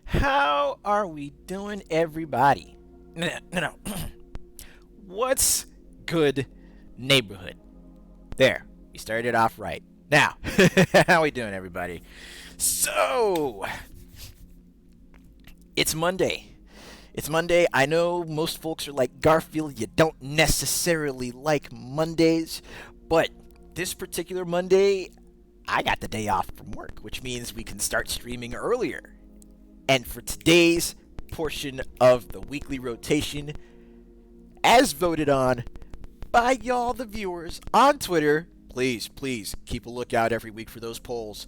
How are we doing, everybody? No. What's good, neighborhood? There, we started off right. Now, how we doing, everybody? So, it's Monday. It's Monday. I know most folks are like, Garfield, you don't necessarily like Mondays, but this particular Monday, I got the day off from work, which means we can start streaming earlier. And for today's portion of the weekly rotation, as voted on by y'all, the viewers, on Twitter, please keep a lookout every week for those polls.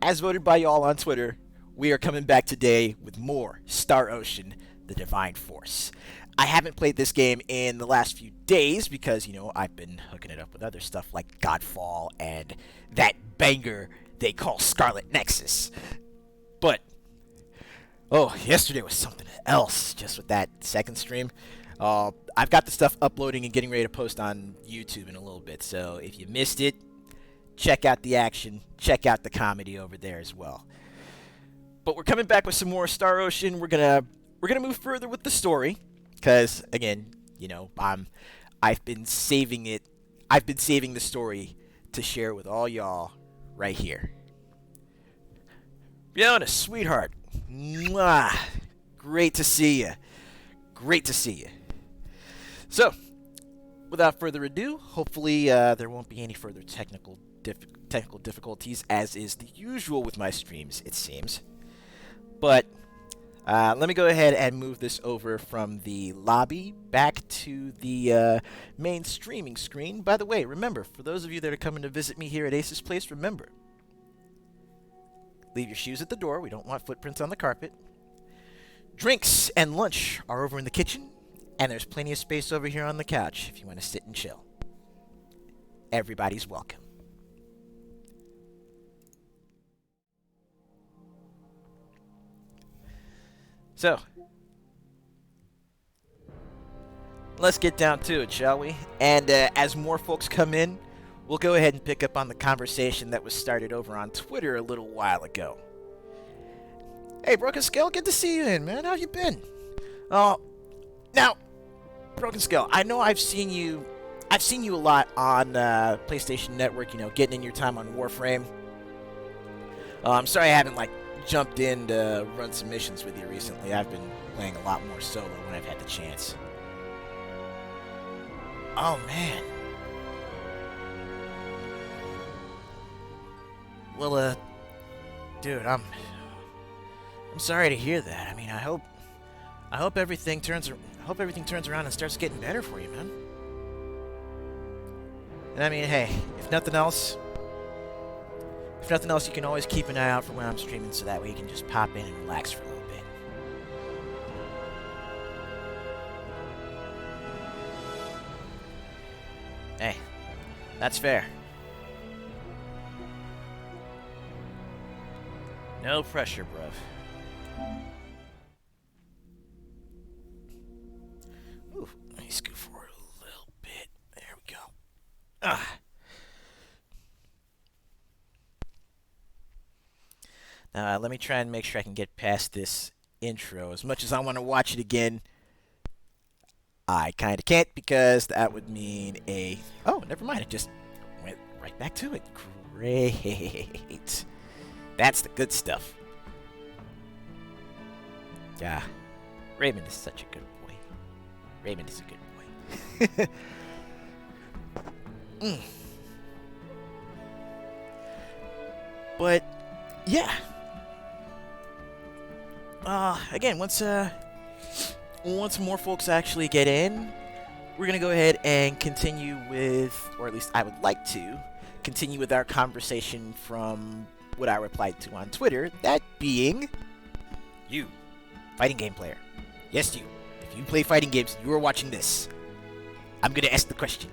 As voted by y'all on Twitter, we are coming back today with more Star Ocean, the Divine Force. I haven't played this game in the last few days because, I've been hooking it up with other stuff like Godfall and that banger they call Scarlet Nexus. But yesterday was something else just with that second stream. I've got the stuff uploading and getting ready to post on YouTube in a little bit, so if you missed it, check out the action, check out the comedy over there as well. But we're coming back with some more Star Ocean. We're gonna move further with the story, because again, I've been saving it. I've been saving the story to share with all y'all right here. Fiona, sweetheart, mwah, great to see you. Great to see you. So, without further ado, hopefully there won't be any further technical difficulties, as is the usual with my streams, it seems. But let me go ahead and move this over from the lobby back to the main streaming screen. By the way, remember, for those of you that are coming to visit me here at Ace's Place, remember, leave your shoes at the door. We don't want footprints on the carpet. Drinks and lunch are over in the kitchen, and there's plenty of space over here on the couch if you want to sit and chill. Everybody's welcome. So, let's get down to it, shall we? And as more folks come in, we'll go ahead and pick up on the conversation that was started over on Twitter a little while ago. Hey, Broken Scale, good to see you in, man. How you been? Now, Broken Scale, I know I've seen you a lot on PlayStation Network, getting in your time on Warframe. I'm sorry I haven't, jumped in to run some missions with you recently. I've been playing a lot more solo when I've had the chance. Oh, man. Well, dude, I'm sorry to hear that. I mean, I hope everything turns around and starts getting better for you, man. And I mean, hey, if nothing else, you can always keep an eye out for when I'm streaming, so that way you can just pop in and relax for a little bit. Hey, that's fair. No pressure, bruv. Ooh, let me scoot forward a little bit. There we go. Now, let me try and make sure I can get past this intro. As much as I want to watch it again, I kind of can't, because that would mean a... Oh, never mind. It just went right back to it. Great. That's the good stuff. Yeah. Raymond is such a good boy. Raymond is a good boy. But, yeah. Again, once more folks actually get in, we're going to go ahead and continue with, or at least I would like to, continue with our conversation from what I replied to on Twitter, that being, you, fighting game player. Yes, you. If you play fighting games, you are watching this. I'm going to ask the question.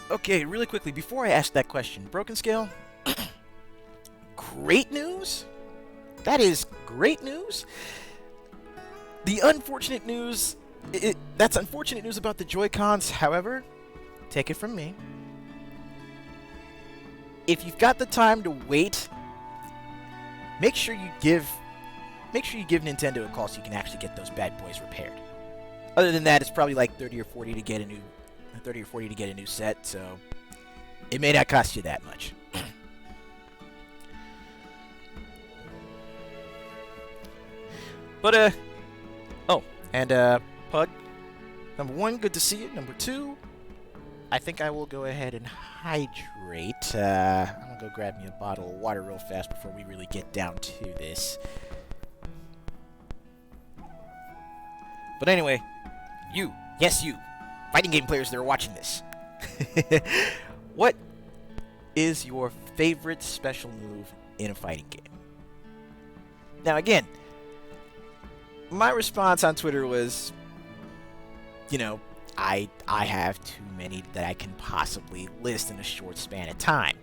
Okay, really quickly, before I ask that question, Broken Scale, great news? That is great news. The unfortunate news That's unfortunate news about the Joy-Cons. However, take it from me. If you've got the time to wait, make sure you give Nintendo a call so you can actually get those bad boys repaired. Other than that, it's probably like 30 or 40 to get a new set, so it may not cost you that much. But oh, and Pug, number 1, good to see you. Number 2, I think I will go ahead and hydrate. I'm gonna go grab me a bottle of water real fast before we really get down to this. But anyway, yes you, fighting game players that are watching this. What is your favorite special move in a fighting game? Now again, my response on Twitter was, you know, I have too many that I can possibly list in a short span of time.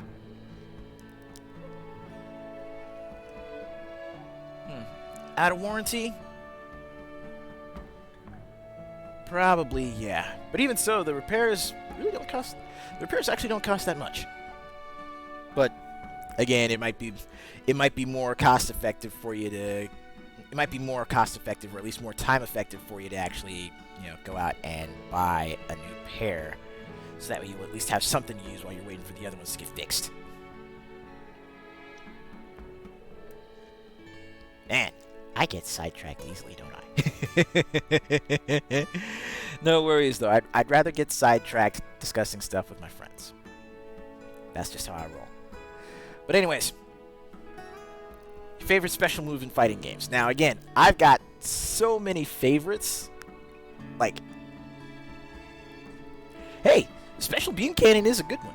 Out of warranty? Probably, yeah. But even so, the repairs really don't cost. The repairs actually don't cost that much. But again, it might be more cost effective for you to. It might be more cost effective, or at least more time effective for you to actually, go out and buy a new pair, so that way you will at least have something to use while you're waiting for the other ones to get fixed. Man, I get sidetracked easily, don't I? No worries, though. I'd rather get sidetracked discussing stuff with my friends. That's just how I roll. But anyways, your favorite special move in fighting games. Now, again, I've got so many favorites. Like, hey, Special Beam Cannon is a good one.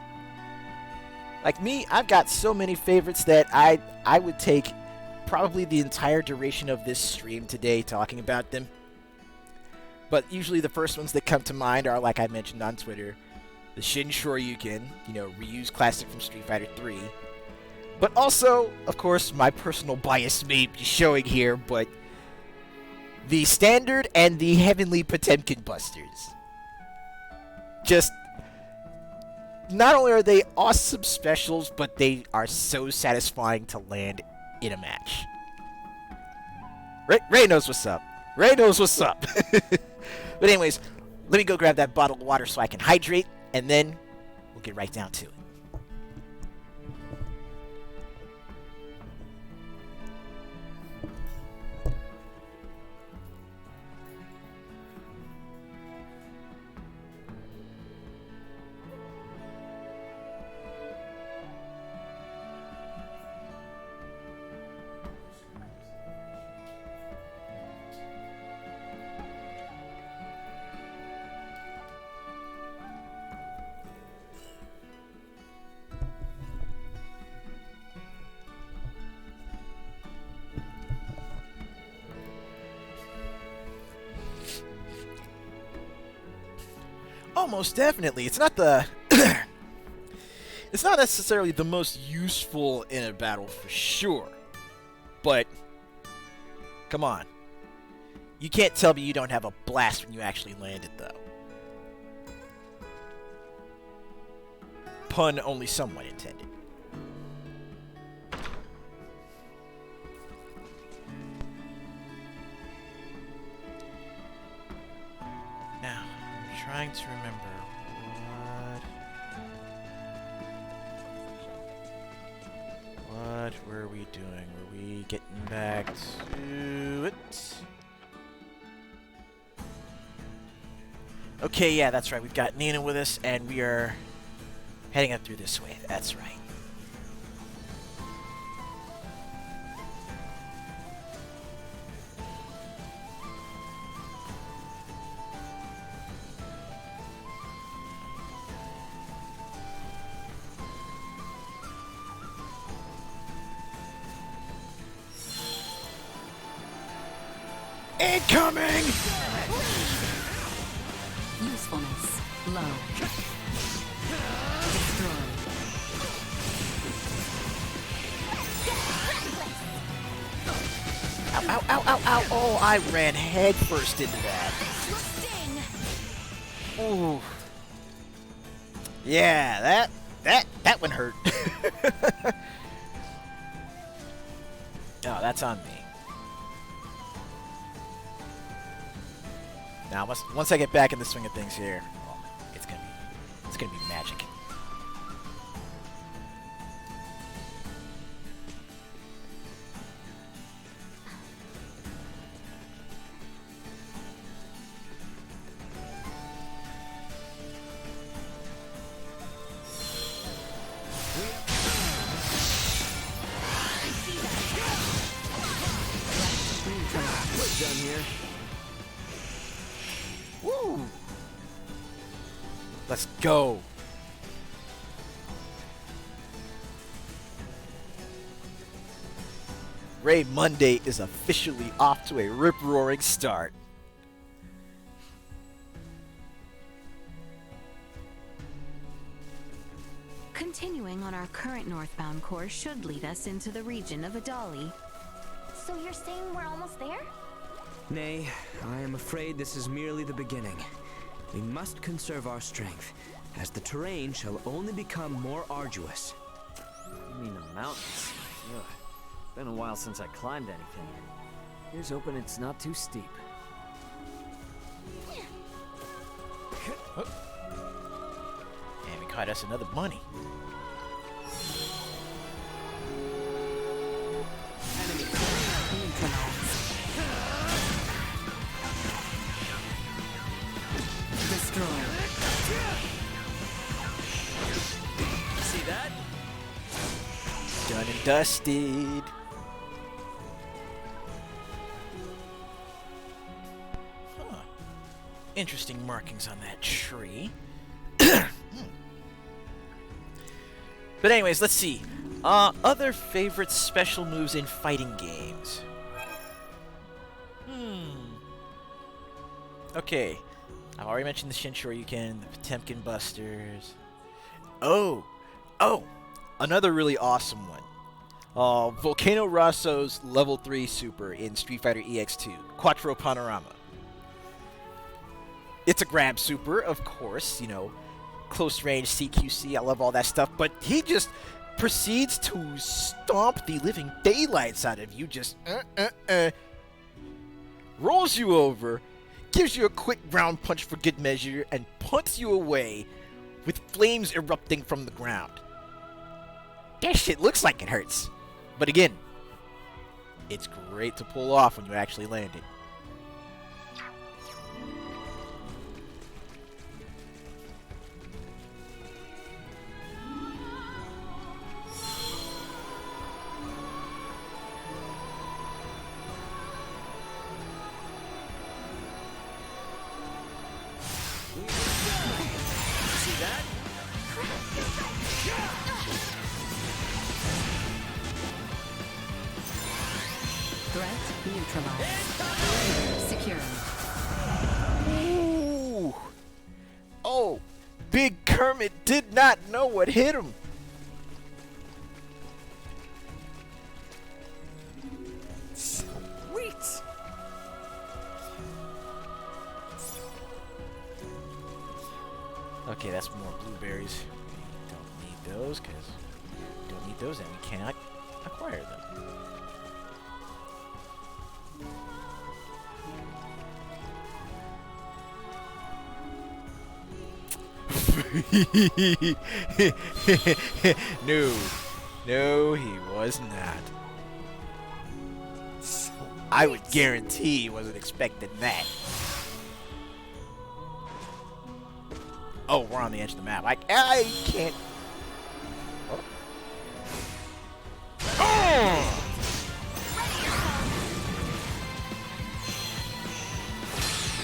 Like me, I've got so many favorites that I would take probably the entire duration of this stream today talking about them. But usually the first ones that come to mind are, like I mentioned on Twitter, the Shin Shoryuken, reused classic from Street Fighter 3. But also, of course, my personal bias may be showing here, but the Standard and the Heavenly Potemkin Busters. Just, not only are they awesome specials, but they are so satisfying to land in a match. Ray knows what's up. Ray knows what's up. But anyways, let me go grab that bottle of water so I can hydrate, and then we'll get right down to it. Oh, most definitely. It's not the it's not necessarily the most useful in a battle for sure. But come on. You can't tell me you don't have a blast when you actually land it, though. Pun only somewhat intended. Now, I'm trying to remember what were we doing? Were we getting back to it? Okay, yeah, that's right. We've got Nina with us, and we are heading up through this way. That's right. Incoming! Usefulness low. Destroy. Ow, ow, ow, ow, ow. Oh, I ran headfirst into that. Ooh. Yeah, that one hurt. Oh, that's on me. Now, once I get back in the swing of things here, well, it's gonna be magic. We're done here. Woo! Let's go. Ray Monday is officially off to a rip-roaring start. Continuing on our current northbound course should lead us into the region of Adali. So you're saying we're almost there? Nay, I am afraid this is merely the beginning. We must conserve our strength, as the terrain shall only become more arduous. You mean the mountains? Ugh. Been a while since I climbed anything. Here's hoping it's not too steep. And we caught us another bunny. Destroy. See that? Done and dusted. Huh. Interesting markings on that tree. But anyways, let's see. Other favorite special moves in fighting games. Okay. I've already mentioned the Shinshoryu-ken, the Potemkin Busters. Oh! Another really awesome one. Volcano Rosso's Level 3 Super in Street Fighter EX2, Quattro Panorama. It's a grab super, of course, you know, close range CQC, I love all that stuff, but he just proceeds to stomp the living daylights out of you, just rolls you over, gives you a quick ground punch for good measure, and punts you away with flames erupting from the ground. That shit looks like it hurts. But again, it's great to pull off when you actually land it. See that? Threat neutralized. Secured. Ooh. Oh, Big Kermit did not know what hit him. Sweet! Okay, that's more blueberries. We don't need those, because we don't need those and we cannot acquire them. No, he was not. I would guarantee he wasn't expecting that. Oh, we're on the edge of the map. I can't. Oh.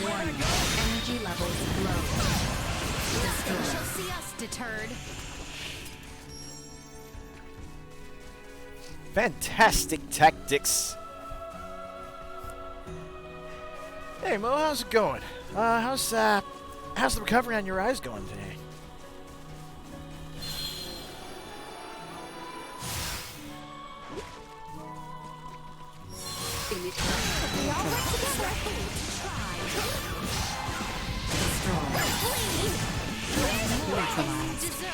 Warning. Energy levels low. She'll Destroy. see us, deterred. Fantastic tactics. Hey Mo, how's it going? How's the recovery on your eyes going today? We all work together. Try. Destroy. Neutralized. Deserve.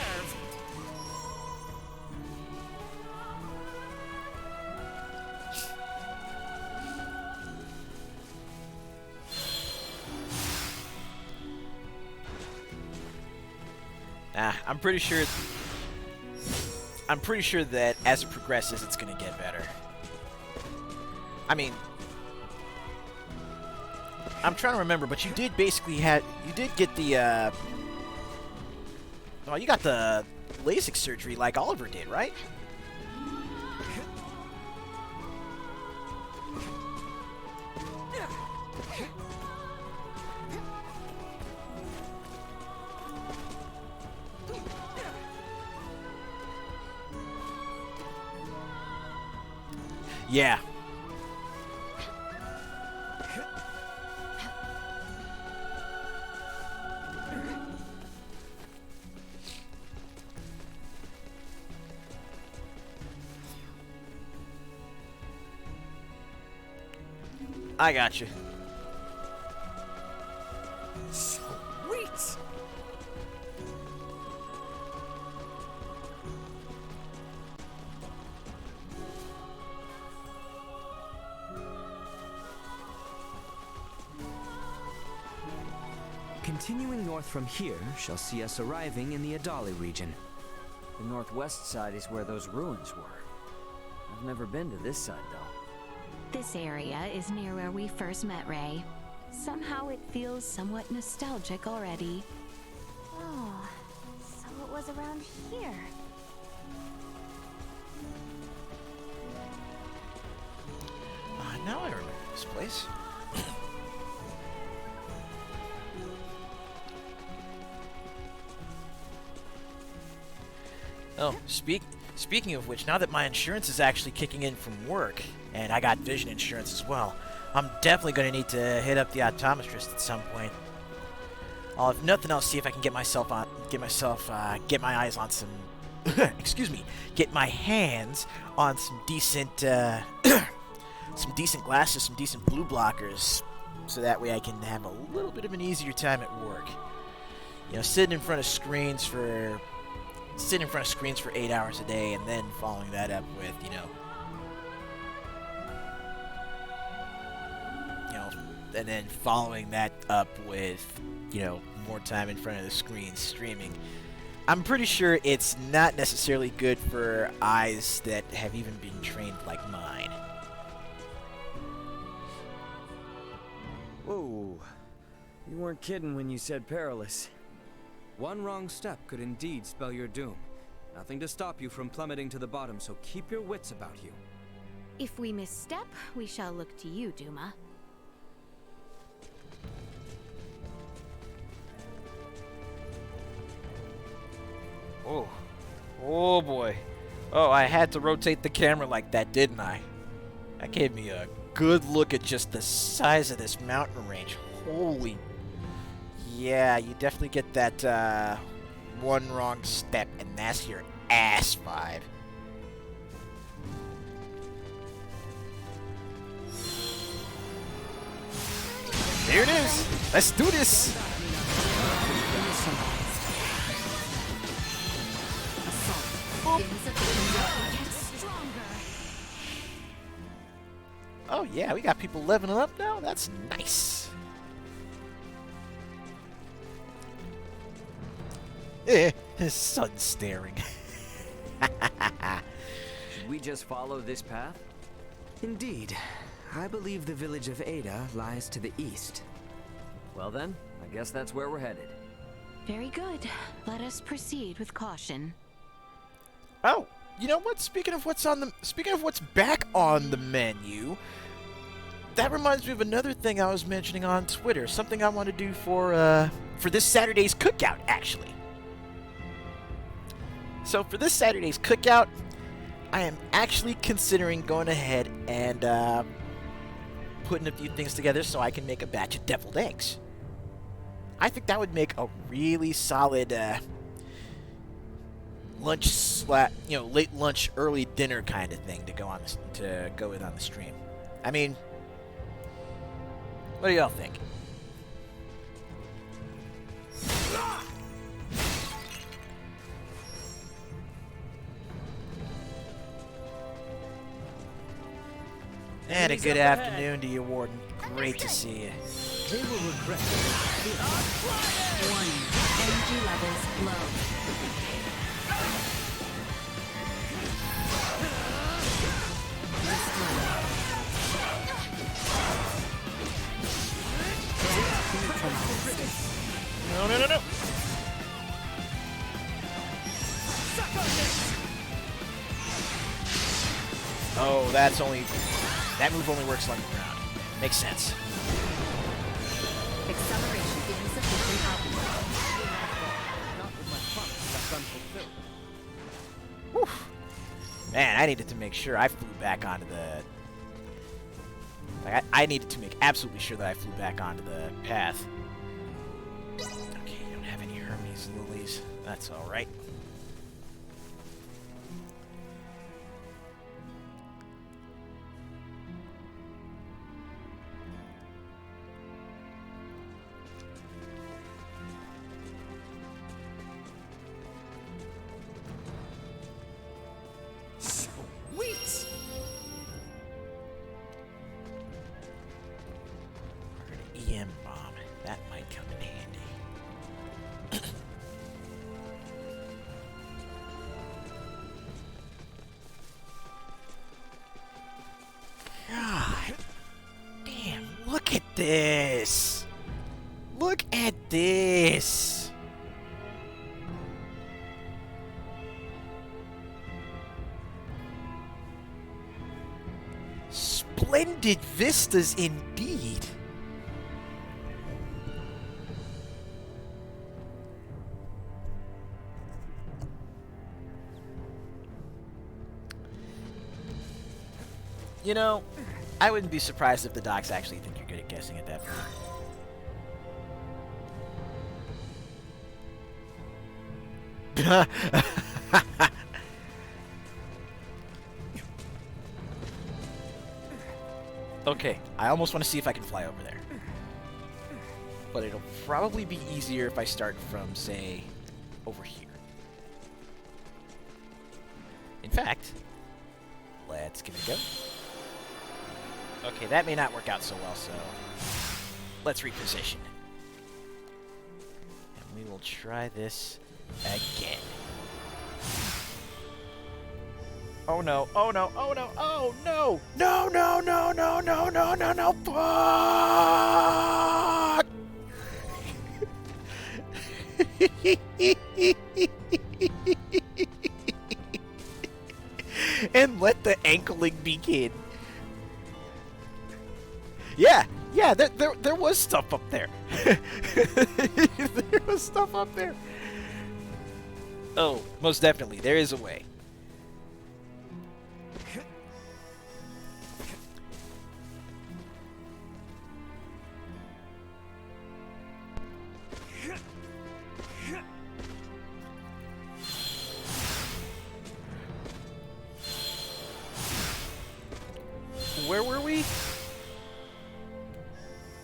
I'm pretty sure. I'm pretty sure that as it progresses, it's gonna get better. I mean, I'm trying to remember, but you did basically you did get the well, you got the LASIK surgery like Oliver did, right? Yeah. I got you. Sweet! Continuing north from here shall see us arriving in the Adali region. The northwest side is where those ruins were. I've never been to this side, though. This area is near where we first met Ray. Somehow it feels somewhat nostalgic already. Oh, so it was around here. Now I remember this place. Oh, speaking of which, now that my insurance is actually kicking in from work, and I got vision insurance as well, I'm definitely going to need to hit up the optometrist at some point. I'll, if nothing else, see if I can get my eyes on some, excuse me, get my hands on some decent, some decent glasses, some decent blue blockers, so that way I can have a little bit of an easier time at work. You know, sitting in front of screens for 8 hours a day, and then following that up with, and then following that up with, more time in front of the screen streaming. I'm pretty sure it's not necessarily good for eyes that have even been trained like mine. Whoa. You weren't kidding when you said perilous. One wrong step could indeed spell your doom. Nothing to stop you from plummeting to the bottom, so keep your wits about you. If we misstep, we shall look to you, Duma. Oh. Oh boy. Oh, I had to rotate the camera like that, didn't I? That gave me a good look at just the size of this mountain range. Holy. Yeah, you definitely get that one wrong step, and that's your ass 5. There it is. Let's do this. Oh yeah, we got people leveling up now. That's nice. Sun staring. Should we just follow this path? Indeed. I believe the village of Ada lies to the east. Well then, I guess that's where we're headed. Very good. Let us proceed with caution. Oh, you know what? Speaking of what's back on the menu, that reminds me of another thing I was mentioning on Twitter. Something I want to do for this Saturday's cookout, actually. So for this Saturday's cookout, I am actually considering going ahead and putting a few things together so I can make a batch of deviled eggs. I think that would make a really solid late lunch, early dinner kind of thing to go with on the stream. I mean, what do y'all think? And a good afternoon to you, Warden. Great to see you. They will regret Warning. Energy levels low. No, no, no, no. Oh, that move only works on the ground. Makes sense. Acceleration insufficient output. not with my promise left unfulfilled. Whew. Man, I needed to make sure I flew back onto the... Like, I needed to make absolutely sure that I flew back onto the path. Okay, you don't have any Hermes lilies. That's alright. Sweet! EM bomb. That might come in handy. God damn, look at this. Look at this. Splendid vistas indeed. You know, I wouldn't be surprised if the docs actually think you're good at guessing at that point. Okay, I almost want to see if I can fly over there. But it'll probably be easier if I start from, say, over here. In fact, let's give it a go. Okay, that may not work out so well, so let's reposition. And we will try this again. Oh no, oh no, oh no, oh no! No, no, no, no, no, no, no, no, fuck! And let the ankling begin. Yeah, there was stuff up there. There was stuff up there. Oh, most definitely, there is a way. Where were we?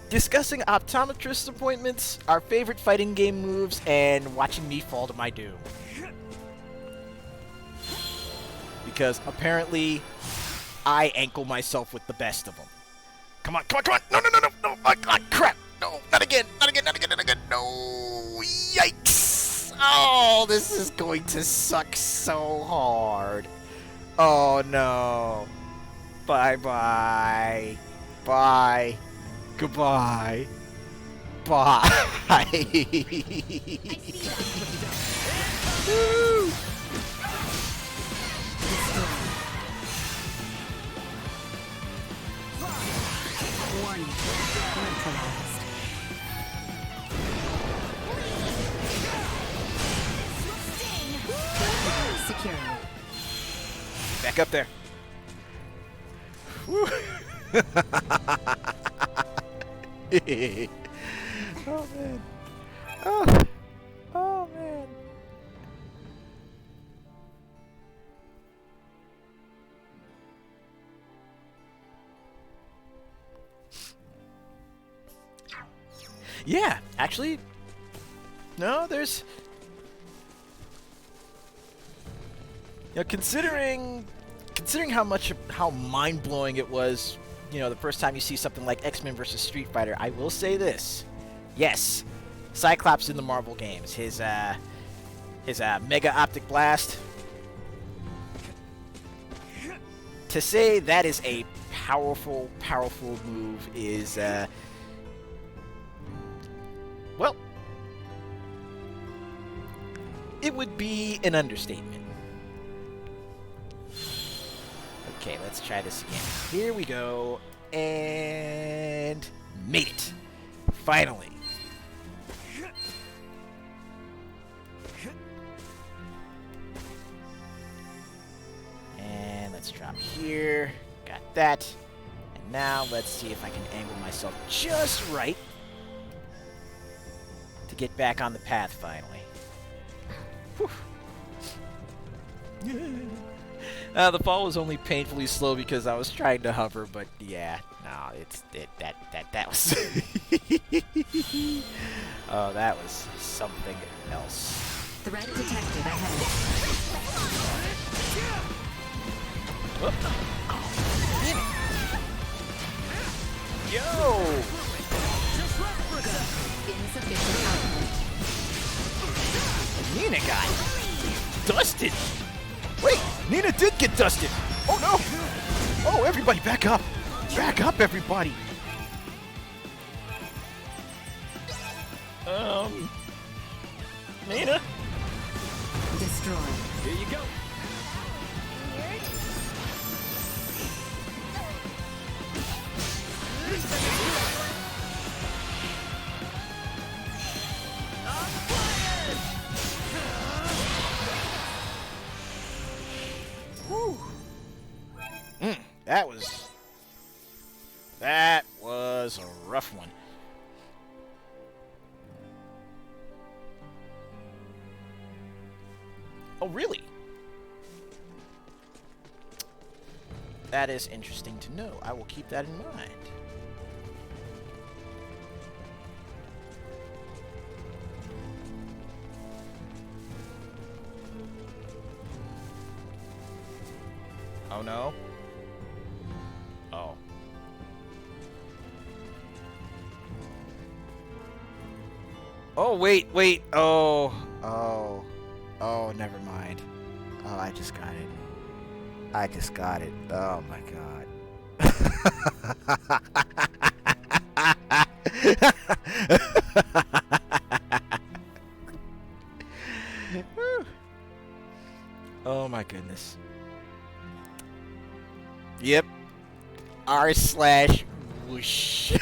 Discussing optometrist appointments, our favorite fighting game moves, and watching me fall to my doom. Because apparently, I ankle myself with the best of them. Come on, come on, come on! No, no, no, no, no! Oh, crap! No, not again! Not again! Not again! Not again! No! Yikes! Oh, this is going to suck so hard. Oh no! Bye-bye. Bye. Goodbye. Bye. Woo! Warning. Neutralized. Secure. Back up there. Woo. Oh man. Oh man. Yeah, actually, no, there's... You know, considering how mind-blowing it was you know, the first time you see something like X-Men versus Street Fighter, I will say this. Yes, Cyclops in the Marvel games. His Mega Optic Blast. To say that is a powerful, powerful move is, well, it would be an understatement. Okay, let's try this again. Here we go, and made it. Finally. And let's drop here. Got that. And now let's see if I can angle myself just right to get back on the path finally. Whew. The fall was only painfully slow because I was trying to hover, but yeah, no, that was oh, that was something else. Threat detected ahead. Whoop. Yo! Insufficient output. Nina got dusted. Wait, Nina did get dusted. Oh no! Oh, everybody, back up! Back up, everybody! Nina? Destroyed. Here you go. Whew. That was a rough one. Oh, really? That is interesting to know. I will keep that in mind. Oh no. Oh. Oh, wait. Oh, never mind. Oh, I just got it. Oh my god. Oh my goodness. Yep. R/whoosh.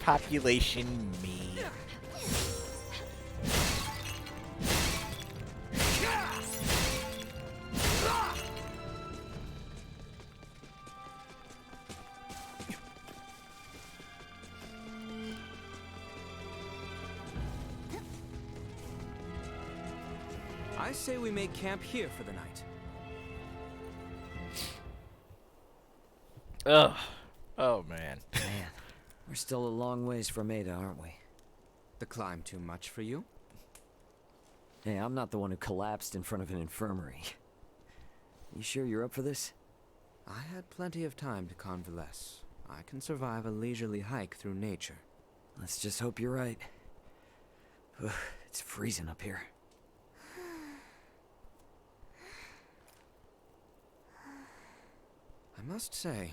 Population me. I say we make camp here for the night. Ugh. Oh man. Man, we're still a long ways from Ada, aren't we? The climb too much for you? Hey, I'm not the one who collapsed in front of an infirmary. You sure you're up for this? I had plenty of time to convalesce. I can survive a leisurely hike through nature. Let's just hope you're right. Ugh, it's freezing up here. I must say,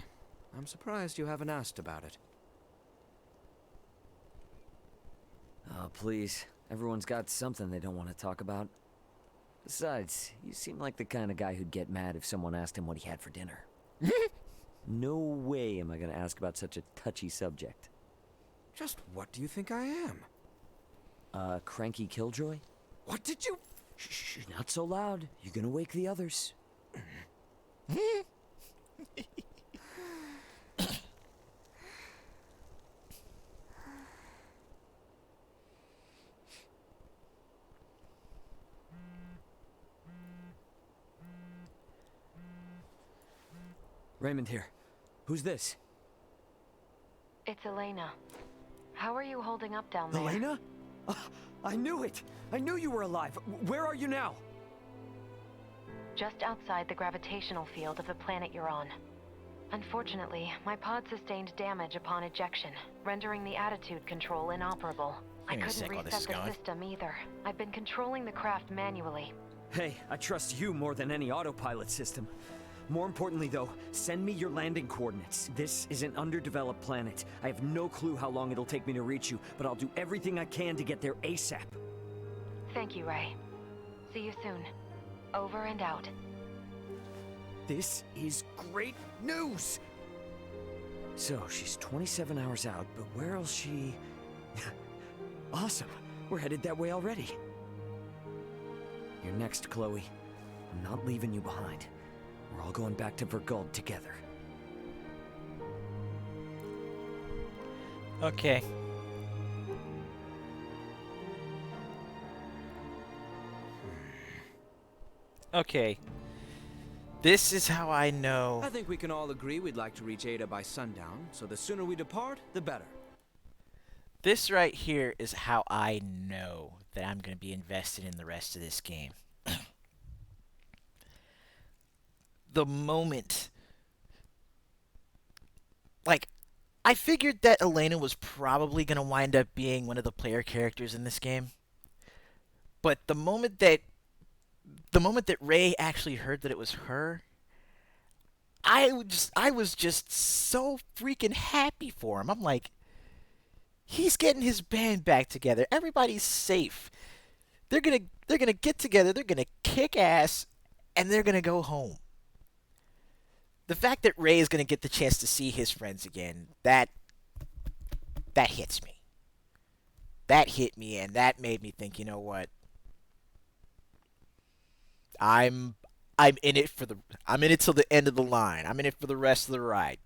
I'm surprised you haven't asked about it. Oh, please. Everyone's got something they don't want to talk about. Besides, you seem like the kind of guy who'd get mad if someone asked him what he had for dinner. No way am I gonna ask about such a touchy subject. Just what do you think I am? Cranky Killjoy? What did you... Shh, not so loud. You're gonna wake the others. Raymond here. Who's this? It's Elena. How are you holding up down there? Elena? I knew it! I knew you were alive! Where are you now? just outside the gravitational field of the planet you're on. Unfortunately, my pod sustained damage upon ejection, rendering the attitude control inoperable. I Give me a couldn't sec while this reset is the going. system either. I've been controlling the craft manually. Hey, I trust you more than any autopilot system. More importantly, though, send me your landing coordinates. This is an underdeveloped planet. I have no clue how long it'll take me to reach you, but I'll do everything I can to get there ASAP. Thank you, Ray. See you soon. Over and out. This is great news! So, she's 27 hours out, but where'll she... Awesome! We're headed that way already. You're next, Chloe. I'm not leaving you behind. We're all going back to Verguld together. Okay. Okay. This is how I know. I think we can all agree we'd like to reach Ada by sundown, so the sooner we depart, the better. This right here is how I know that I'm going to be invested in the rest of this game. The moment... Like, I figured that Elena was probably going to wind up being one of the player characters in this game. But the moment that Ray actually heard that it was her, I was just so freaking happy for him. I'm like, he's getting his band back together. Everybody's safe. They're gonna get together. They're gonna kick ass, and they're gonna go home. The fact that Ray is gonna get the chance to see his friends again, that hits me. That hit me, and that made me think, you know what? I'm in it till the end of the line. I'm in it for the rest of the ride.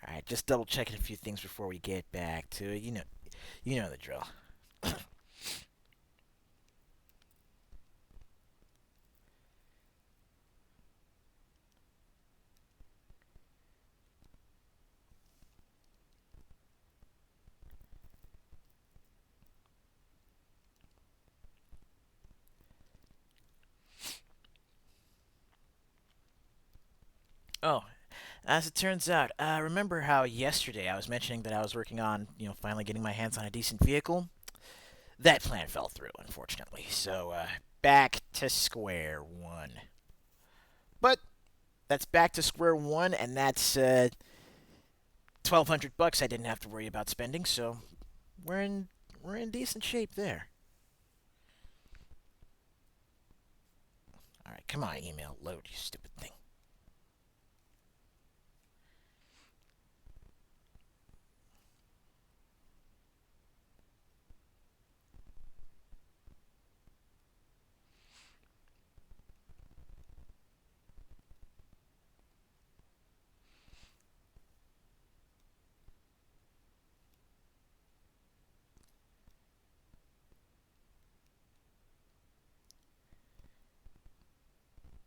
Alright, just double checking a few things before we get back to it. You know the drill. Oh, as it turns out, remember how yesterday I was mentioning that I was working on, finally getting my hands on a decent vehicle? That plan fell through, unfortunately. So, back to square one. But that's back to square one, and that's $1,200 I didn't have to worry about spending. So, we're in decent shape there. All right, come on, email, load, you stupid thing.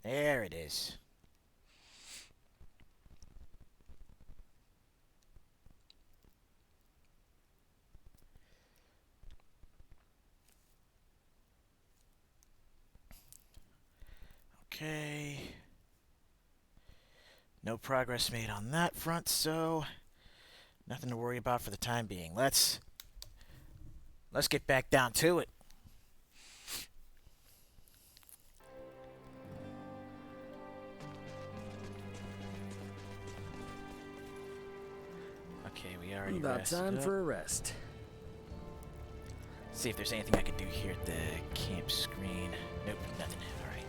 There it is. Okay. No progress made on that front, so nothing to worry about for the time being. Let's get back down to it. Okay, we already About rested time up. for a rest. See if there's anything I can do here at the camp screen. Nope, nothing. Alright.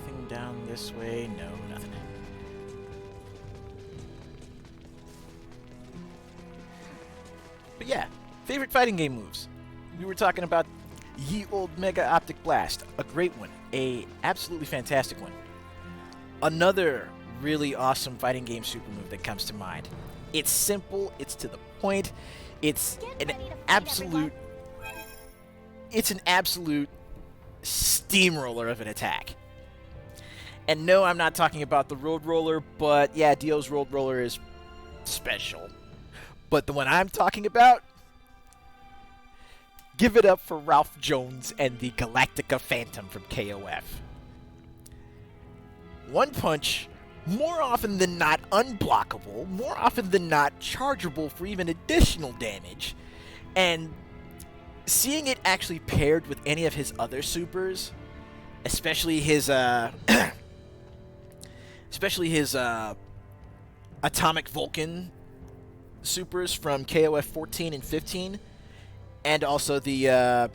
anything down this way? No, nothing. But yeah, favorite fighting game moves. We were talking about Ye Old Mega Optic Blast, a great one, a absolutely fantastic one. Another really awesome fighting game super move that comes to mind. It's simple, it's to the point, it's an absolute steamroller of an attack. And no, I'm not talking about the Road Roller, but yeah, Dio's Road Roller is special. But the one I'm talking about, give it up for Ralph Jones and the Galactica Phantom from KOF. One punch, more often than not unblockable, more often than not chargeable for even additional damage, and seeing it actually paired with any of his other supers, especially his Atomic Vulcan supers from KOF 14 and 15, and also the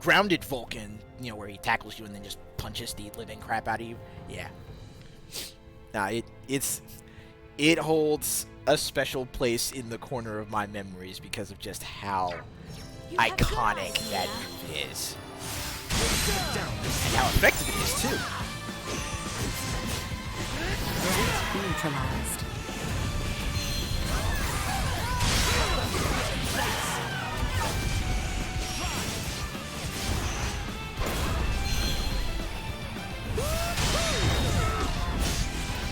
Grounded Vulcan, where he tackles you and then just punches the living crap out of you. Yeah. Nah, it holds a special place in the corner of my memories because of just how iconic that move is. And how effective it is, too. Neutralized.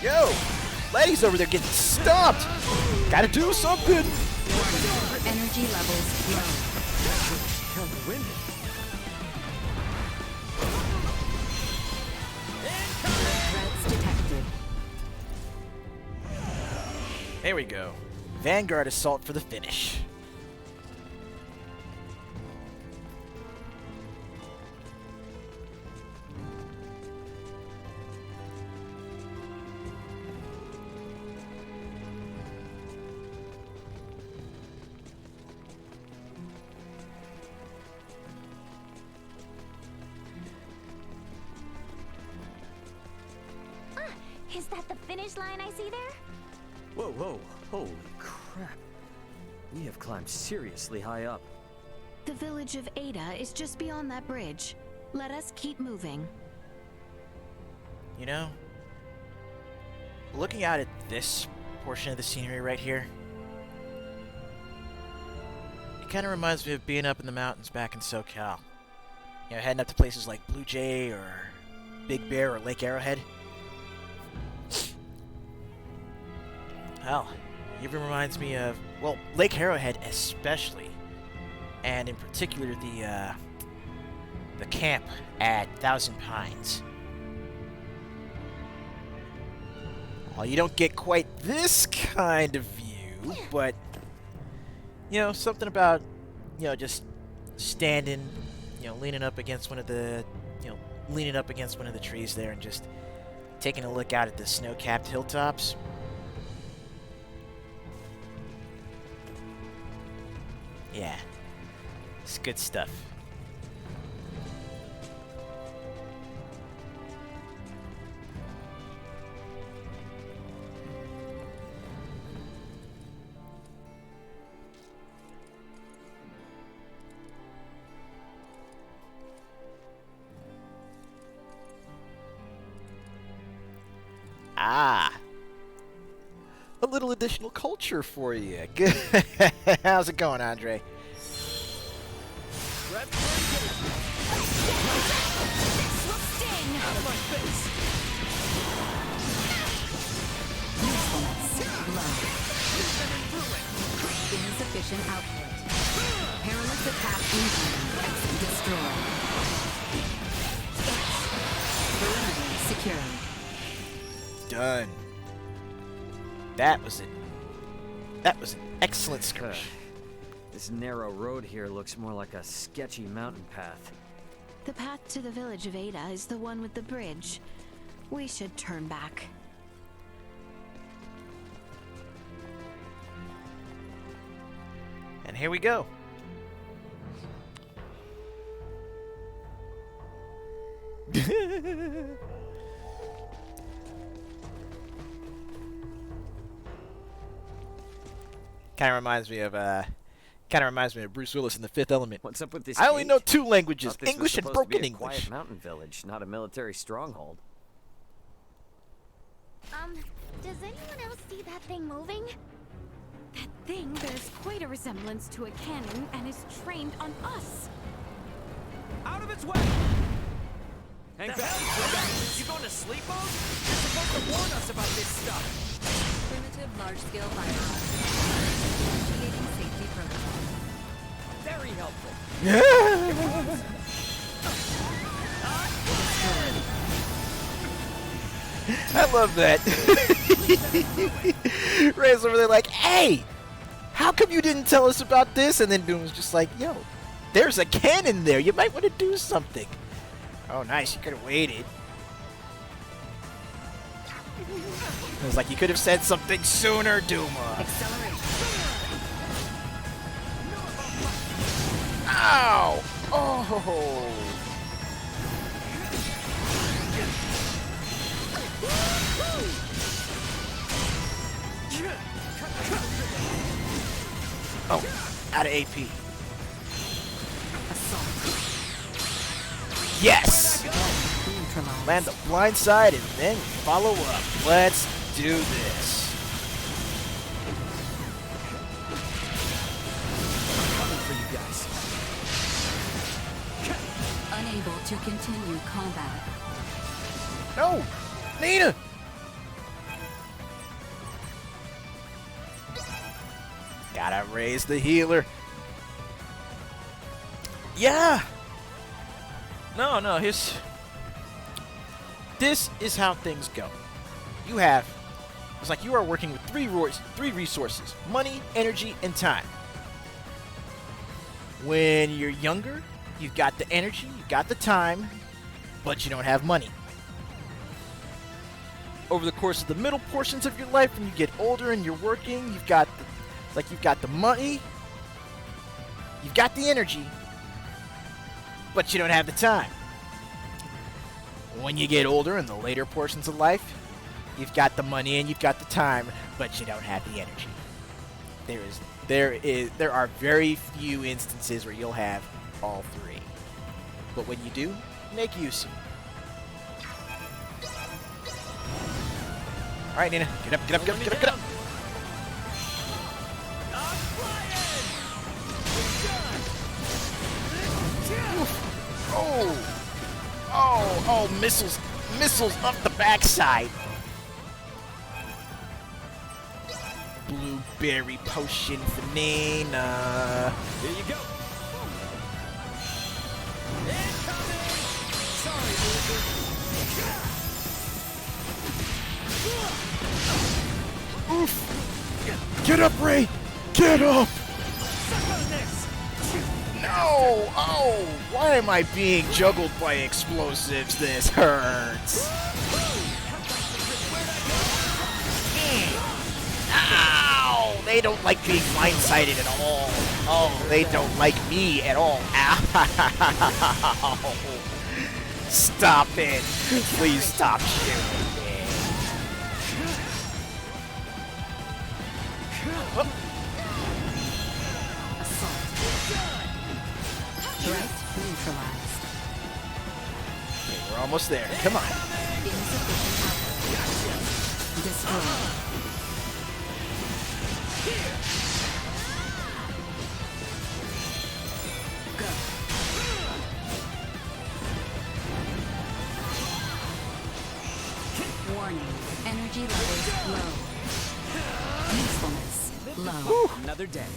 Yo! Ladies over there getting stomped! Gotta do something! Energy levels low. Kind of winded. Threats detected. There we go. Vanguard Assault for the finish. Is that the finish line I see there? Whoa, whoa, holy crap. We have climbed seriously high up. The village of Ada is just beyond that bridge. Let us keep moving. Looking out at this portion of the scenery right here, it kind of reminds me of being up in the mountains back in SoCal. Heading up to places like Blue Jay or Big Bear or Lake Arrowhead. Hell, it even reminds me of, well, Lake Arrowhead especially, and in particular the camp at Thousand Pines. Well, you don't get quite this kind of view, but something about just standing, leaning up against one of the trees there and just taking a look out at the snow-capped hilltops. Yeah, it's good stuff. Ah, a little additional culture for you. Good. How's it going, Andre? Insufficient output. Perilous attack incoming. Exit destroyed. Perimeter secured. Done. That was it. That was an excellent skirmish. This narrow road here looks more like a sketchy mountain path. The path to the village of Ada is the one with the bridge. We should turn back. And here we go. Kind of reminds me of Bruce Willis in The Fifth Element. What's up with this I only know gate? 2 languages, Thought this was English and supposed to be broken a quiet English. mountain village, not a military stronghold. Does anyone else see that thing moving? That thing bears quite a resemblance to a cannon and is trained on us. Out of its way! Hang back! You going to sleep mode? You're supposed to warn us about this stuff! Primitive large-scale firearms. Initiating safety protocol. Very helpful. I love that. Ray's over there like, hey, how come you didn't tell us about this? And then Doom's just like, yo, there's a cannon there. You might want to do something. Oh, nice. You could have waited. It was like you could have said something sooner, Dooma. Ow! Oh! Oh, out of AP. Yes! Land the blind side and then follow up. Let's do this. Coming for you guys. Unable to continue combat. No! Nina! Gotta raise the healer. Yeah! No, this is how things go. It's like you are working with three resources: money, energy, and time. When you're younger, you've got the energy, you've got the time, but you don't have money. Over the course of the middle portions of your life, when you get older and you're working, you've got the money, you've got the energy, but you don't have the time. When you get older in the later portions of life, you've got the money and you've got the time, but you don't have the energy. There are very few instances where you'll have all three. But when you do, make use of them. All right, Nina, get up. Oh, missiles up the backside. Blueberry potion for Nina. Here you go. Incoming! Sorry, loser. Oof! Get up, Ray! Get up! Suck on this! No! Oh! Why am I being juggled by explosives? This hurts. Ow! They don't like being blindsided at all. Oh, they don't like me at all. Ow! Stop it! Please stop shooting me. Threat neutralized. Okay, we're almost there. Come on. Insufficient output. Destroyed. Go. Warning. Energy levels low. Usefulness low. Another day.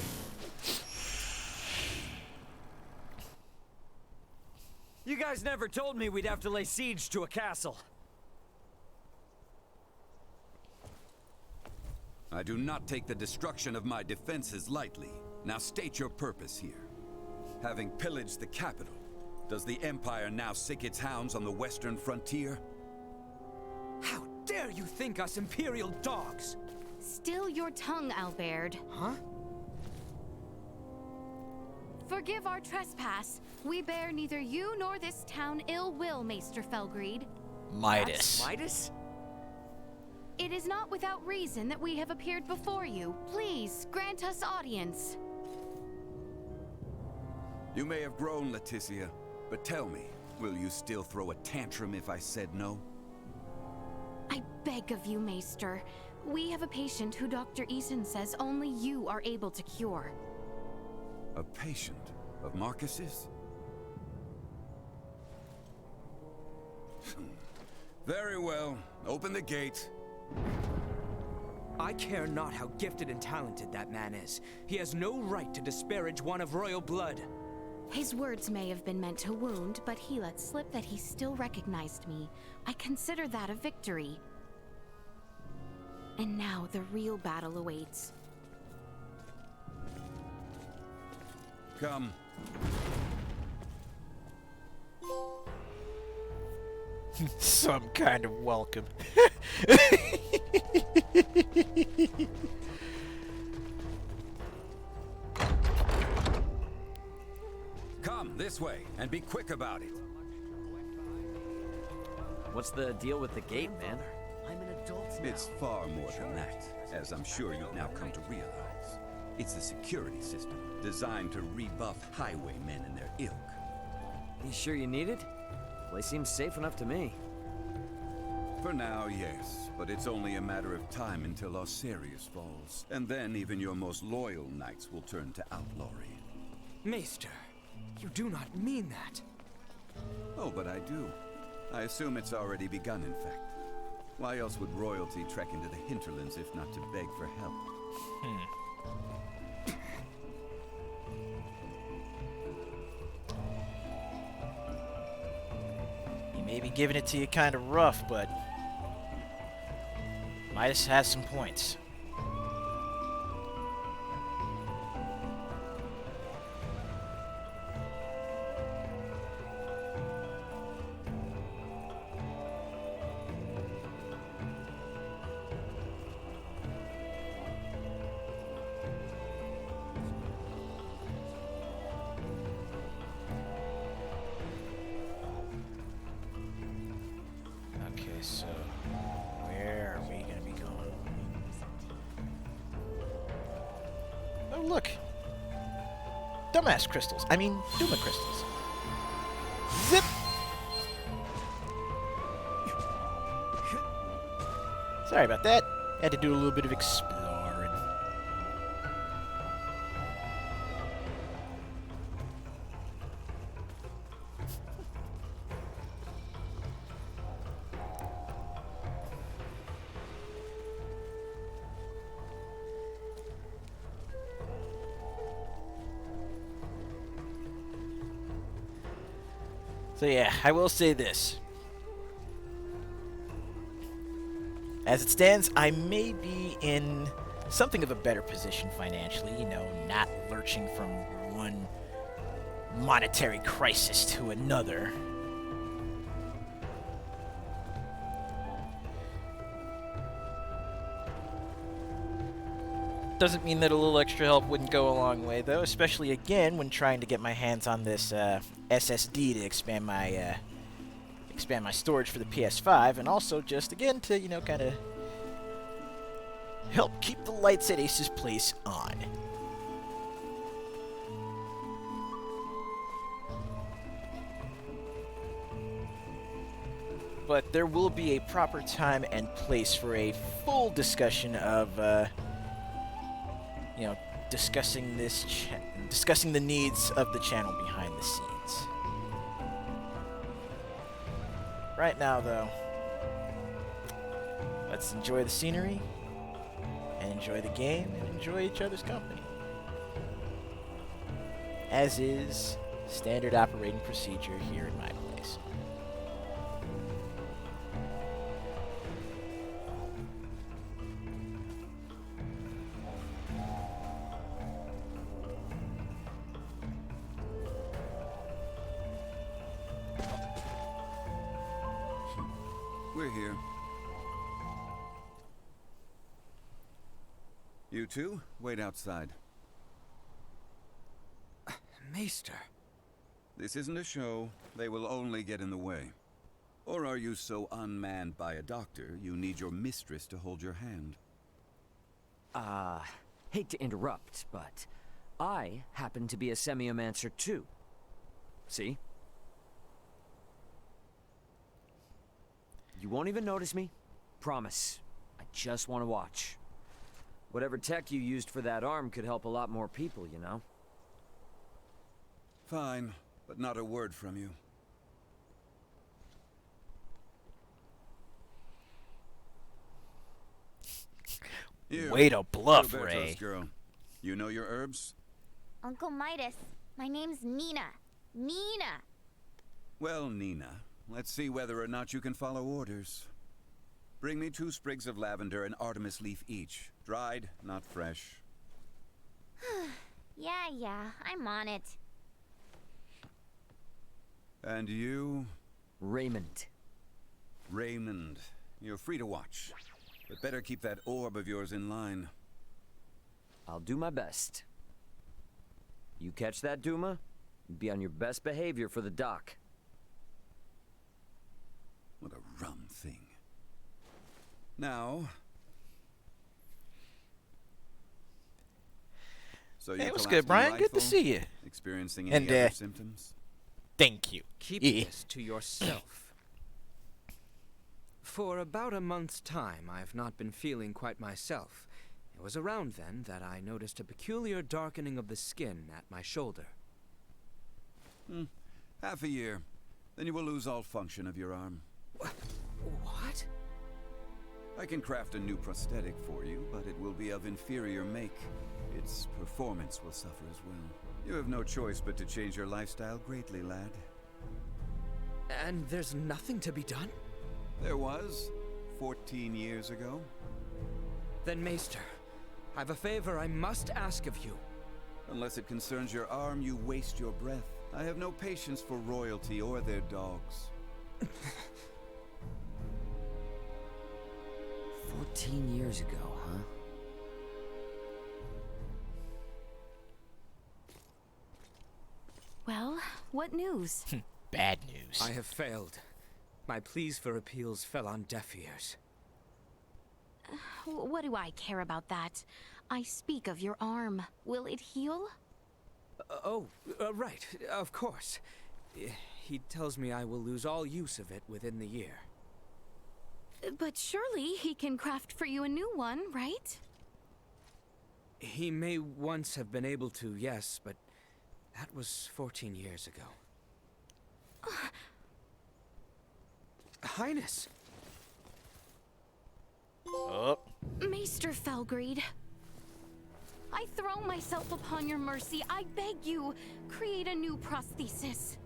You guys never told me we'd have to lay siege to a castle. I do not take the destruction of my defenses lightly. Now state your purpose here. Having pillaged the capital, does the Empire now sick its hounds on the western frontier? How dare you think us Imperial dogs? Still your tongue, Albert. Huh? Forgive our trespass. We bear neither you nor this town ill will, Maester Felgreed. Midas. Midas? It is not without reason that we have appeared before you. Please, grant us audience. You may have grown, Leticia, but tell me, will you still throw a tantrum if I said no? I beg of you, Maester. We have a patient who Dr. Eason says only you are able to cure. A patient of Marcus's? Very well. Open the gate. I care not how gifted and talented that man is. He has no right to disparage one of royal blood. His words may have been meant to wound, but he let slip that he still recognized me. I consider that a victory. And now the real battle awaits. Come. Some kind of welcome. Come this way, and be quick about it. What's the deal with the gate, man? It's far more than that, as I'm sure you've now come to realize. It's a security system designed to rebuff highwaymen and their ilk. You sure you need it? Place seems safe enough to me. For now, yes, but it's only a matter of time until Osirius falls. And then even your most loyal knights will turn to outlawry. Maester, you do not mean that. Oh, but I do. I assume it's already begun, in fact. Why else would royalty trek into the hinterlands if not to beg for help? He may be giving it to you kind of rough, but Midas has some points. So, where are we gonna be going? Oh, look! Dumbass crystals. I mean, Duma crystals. Zip! Sorry about that. Had to do a little bit of exploring. So yeah, I will say this. As it stands, I may be in something of a better position financially, you know, not lurching from one monetary crisis to another. Doesn't mean that a little extra help wouldn't go a long way, though, especially again when trying to get my hands on this SSD to expand my storage for the PS5, and also just again to, you know, kind of help keep the lights at Ace's place on. But there will be a proper time and place for a full discussion of you know, discussing the needs of the channel behind the scenes. Right now, though, let's enjoy the scenery, and enjoy the game, and enjoy each other's company. As is standard operating procedure here in my place. We're here. You two, wait outside. Maester. This isn't a show. They will only get in the way. Or are you so unmanned by a doctor, you need your mistress to hold your hand? Hate to interrupt, but I happen to be a semiomancer too. See? You won't even notice me. Promise. I just want to watch. Whatever tech you used for that arm could help a lot more people, you know? Fine, but not a word from you. You, Way to bluff, Roberto's Ray. girl. You know your herbs? Uncle Midas, my name's Nina. Nina! Well, Nina, let's see whether or not you can follow orders. Bring me 2 sprigs of lavender and Artemis leaf each. Dried, not fresh. Yeah, I'm on it. And you? Raymond. Raymond. You're free to watch. But better keep that orb of yours in line. I'll do my best. You catch that, Duma? Be on your best behavior for the doc. What a rum thing. Now... So Hey, you're what's good, Brian? Good to see you. Experiencing And, any other symptoms? Thank you. Keep Yeah. this to yourself. For about a month's time, I've not been feeling quite myself. It was around then that I noticed a peculiar darkening of the skin at my shoulder. Half a year. Then you will lose all function of your arm. What? I can craft a new prosthetic for you, but it will be of inferior make. Its performance will suffer as well. You have no choice but to change your lifestyle greatly, lad. And there's nothing to be done? There was, 14 years ago. Then, Maester, I've a favor I must ask of you. Unless it concerns your arm, you waste your breath. I have no patience for royalty or their dogs. 14 years ago, huh? Well, what news? Bad news. I have failed. My pleas for appeals fell on deaf ears. What do I care about that? I speak of your arm. Will it heal? Right, of course. He tells me I will lose all use of it within the year. But surely he can craft for you a new one, right? He may once have been able to, yes, but that was 14 years ago. Highness! Oh. Maester Felgreed, I throw myself upon your mercy. I beg you, create a new prosthesis.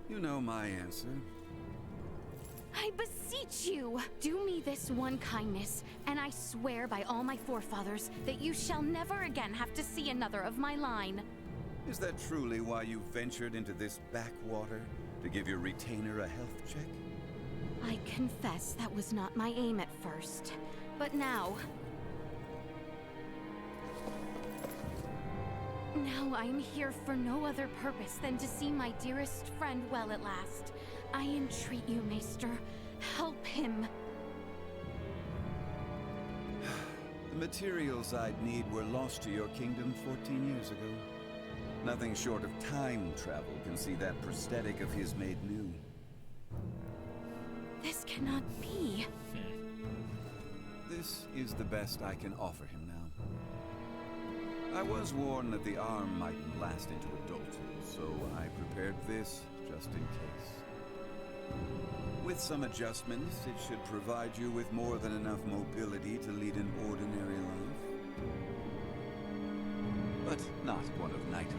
You know my answer. I beseech you, do me this one kindness, and I swear by all my forefathers that you shall never again have to see another of my line. Is that truly why you ventured into this backwater? To give your retainer a health check? I confess that was not my aim at first, but now I'm here for no other purpose than to see my dearest friend well at last. I entreat you, Maester, help him. The materials I'd need were lost to your kingdom 14 years ago. Nothing short of time travel can see that prosthetic of his made new. This cannot be. This is the best I can offer him now. I was warned that the arm mightn't last into adulthood, so I prepared this just in case. With some adjustments, it should provide you with more than enough mobility to lead an ordinary life. But not one of knighthood.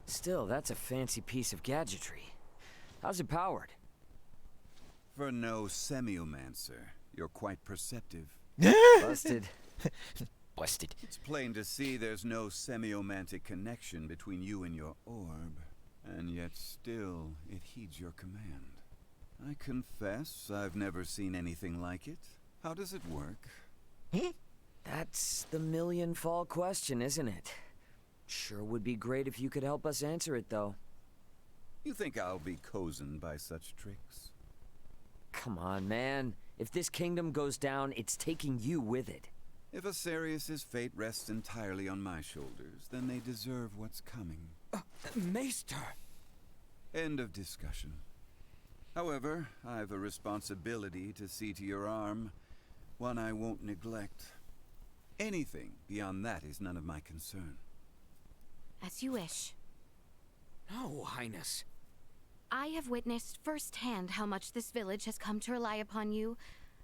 Still, that's a fancy piece of gadgetry. How's it powered? For no semiomancer, you're quite perceptive. Busted. Busted. It's plain to see there's no semiomantic connection between you and your orb, and yet still it heeds your command. I confess I've never seen anything like it. How does it work? That's the million-fall question, isn't it? Sure would be great if you could help us answer it, though. You think I'll be cozened by such tricks? Come on, man. If this kingdom goes down, it's taking you with it. If Asarius' fate rests entirely on my shoulders, then they deserve what's coming. Maester! End of discussion. However, I've a responsibility to see to your arm, one I won't neglect. Anything beyond that is none of my concern. As you wish. No, Highness. I have witnessed firsthand how much this village has come to rely upon you.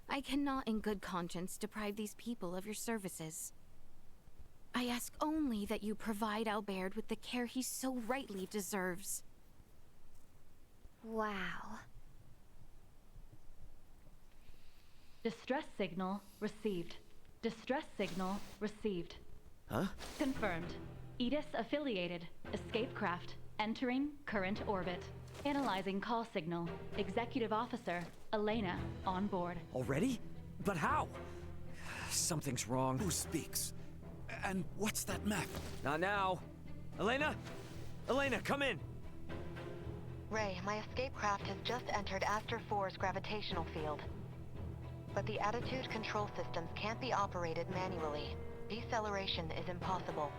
I cannot in good conscience deprive these people of your services. I ask only that you provide Albert with the care he so rightly deserves. Wow. Distress signal received. Distress signal received. Huh? Confirmed. Edis affiliated. Escape craft. Entering current orbit. Analyzing call signal. Executive Officer Elena on board. Already? But how? Something's wrong. Who speaks? And what's that map? Not now. Elena? Elena, come in! Ray, my escape craft has just entered Aster 4's gravitational field. But the attitude control systems can't be operated manually. Deceleration is impossible.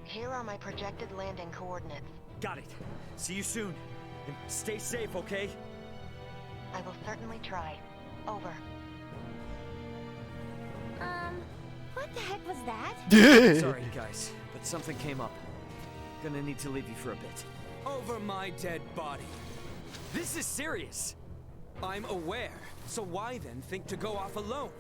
Here are my projected landing coordinates. Got it. See you soon. And stay safe, okay? I will certainly try. Over. What the heck was that? Sorry, guys, but something came up. Gonna need to leave you for a bit. Over my dead body. This is serious! I'm aware, so why then think to go off alone?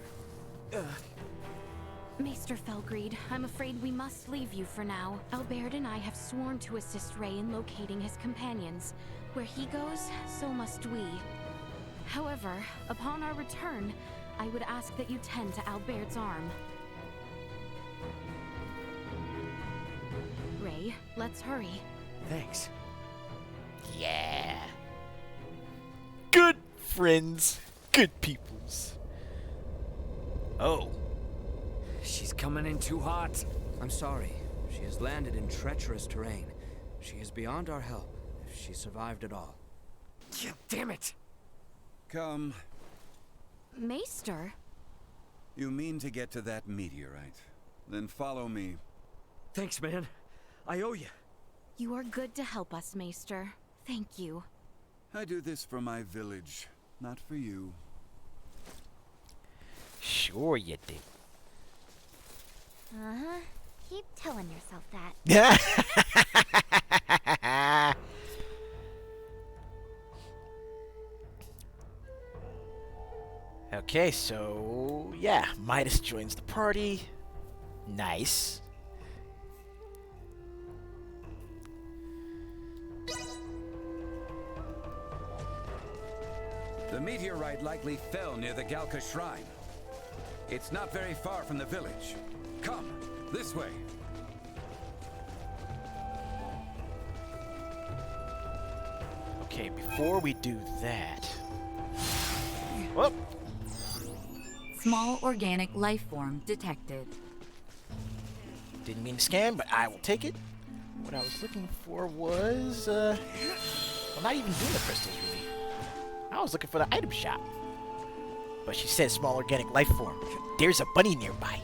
Maester Felgreed, I'm afraid we must leave you for now. Albert and I have sworn to assist Ray in locating his companions. Where he goes, so must we. However, upon our return, I would ask that you tend to Albert's arm. Ray, let's hurry. Thanks. Yeah. Good friends. Good peoples. Oh. She's coming in too hot. I'm sorry. She has landed in treacherous terrain. She is beyond our help, if she survived at all. Yeah, damn it! Come. Maester? You mean to get to that meteorite? Then follow me. Thanks, man. I owe you. You are good to help us, Maester. Thank you. I do this for my village, not for you. Sure you do. Uh-huh. Keep telling yourself that. Okay, so yeah, Midas joins the party. Nice. The meteorite likely fell near the Galka Shrine. It's not very far from the village. Come, this way. Okay, before we do that... Whoop! Small organic life form detected. Didn't mean to scan, but I will take it. What I was looking for was, well, not even doing the crystals, really. I was looking for the item shop. But she said small organic life form. There's a bunny nearby.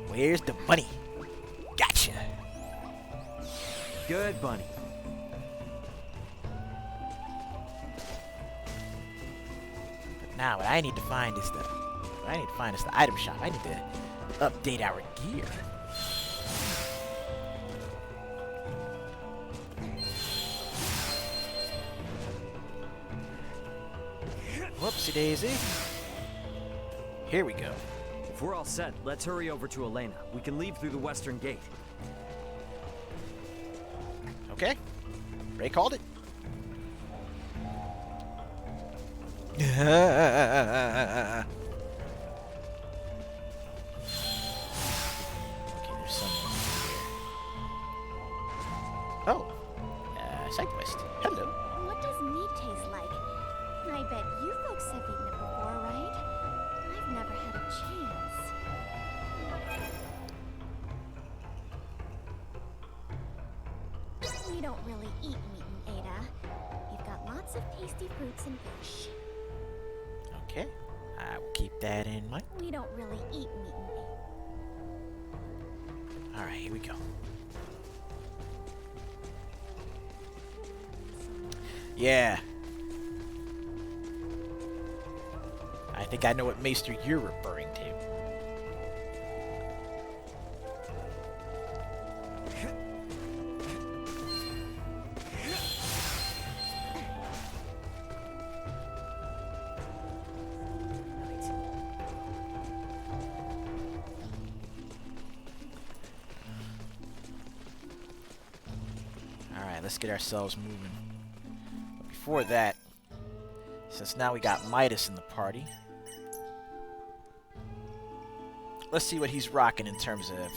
Where's the bunny? Gotcha. Good, bunny. But now what I need to find is the item shop. I need to update our gear. Whoopsie daisy. Here we go. If we're all set, let's hurry over to Elena. We can leave through the western gate. Okay. Ray called it. Okay, there's someone here. Oh. Side quest. Hello. What does meat taste like? I bet you folks have eaten it before, right? I've never had a chance. don't really eat meat in Ada. We've got lots of tasty fruits and fish. Okay, I will keep that in mind. We don't really eat meat in Ada. Alright, here we go. Yeah. I think I know what maester you're referring to. Alright, let's get ourselves moving. But before that, since now we got Midas in the party, let's see what he's rocking in terms of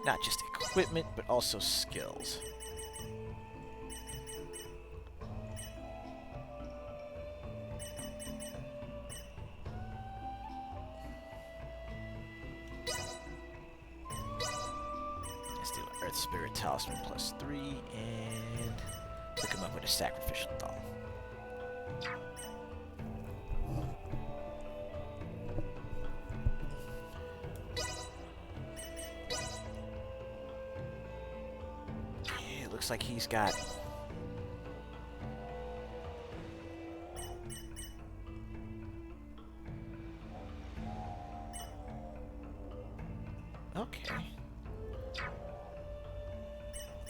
not just equipment, but also skills. Let's do Earth Spirit Talisman +3 and hook him up with a Sacrificial Doll. Yeah, it looks like he's got okay.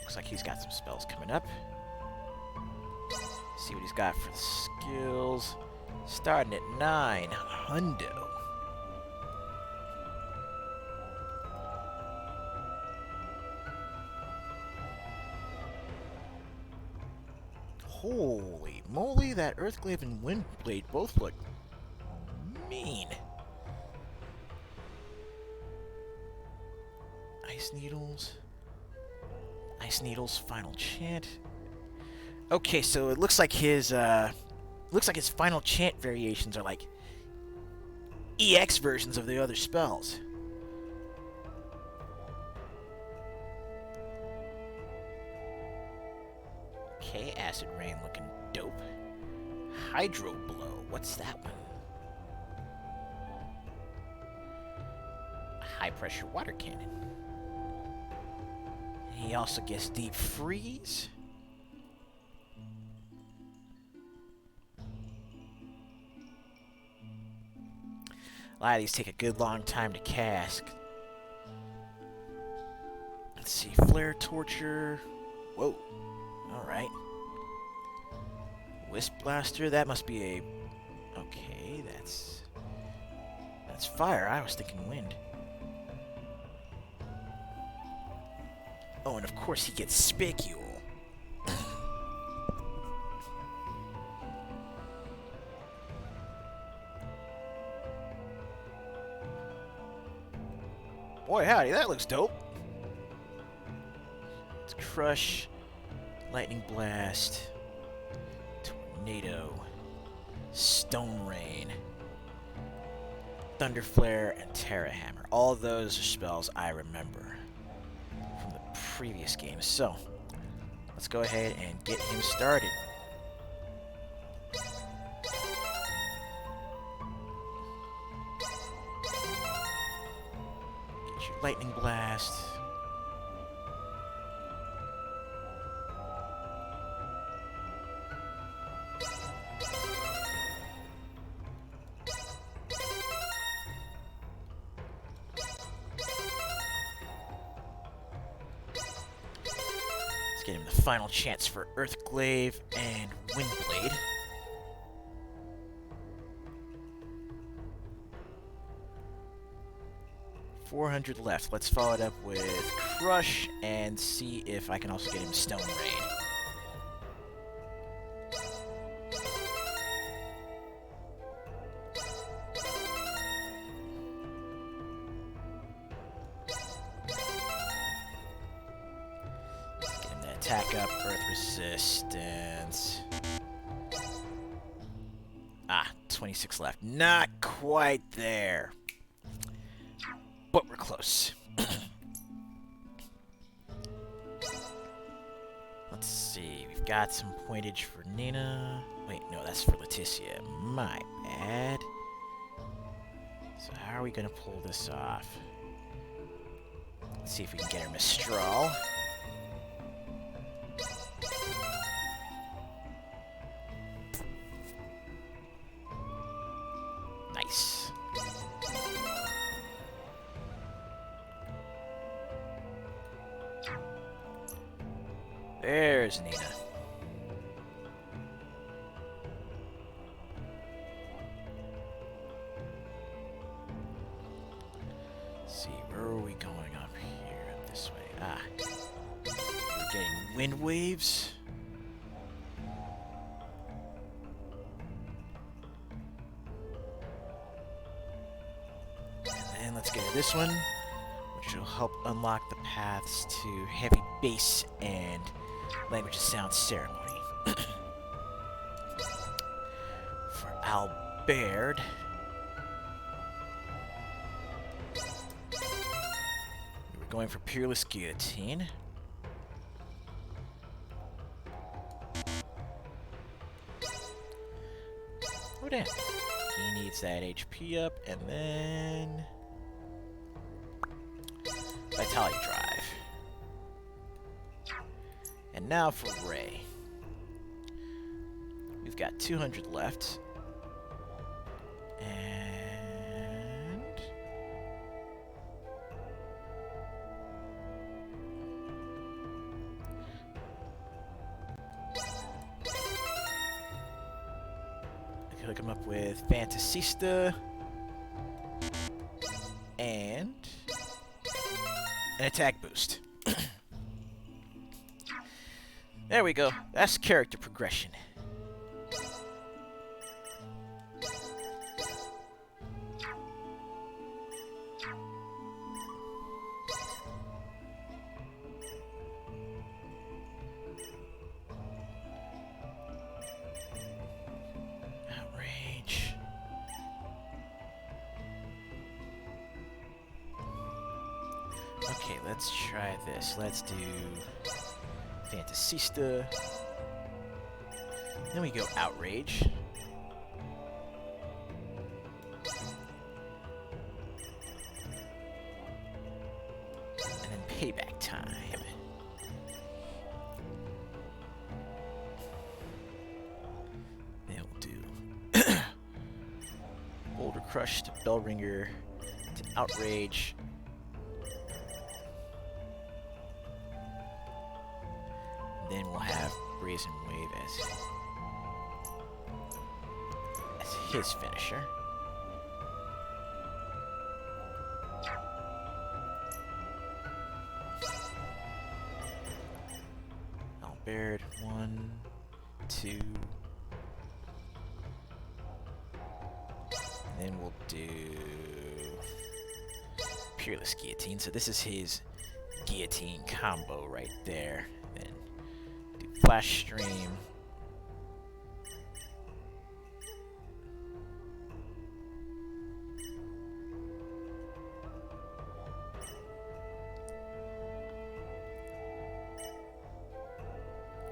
Looks like he's got some spells coming up. See what he's got for the skills. Starting at 9. Hundo. Holy moly, that Earthglaive and Windblade both look mean. Ice Needles. Ice Needles, Final Chant. Okay, so it looks like his Final Chant variations are like EX versions of the other spells. Okay, Acid Rain looking dope. Hydro Blow, what's that one? High Pressure Water Cannon. He also gets Deep Freeze. A lot of these take a good long time to cast. Let's see, Flare Torture. Whoa. Alright. Wisp Blaster, that must be a... Okay, that's fire. I was thinking wind. Oh, and of course he gets Spicule. Boy, howdy, that looks dope. It's Crush, Lightning Blast, Tornado, Stone Rain, Thunder Flare, and Terra Hammer. All those are spells I remember from the previous game. So, let's go ahead and get him started. Get your Lightning Blast. Get him the final chance for Earthglaive and Windblade. $400 left. Let's follow it up with Crush and see if I can also get him Stone Rain. Attack up, Earth Resistance. Ah, 26 left. Not quite there. But we're close. Let's We've got some pointage for Nina. Wait, no, that's for Leticia. My bad. So how are we gonna pull this off? Let's see if we can get her Mistral. Nice. There's Nina. Let's see, where are we going up here? This way. Ah. We're getting wind waves. And let's get this one, which will help unlock the paths to heavy bass and language of sound ceremony. For Albert, we're going for Peerless Guillotine. Oh damn. He needs that HP up, and then Vitality Drive. And now for Ray. We've got 200 left. And I can hook him up with Fantasista and an attack boost. There we go. That's character progression. Outrage. Okay, let's try this. Let's do Fantasista. Then we go Outrage. And then Payback Time. Then we'll do Boulder Crush to Bellringer to Outrage. Then we'll have Brazen Wave as his finisher. Albert, 1, 2. And then we'll do Peerless Guillotine. So this is his guillotine combo right there. Then do Flash Stream.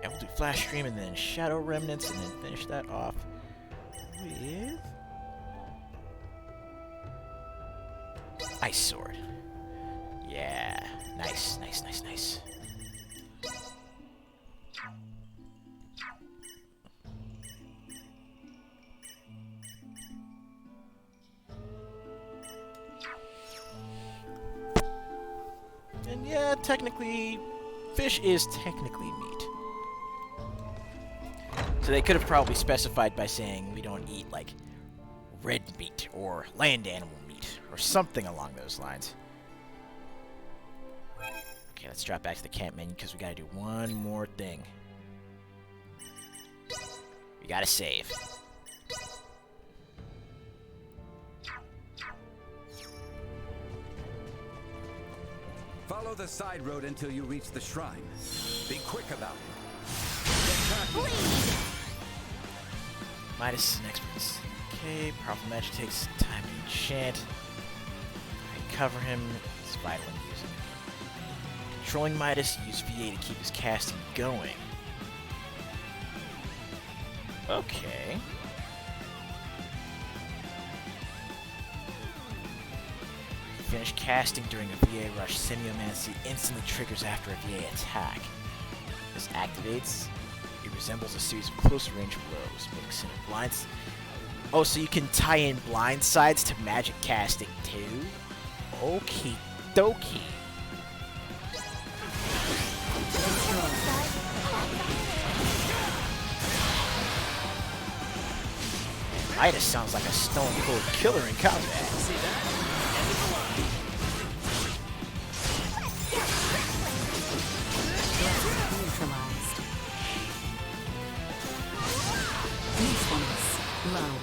And we'll do Flash Stream and then Shadow Remnants and then finish that off with Ice Sword. Yeah, nice, nice, nice, nice. And yeah, technically, fish is technically meat. So they could have probably specified by saying we don't eat, like, red meat or land animal meat or something along those lines. Okay, let's drop back to the camp menu because we gotta do one more thing. We gotta save. Follow the side road until you reach the shrine. Be quick about it. Midas is an expert. Okay, powerful magic takes time to enchant. Cover him. It's vital in using it. Controlling Midas, use VA to keep his casting going. Okay. Finish casting during a VA rush. Semiomancy instantly triggers after a VA attack. This activates. It resembles a series of close range blows. Mix in blinds. Oh, so you can tie in blind sides to magic casting too? Okie dokie. Midas sounds like a stone cold killer in combat. See that? Neutralized. Usefulness low.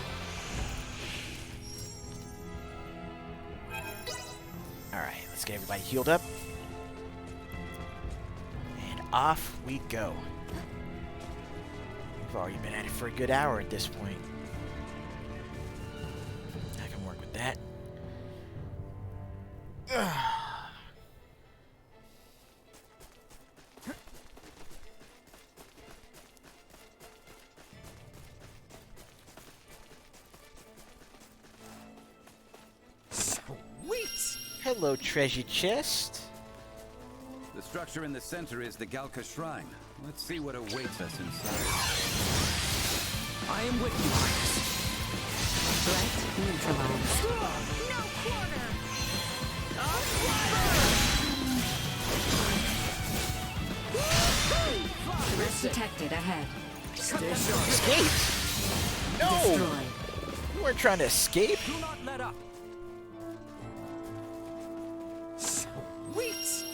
Alright, let's get everybody healed up. And off we go. We've already been at it for a good hour at this point. I can work with that. Sweet! Hello, treasure chest. The structure in the center is the Galka Shrine. Let's see what awaits us inside. I am with you, Highness. Threat neutralized. No quarter! Threat detected ahead. Stay sharp. Escape! No! Destroyed. You weren't trying to escape? Do not let up. Sweet!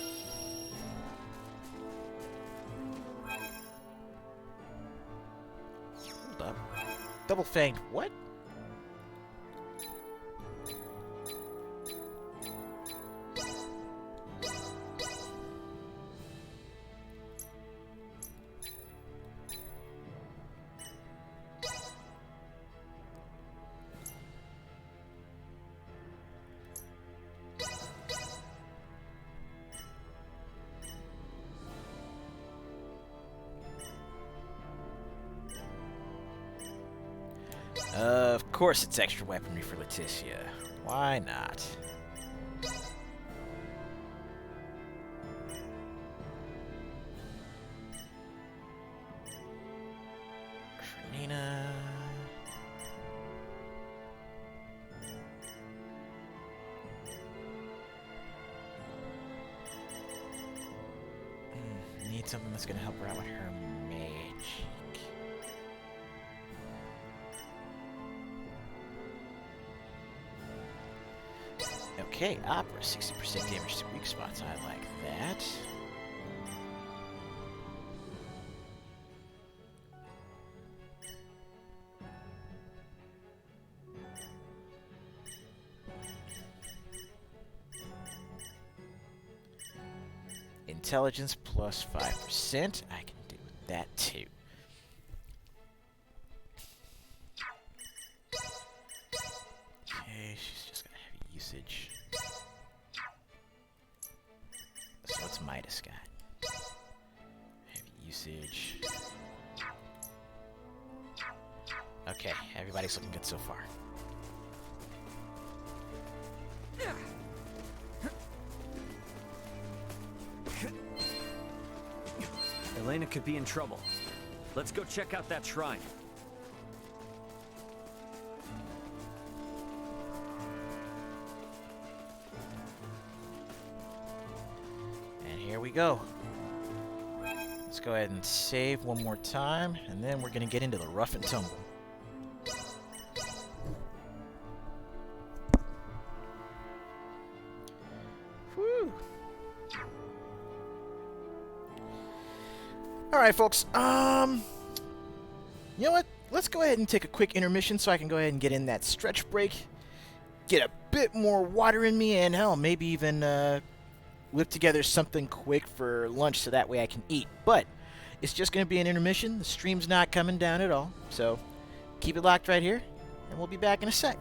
Hold up. Double fanged what? Of course it's extra weaponry for Leticia. Why not? Nina. Need something that's gonna help her out with her magic. Okay, Opera, 60% damage to weak spots. I like that. Intelligence plus 5%. I can do that too. Okay, she's just gonna have usage. So what's Midas got? Heavy usage. Okay, everybody's looking good so far. Elena could be in trouble. Let's go check out that shrine. And here we go. Let's go ahead and save one more time, and then we're gonna get into the rough and tumble. Whew. Alright, folks, you know what? Let's go ahead and take a quick intermission so I can go ahead and get in that stretch break, get a bit more water in me, and hell, maybe even, whip together something quick for lunch so that way I can eat. But it's just going to be an intermission. The stream's not coming down at all. So keep it locked right here, and we'll be back in a sec.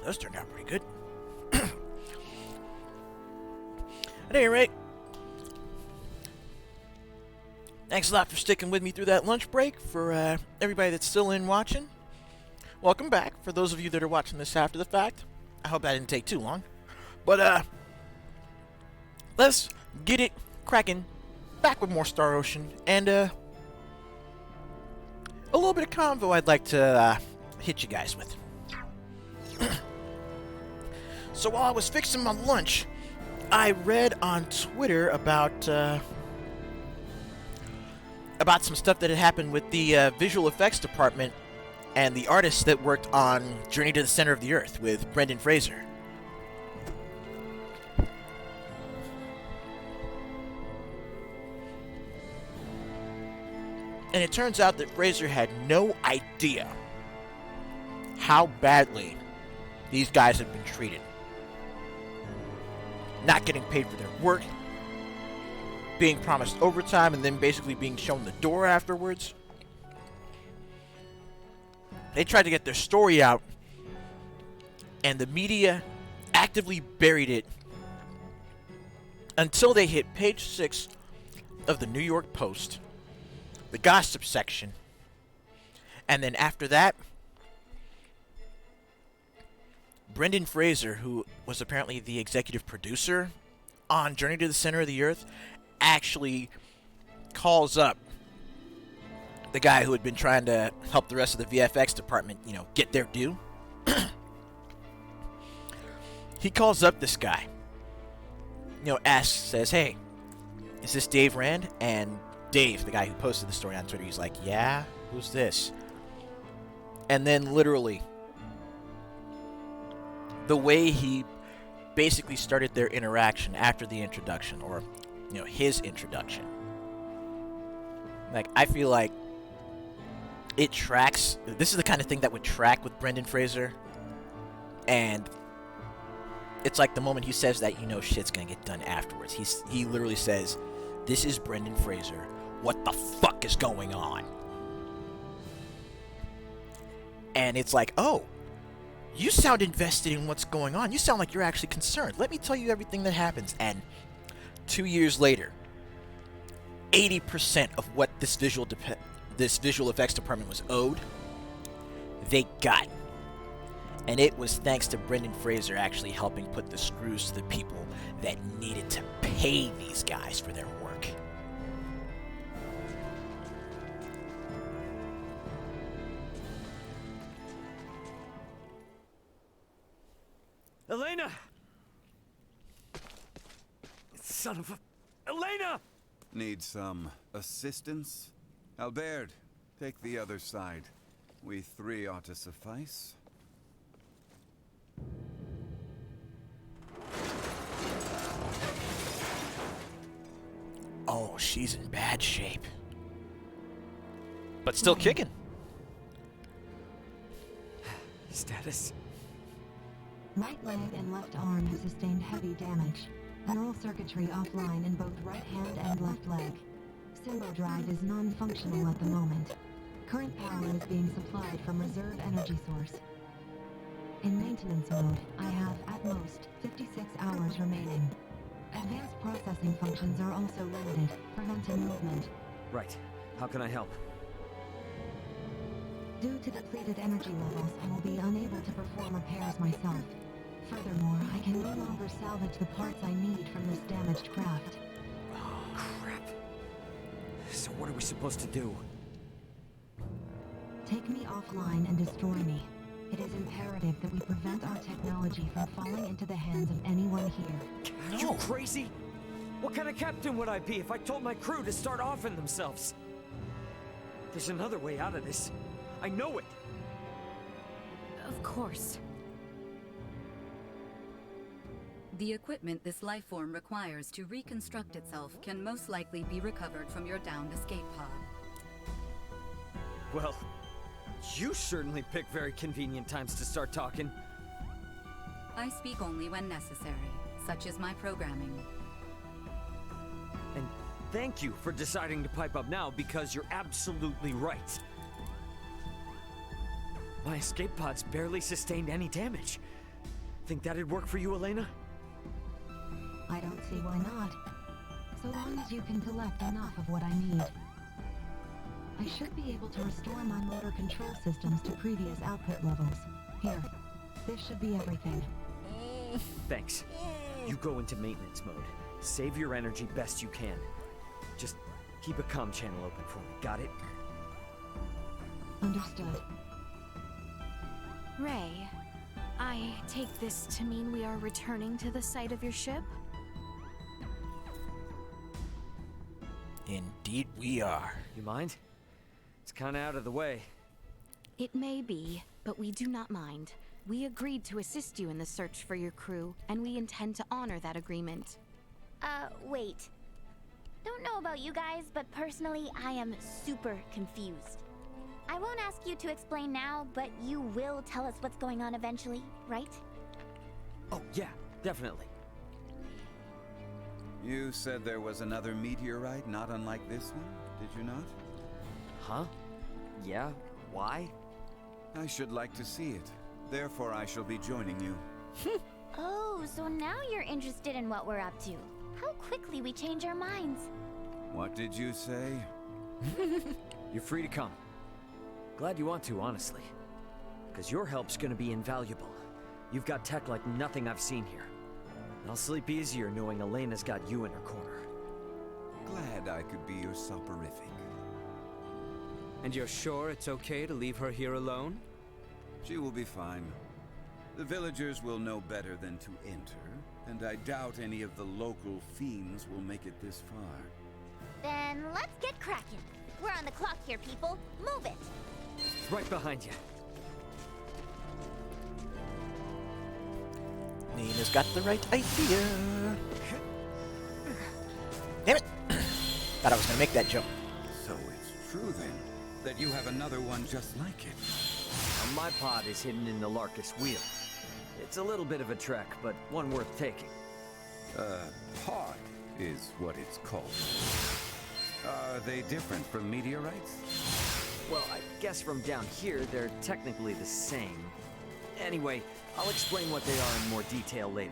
Those turned out pretty good. At any rate, thanks a lot for sticking with me through that lunch break. For everybody that's still in watching, welcome back. For those of you that are watching this after the fact, I hope that didn't take too long. But let's get it cracking. Back with more Star Ocean and a little bit of convo I'd like to hit you guys with. So while I was fixing my lunch, I read on Twitter about some stuff that had happened with the visual effects department and the artists that worked on Journey to the Center of the Earth with Brendan Fraser. And it turns out that Fraser had no idea how badly these guys have been treated. Not getting paid for their work, being promised overtime, and then basically being shown the door afterwards. They tried to get their story out, and the media actively buried it until they hit page 6 of the New York Post, the gossip section. And then after that, Brendan Fraser, who was apparently the executive producer on Journey to the Center of the Earth, actually calls up the guy who had been trying to help the rest of the VFX department, get their due. He calls up this guy, says, hey, is this Dave Rand? And Dave, the guy who posted the story on Twitter, he's like, yeah, who's this? And then literally, the way he basically started their interaction after the introduction, or, his introduction. Like, I feel like it tracks. This is the kind of thing that would track with Brendan Fraser. And it's like the moment he says that, shit's gonna get done afterwards. He literally says, this is Brendan Fraser. What the fuck is going on? And it's like, oh, you sound invested in what's going on. You sound like you're actually concerned. Let me tell you everything that happens. And 2 years later, 80% of what this visual effects department was owed, they got. And it was thanks to Brendan Fraser actually helping put the screws to the people that needed to pay these guys for their work. Elena! Son of a... Elena! Need some assistance? Albert, take the other side. We 3 ought to suffice. Oh, she's in bad shape. But still kicking. Status? Right leg and left arm have sustained heavy damage. Neural circuitry offline in both right hand and left leg. Symbo drive is non-functional at the moment. Current power is being supplied from reserve energy source. In maintenance mode, I have, at most, 56 hours remaining. Advanced processing functions are also limited, preventing movement. Right. How can I help? Due to depleted energy levels, I will be unable to perform repairs myself. Furthermore, I can no longer salvage the parts I need from this damaged craft. Oh, crap. So what are we supposed to do? Take me offline and destroy me. It is imperative that we prevent our technology from falling into the hands of anyone here. Are you crazy? What kind of captain would I be if I told my crew to start offing themselves? There's another way out of this. I know it. Of course. The equipment this life form requires to reconstruct itself can most likely be recovered from your downed escape pod. Well, you certainly pick very convenient times to start talking. I speak only when necessary. Such is my programming. And thank you for deciding to pipe up now, because you're absolutely right. My escape pods barely sustained any damage. Think that'd work for you, Elena? I don't see why not. So long as you can collect enough of what I need. I should be able to restore my motor control systems to previous output levels. Here, this should be everything. Thanks. You go into maintenance mode. Save your energy best you can. Just keep a comm channel open for me, got it? Understood. Ray, I take this to mean we are returning to the site of your ship? Indeed we are. You mind? It's kinda out of the way. It may be, but we do not mind. We agreed to assist you in the search for your crew, and we intend to honor that agreement. Wait. Don't know about you guys, but personally, I am super confused. I won't ask you to explain now, but you will tell us what's going on eventually, right? Oh, yeah, definitely. You said there was another meteorite not unlike this one, did you not? Huh? Yeah? Why? I should like to see it. Therefore, I shall be joining you. Oh, so now you're interested in what we're up to. How quickly we change our minds. What did you say? You're free to come. Glad you want to, honestly. Because your help's gonna be invaluable. You've got tech like nothing I've seen here. I'll sleep easier knowing Elena's got you in her corner. Glad I could be your soporific. And you're sure it's okay to leave her here alone? She will be fine. The villagers will know better than to enter, and I doubt any of the local fiends will make it this far. Then let's get cracking. We're on the clock here, people. Move it! Right behind you. Nina's got the right idea. Damn it! Thought I was gonna make that jump. So it's true then, that you have another one just like it. My pod is hidden in the Larkus wheel. It's a little bit of a trek, but one worth taking. Pod is what it's called. Are they different from meteorites? Well, I guess from down here, they're technically the same. Anyway, I'll explain what they are in more detail later.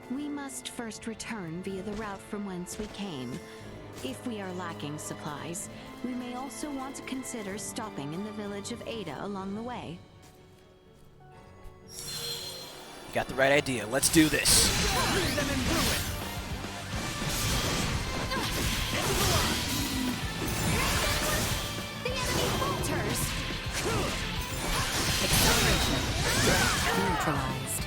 We must first return via the route from whence we came. If we are lacking supplies, we may also want to consider stopping in the village of Ada along the way. You got the right idea. Let's do this. Leave them in ruin! The enemy falters! Acceleration. Neutralized.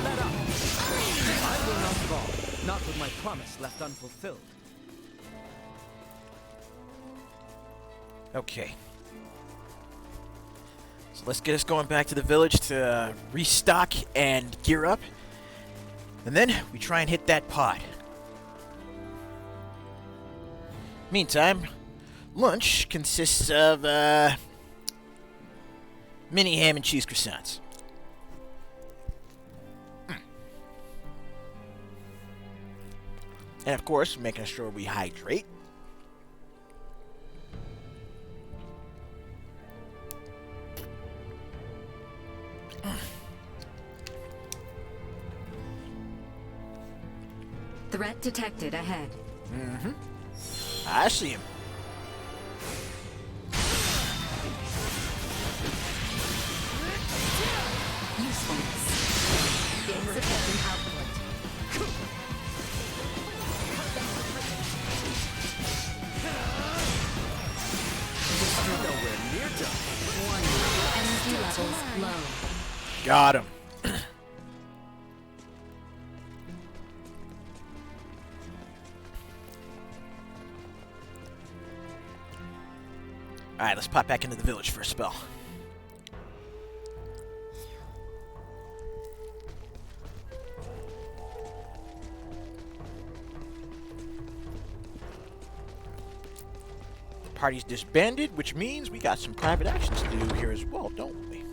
Let up! I will not fall. Not with my promise left unfulfilled. Okay. So let's get us going back to the village to restock and gear up. And then we try and hit that pod. Meantime, lunch consists of mini ham and cheese croissants. And of course, making sure we hydrate. Threat detected ahead. Mm-hmm. I see him. Usefulness. Insufficient output. Nowhere near done. Energy levels low. Got him. Alright, let's pop back into the village for a spell. The party's disbanded, which means we got some private actions to do here as well, don't we?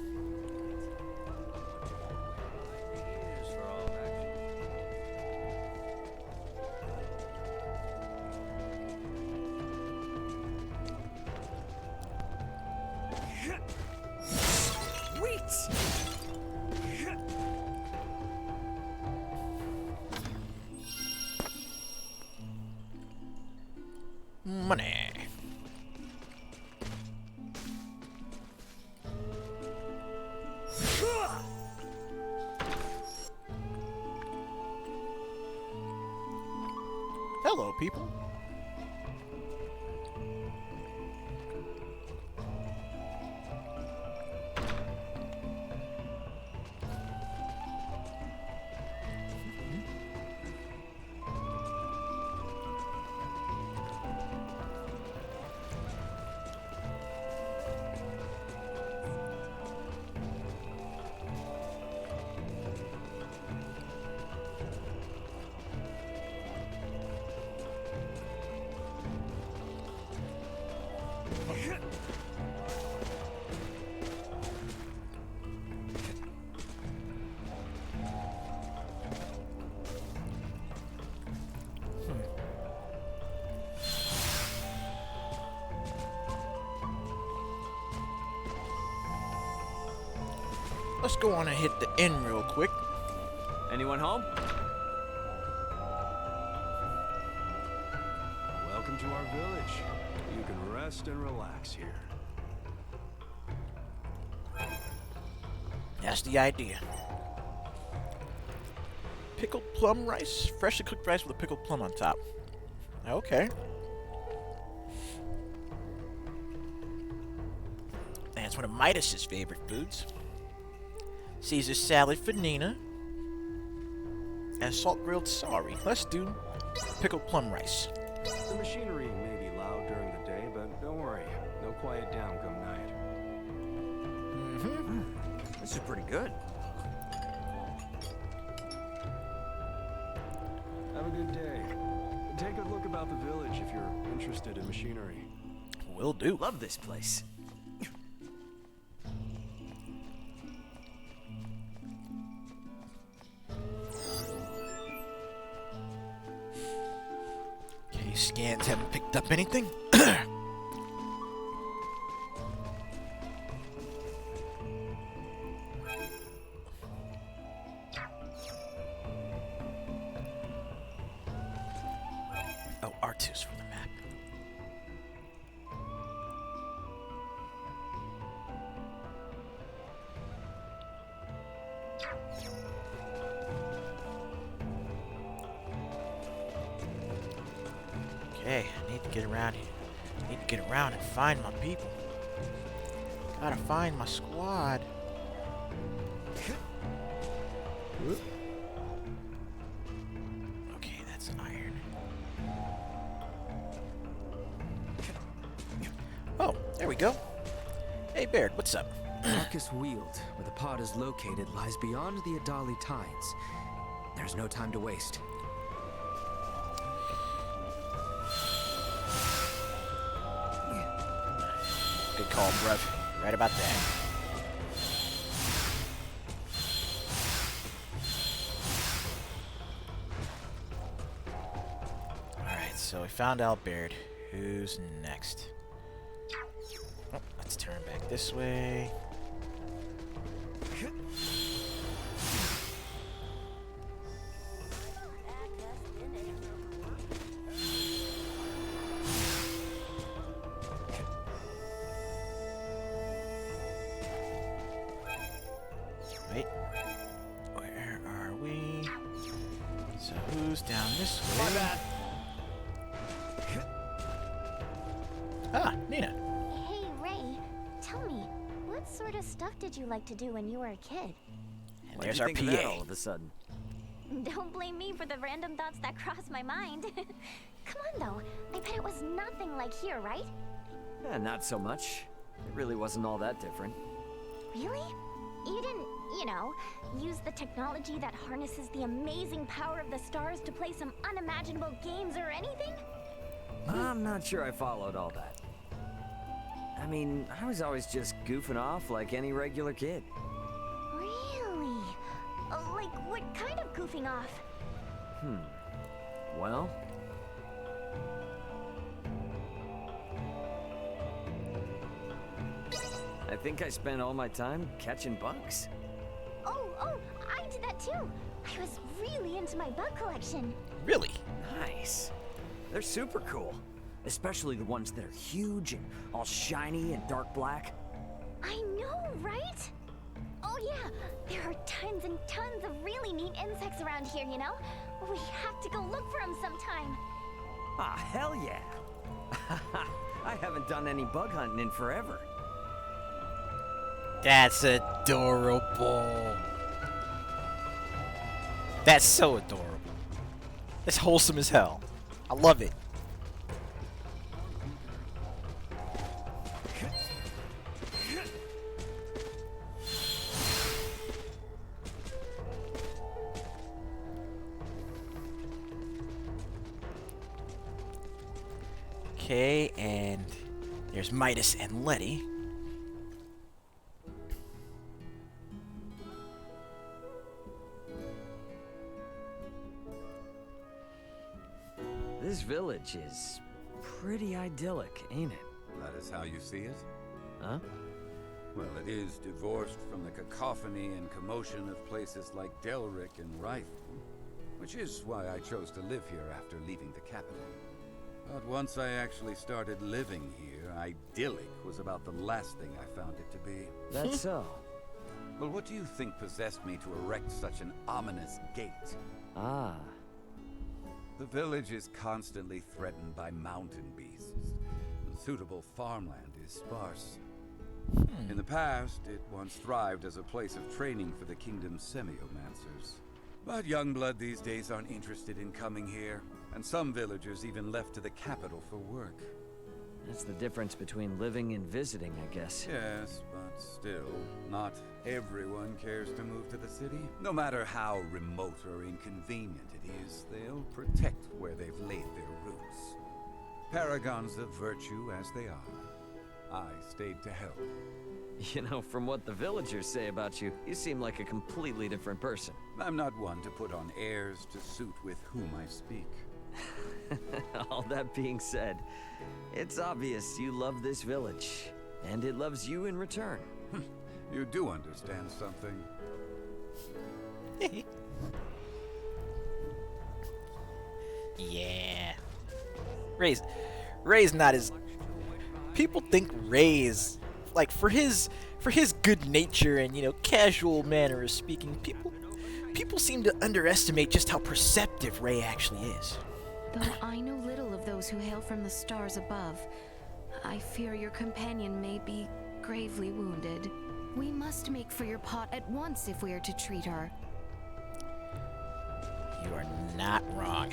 Sweet! Money. Hello, people. Let's go on and hit the inn real quick. Anyone home? Welcome to our village. You can rest and relax here. That's the idea. Pickled plum rice? Freshly cooked rice with a pickled plum on top. Okay. That's one of Midas's favorite foods. Caesar salad for Nina. And salt grilled celery. Let's do pickled plum rice. The machinery may be loud during the day, but don't worry. They'll quiet down come night. Mm-hmm. This is pretty good. Have a good day. Take a look about the village if you're interested in machinery. Will do. Love this place. Okay, scans haven't picked up anything. Oh, R2's from the map. Okay, I need to get around here. Need to get around and find my people. Gotta find my squad. Okay, that's iron. Oh, there we go. Hey, Baird, what's up? Marcus Weald, where the pod is located, lies beyond the Adali Tides. There's no time to waste. Good call, bruv. Right about that. Alright, so we found Albert. Who's next? Oh, let's turn back this way. Wait. Where are we? So who's down this way? My bad. Ah, Nina. Hey, Ray, tell me, what sort of stuff did you like to do when you were a kid? And Why'd there's you our think of that PA. all of a sudden? Don't blame me for the random thoughts that crossed my mind. Come on, though. I bet it was nothing like here, right? Yeah, not so much. It really wasn't all that different. Really? You didn't, use the technology that harnesses the amazing power of the stars to play some unimaginable games or anything? I'm not sure I followed all that. I mean, I was always just goofing off like any regular kid. Really? Like, what kind of goofing off? Well, I think I spent all my time catching bugs. Oh, I did that too. I was really into my bug collection. Really? Nice. They're super cool. Especially the ones that are huge and all shiny and dark black. I know, right? Oh yeah, there are tons and tons of really neat insects around here, you know? We have to go look for them sometime. Ah, hell yeah. I haven't done any bug hunting in forever. That's adorable. That's so adorable. It's wholesome as hell. I love it. Okay, and there's Midas and Letty. This village is pretty idyllic, ain't it? That is how you see it? Huh? Well, it is divorced from the cacophony and commotion of places like Delric and Rifle, which is why I chose to live here after leaving the capital. But once I actually started living here, idyllic was about the last thing I found it to be. That's so. Well, what do you think possessed me to erect such an ominous gate? Ah. The village is constantly threatened by mountain beasts, and suitable farmland is sparse. In the past, it once thrived as a place of training for the kingdom's semiomancers. But young blood these days aren't interested in coming here, and some villagers even left to the capital for work. That's the difference between living and visiting, I guess. Yes, but still, not everyone cares to move to the city. No matter how remote or inconvenient it is, they'll protect where they've laid their roots. Paragons of virtue as they are, I stayed to help. You know, from what the villagers say about you, you seem like a completely different person. I'm not one to put on airs to suit with whom I speak. All that being said, it's obvious you love this village, and it loves you in return. You do understand something. Yeah. Ray's not as... People think Ray is... Like, for his good nature and, you know, casual manner of speaking, people seem to underestimate just how perceptive Ray actually is. Though I know little of those who hail from the stars above, I fear your companion may be gravely wounded. We must make for your pot at once if we are to treat her. You are not wrong.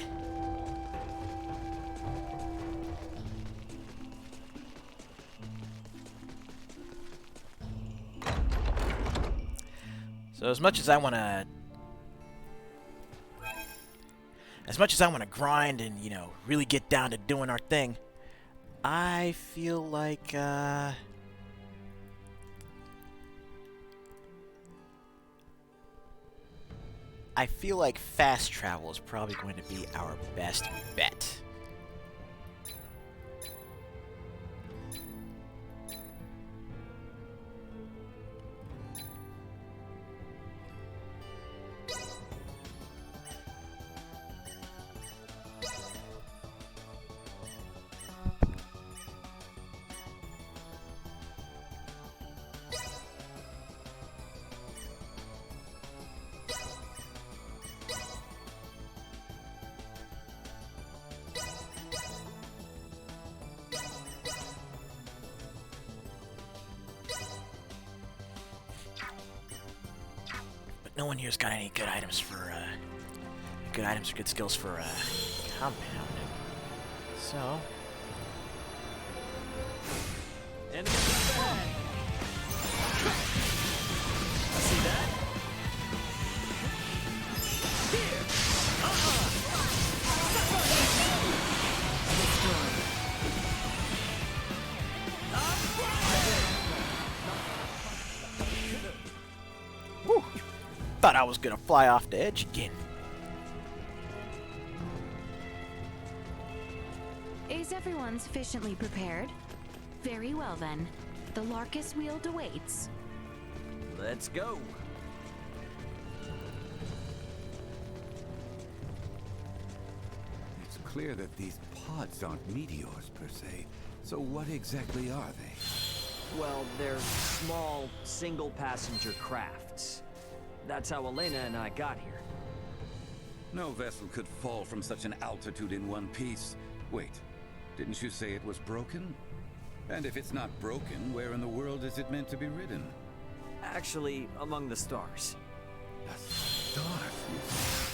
So as much as I want to grind and, you know, really get down to doing our thing, I feel like fast travel is probably going to be our best bet. No one here's got any good items for, good skills for, compound. So... Enemy bad. See that? Here. Whew. Thought I was gonna fly off the edge again. Is everyone sufficiently prepared? Very well then. The Larkus Wield awaits. Let's go. It's clear that these pods aren't meteors per se. So what exactly are they? Well, they're small, single-passenger crafts. That's how Elena and I got here. No vessel could fall from such an altitude in one piece. Wait, didn't you say it was broken? And if it's not broken, where in the world is it meant to be ridden? Actually, among the stars. The stars, you say?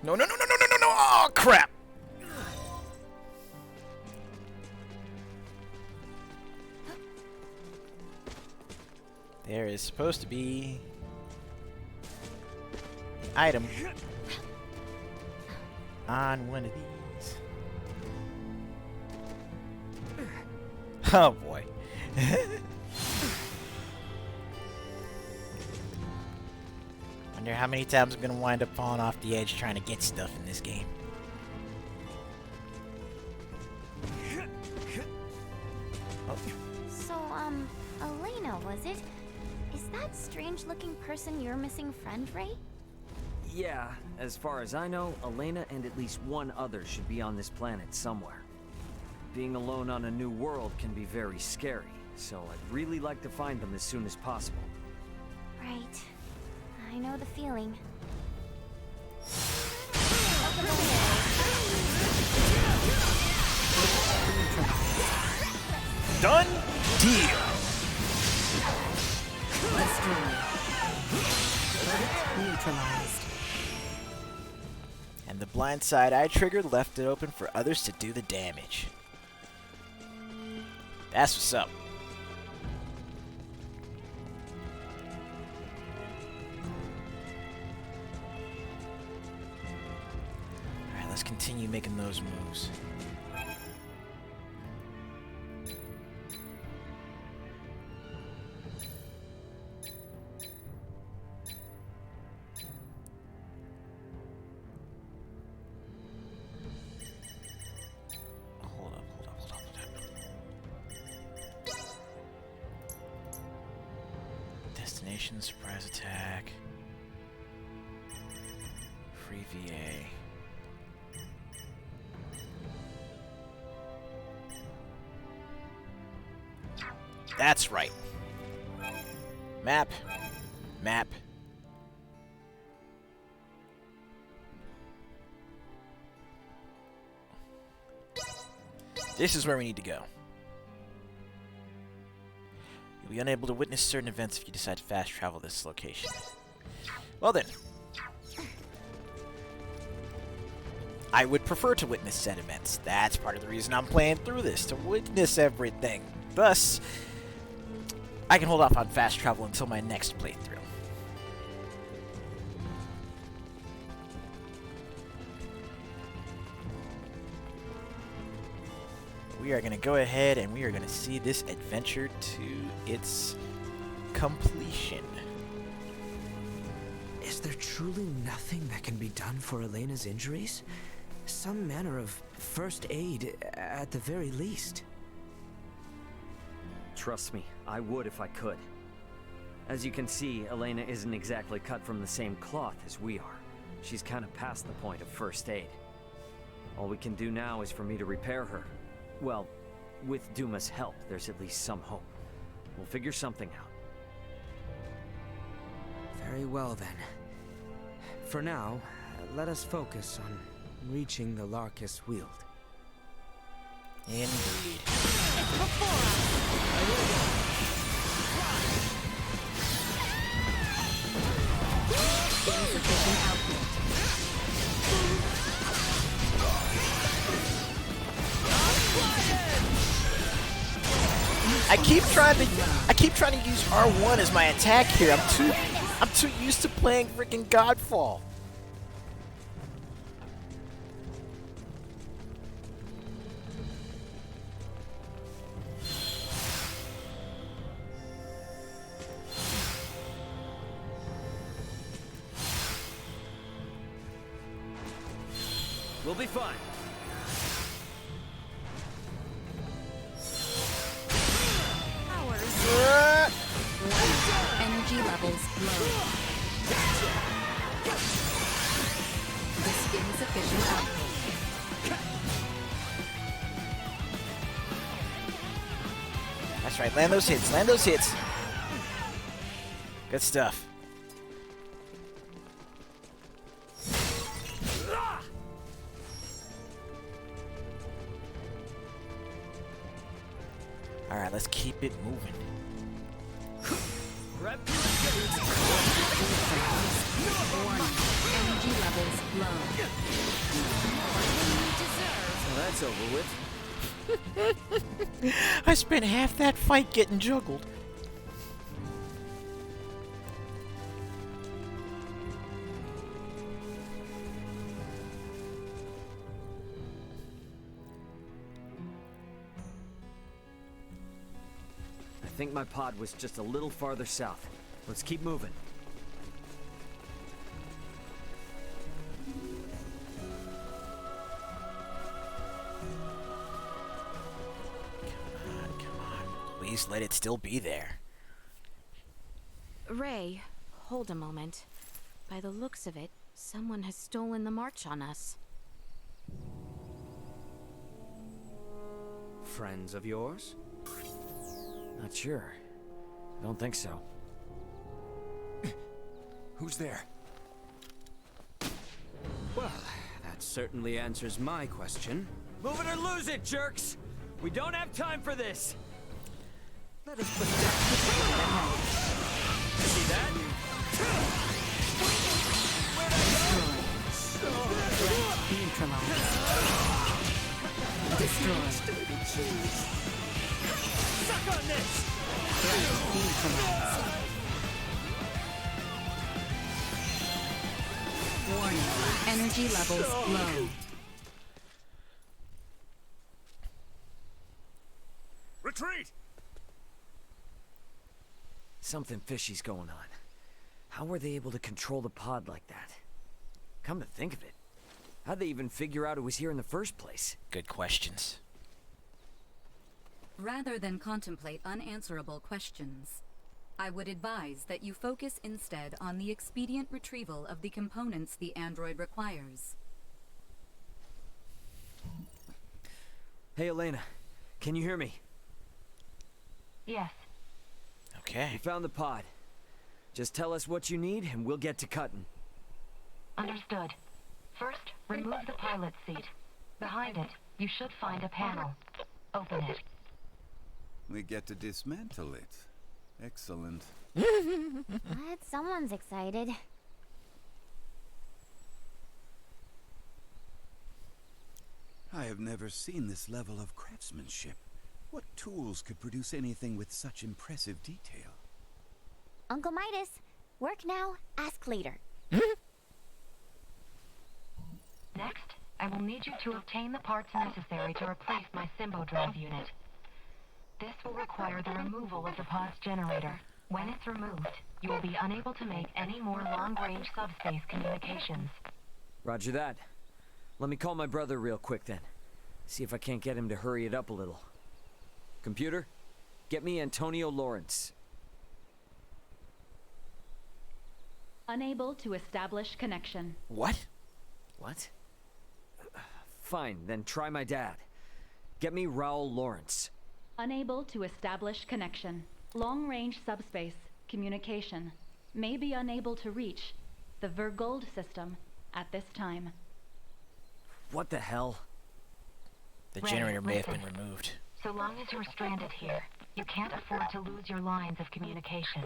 No, no, no, no, no, no, no, no! Oh, crap! There is supposed to be an item on one of these. Oh boy. Wonder how many times I'm gonna wind up falling off the edge trying to get stuff in this game. Oh. So, Elena, was it? Is that strange-looking person your missing friend, Ray? Yeah, as far as I know, Elena and at least one other should be on this planet somewhere. Being alone on a new world can be very scary, so I'd really like to find them as soon as possible. Right. I know the feeling. Done deal. Neutralized. And the blind side I triggered left it open for others to do the damage. That's what's up. Alright, let's continue making those moves. Destination, surprise attack. Free VA. That's right. Map. Map. This is where we need to go. You'll be unable to witness certain events if you decide to fast travel this location. Well then. I would prefer to witness said events. That's part of the reason I'm playing through this, to witness everything. Thus, I can hold off on fast travel until my next playthrough. We are going to go ahead and we are going to see this adventure to its completion. Is there truly nothing that can be done for Elena's injuries? Some manner of first aid, at the very least. Trust me, I would if I could. As you can see, Elena isn't exactly cut from the same cloth as we are. She's kind of past the point of first aid. All we can do now is for me to repair her. Well, with Duma's help, there's at least some hope. We'll figure something out. Very well then. For now, let us focus on reaching the Larkus Wield. Indeed. Insufficient output. I keep trying to use R1 as my attack here. I'm too used to playing freaking Godfall. We'll We'll be fine. Energy levels low. This insufficient output. That's right, land those hits, land those hits. Good stuff. Alright, let's keep it moving. Warning. Energy levels low. Well, that's over with. I spent half that fight getting juggled. I think my pod was just a little farther south. Let's keep moving. Come on. Please let it still be there. Ray, hold a moment. By the looks of it, someone has stolen the march on us. Friends of yours? Not sure. I don't think so. Who's there? Well, that certainly answers my question. Move it or lose it, jerks! We don't have time for this! Let us put down the see that? Neutralized. Suck on this! Neutralized. Warning. Energy levels low. Retreat! Something fishy's going on. How were they able to control the pod like that? Come to think of it, how'd they even figure out it was here in the first place? Good questions. Rather than contemplate unanswerable questions, I would advise that you focus instead on the expedient retrieval of the components the android requires. Hey, Elena. Can you hear me? Yes. Okay. We found the pod. Just tell us what you need and we'll get to cutting. Understood. First, remove the pilot's seat. Behind it, you should find a panel. Open it. We get to dismantle it. Excellent. But someone's excited. I have never seen this level of craftsmanship. What tools could produce anything with such impressive detail? Uncle Midas, work now, ask later. Next, I will need you to obtain the parts necessary to replace my Symbo drive unit. This will require the removal of the pod's generator. When it's removed, you will be unable to make any more long-range subspace communications. Roger that. Let me call my brother real quick then. See if I can't get him to hurry it up a little. Computer, get me Antonio Lawrence. Unable to establish connection. What? What? Fine, then try my dad. Get me Raul Lawrence. Unable to establish connection. Long-range subspace communication. May be unable to reach the Vergold system at this time. What the hell? The Ray, generator may have listen. been removed. So long as you're stranded here, you can't afford to lose your lines of communication.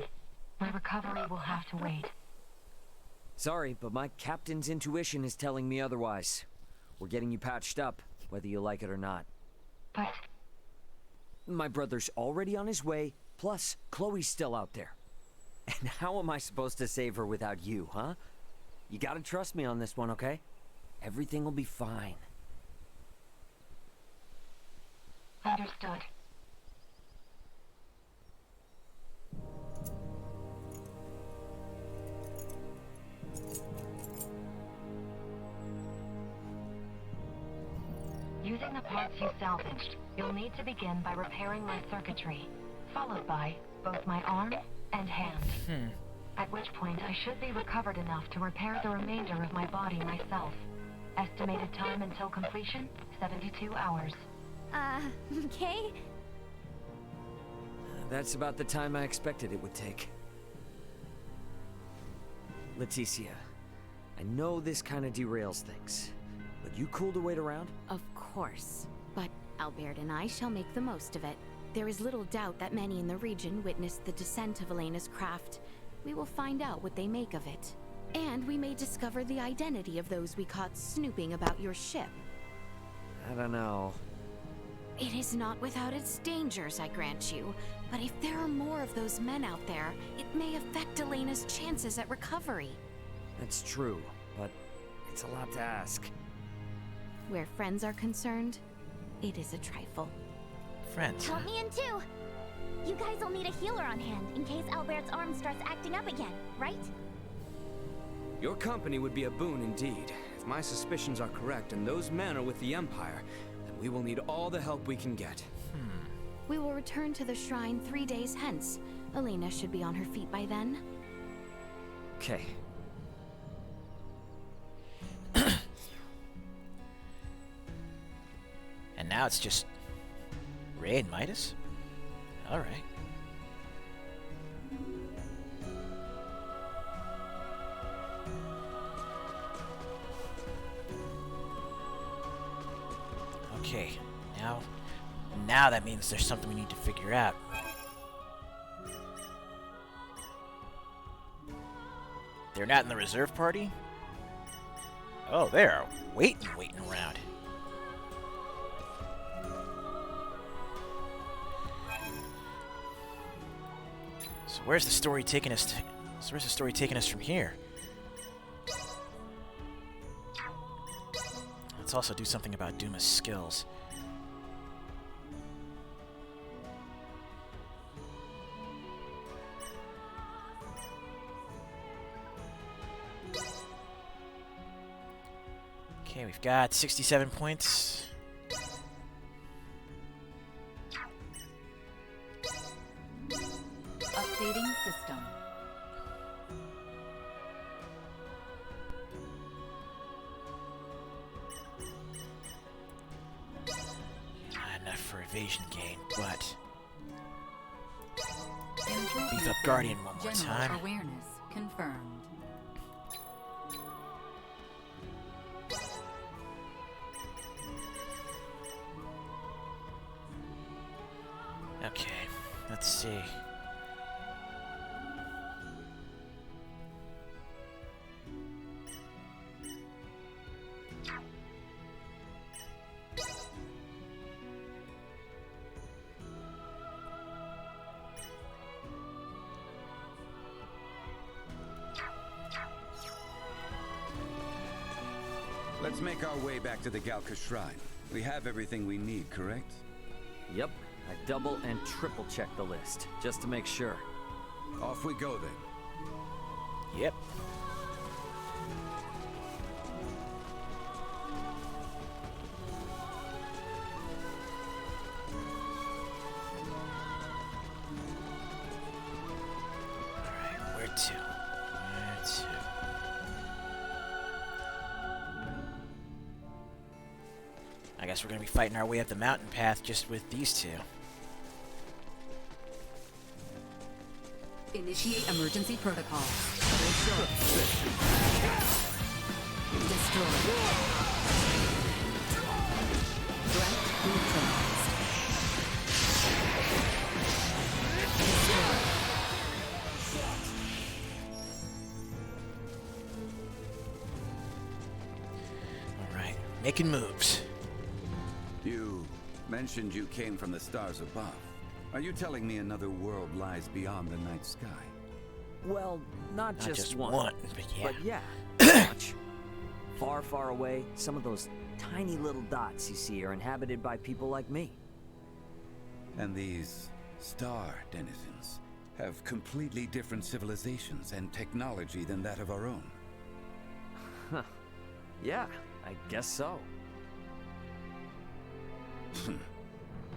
My recovery will have to wait. Sorry, but my captain's intuition is telling me otherwise. We're getting you patched up, whether you like it or not. But My brother's already on his way, plus Chloe's still out there. And how am I supposed to save her without you, huh? You gotta trust me on this one, okay? Everything will be fine. understood. Using the parts you salvaged, you'll need to begin by repairing my circuitry, followed by both my arm and hand. At which point I should be recovered enough to repair the remainder of my body myself. Estimated time until completion, 72 hours. Okay? That's about the time I expected it would take. Leticia, I know this kind of derails things, but you cool to wait around? Of course. But Albert and I shall make the most of it. There is little doubt that many in the region witnessed the descent of Elena's craft. We will find out what they make of it. And we may discover the identity of those we caught snooping about your ship. I don't know. It is not without its dangers, I grant you. But if there are more of those men out there, it may affect Elena's chances at recovery. That's true, but it's a lot to ask. Where friends are concerned, it is a trifle. Friends. Count me in too! You guys will need a healer on hand in case Albert's arm starts acting up again, right? Your company would be a boon indeed. If my suspicions are correct and those men are with the Empire, then we will need all the help we can get. We will return to the shrine 3 days hence. Elena should be on her feet by then. Okay. And now it's just Ray and Midas? Alright. Okay, now that means there's something we need to figure out. They're not in the reserve party? Oh, they're waiting around. So where's the story taking us from here? Let's also do something about Duma's skills. Okay, we've got 67 points. Updating system. Not enough for evasion gain, but Entry beef up system. Guardian one more General time. awareness confirmed. Okay, let's see. Let's make our way back to the Galka Shrine. We have everything we need, correct? Yep, I double and triple checked the list, just to make sure. Off we go then. Yep. Alright, where to? Where to? I guess we're gonna be fighting our way up the mountain path just with these two. Initiate emergency protocol. Destroy. Threat neutralized. Destroy. Alright, making moves. You mentioned you came from the stars above. Are you telling me another world lies beyond the night sky? Well, not just one, but yeah. But yeah, much. Far, far away, some of those tiny little dots you see are inhabited by people like me. And these star denizens have completely different civilizations and technology than that of our own. Huh. Yeah, I guess so.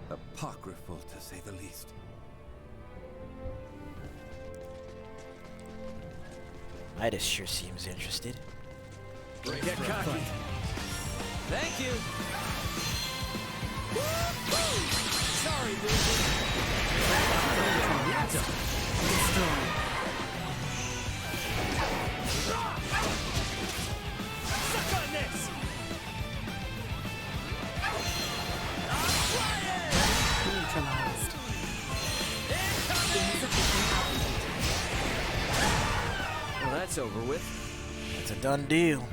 Apocryphal, to say the least. Midas sure seems interested. Get cocky. Thank you. Sorry, Suck on this. Neutralized. Well, that's over with. It's a done deal.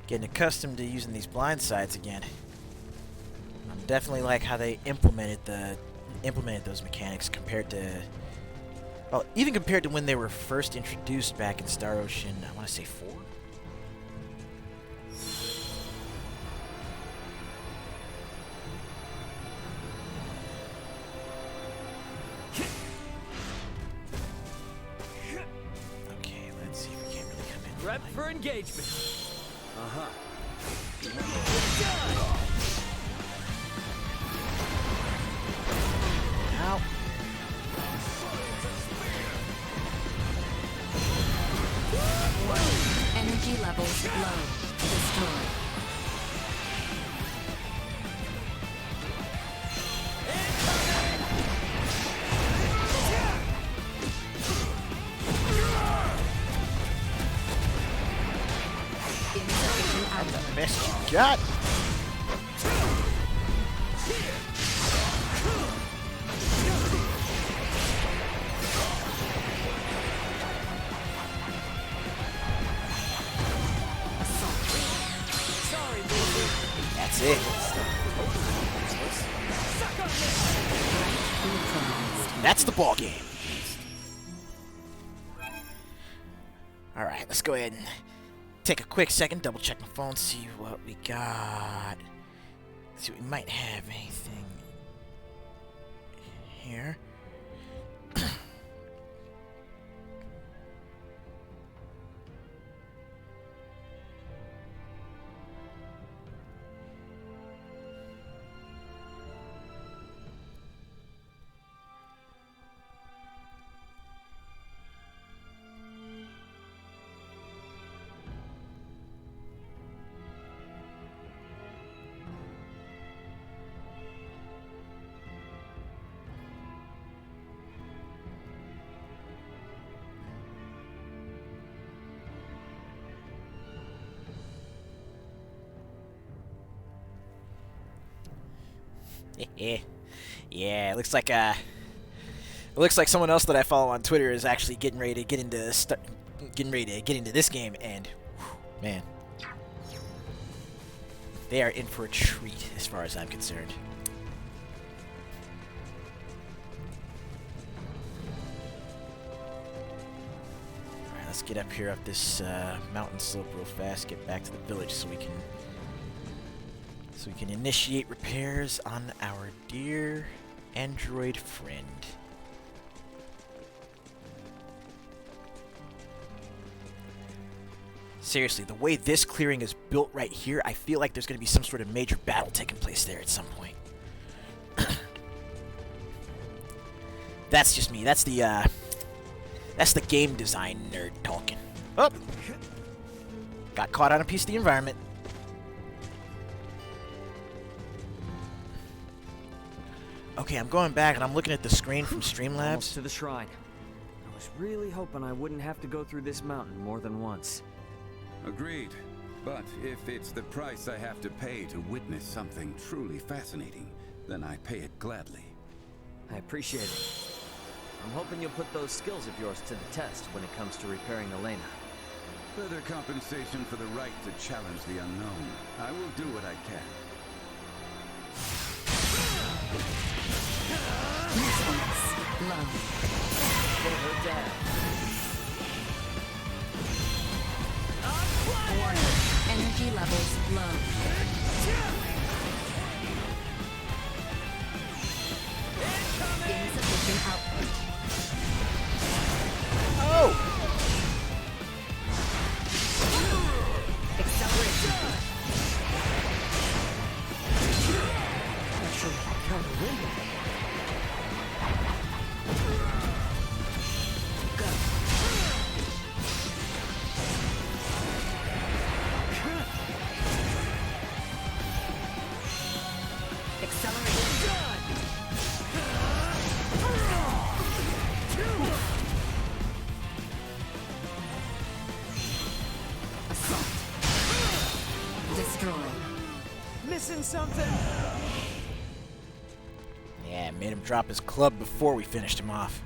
Getting accustomed to using these blind sides again. I'm definitely like how they implemented those mechanics compared to, well, even compared to when they were first introduced back in Star Ocean. I want to say 4. Okay, let's see if we can't really come in. Prep for engagement. Uh-huh. Ow. Energy levels low. Destroyed. The best you got. That's it. That's the ball game. All right, let's go ahead and take a quick second, double check my phone, see what we got. See if we might have anything here. Yeah, it looks like someone else that I follow on Twitter is actually getting ready to get into this game, and whew, man, they are in for a treat as far as I'm concerned. All right, let's get up here up this mountain slope real fast. Get back to the village so we can initiate repairs on our dear android friend. Seriously, the way this clearing is built right here, I feel like there's going to be some sort of major battle taking place there at some point. That's just me. That's the game design nerd talking. Oh! Got caught on a piece of the environment. Okay, I'm going back and I'm looking at the screen from Streamlabs. Almost to the shrine. I was really hoping I wouldn't have to go through this mountain more than once. Agreed. But if it's the price I have to pay to witness something truly fascinating, then I pay it gladly. I appreciate it. I'm hoping you'll put those skills of yours to the test when it comes to repairing Elena. Further compensation for the right to challenge the unknown. I will do what I can. Low. Get her down. Energy levels low. Insufficient output. Oh! Destroyed. Missing something? Yeah, made him drop his club before we finished him off.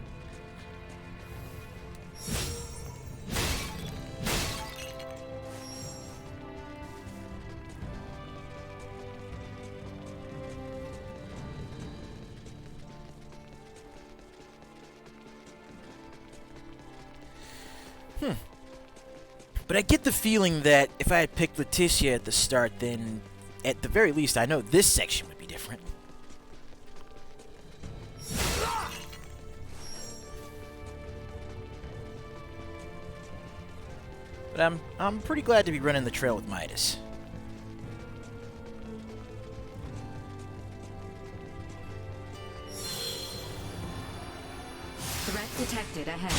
But I get the feeling that if I had picked Leticia at the start, then at the very least I know this section would be different. But I'm pretty glad to be running the trail with Midas. Threat detected ahead.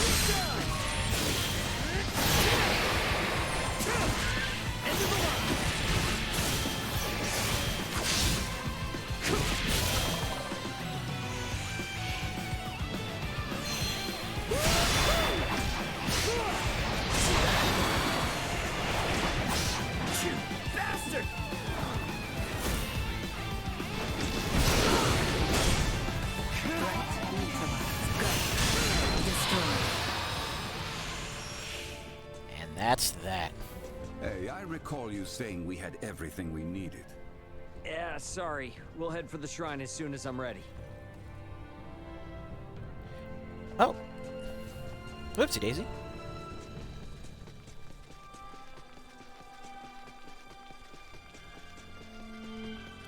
Bastard! And that's that. Hey, I recall you saying we had everything we needed. Yeah, sorry. We'll head for the shrine as soon as I'm ready. Oh. Whoopsie daisy.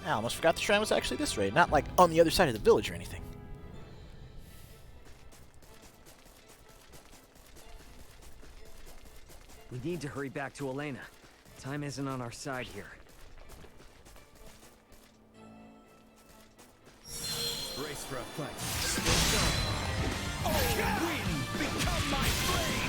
I almost forgot the shrine was actually this way, not like on the other side of the village or anything. We need to hurry back to Elena. Time isn't on our side here. Brace for a fight. Oh, wind, become my flame!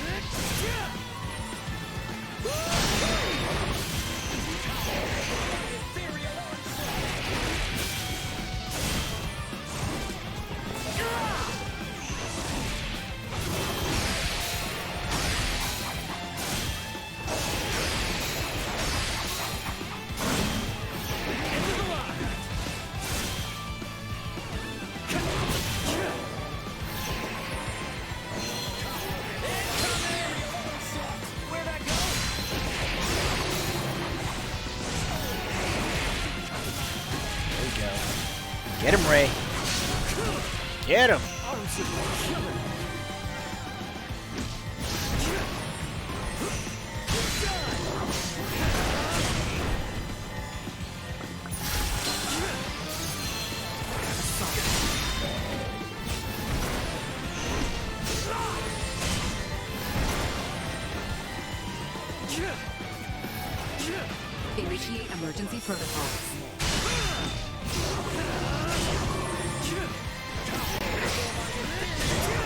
Get him, Ray. Get him. Initiate emergency protocols.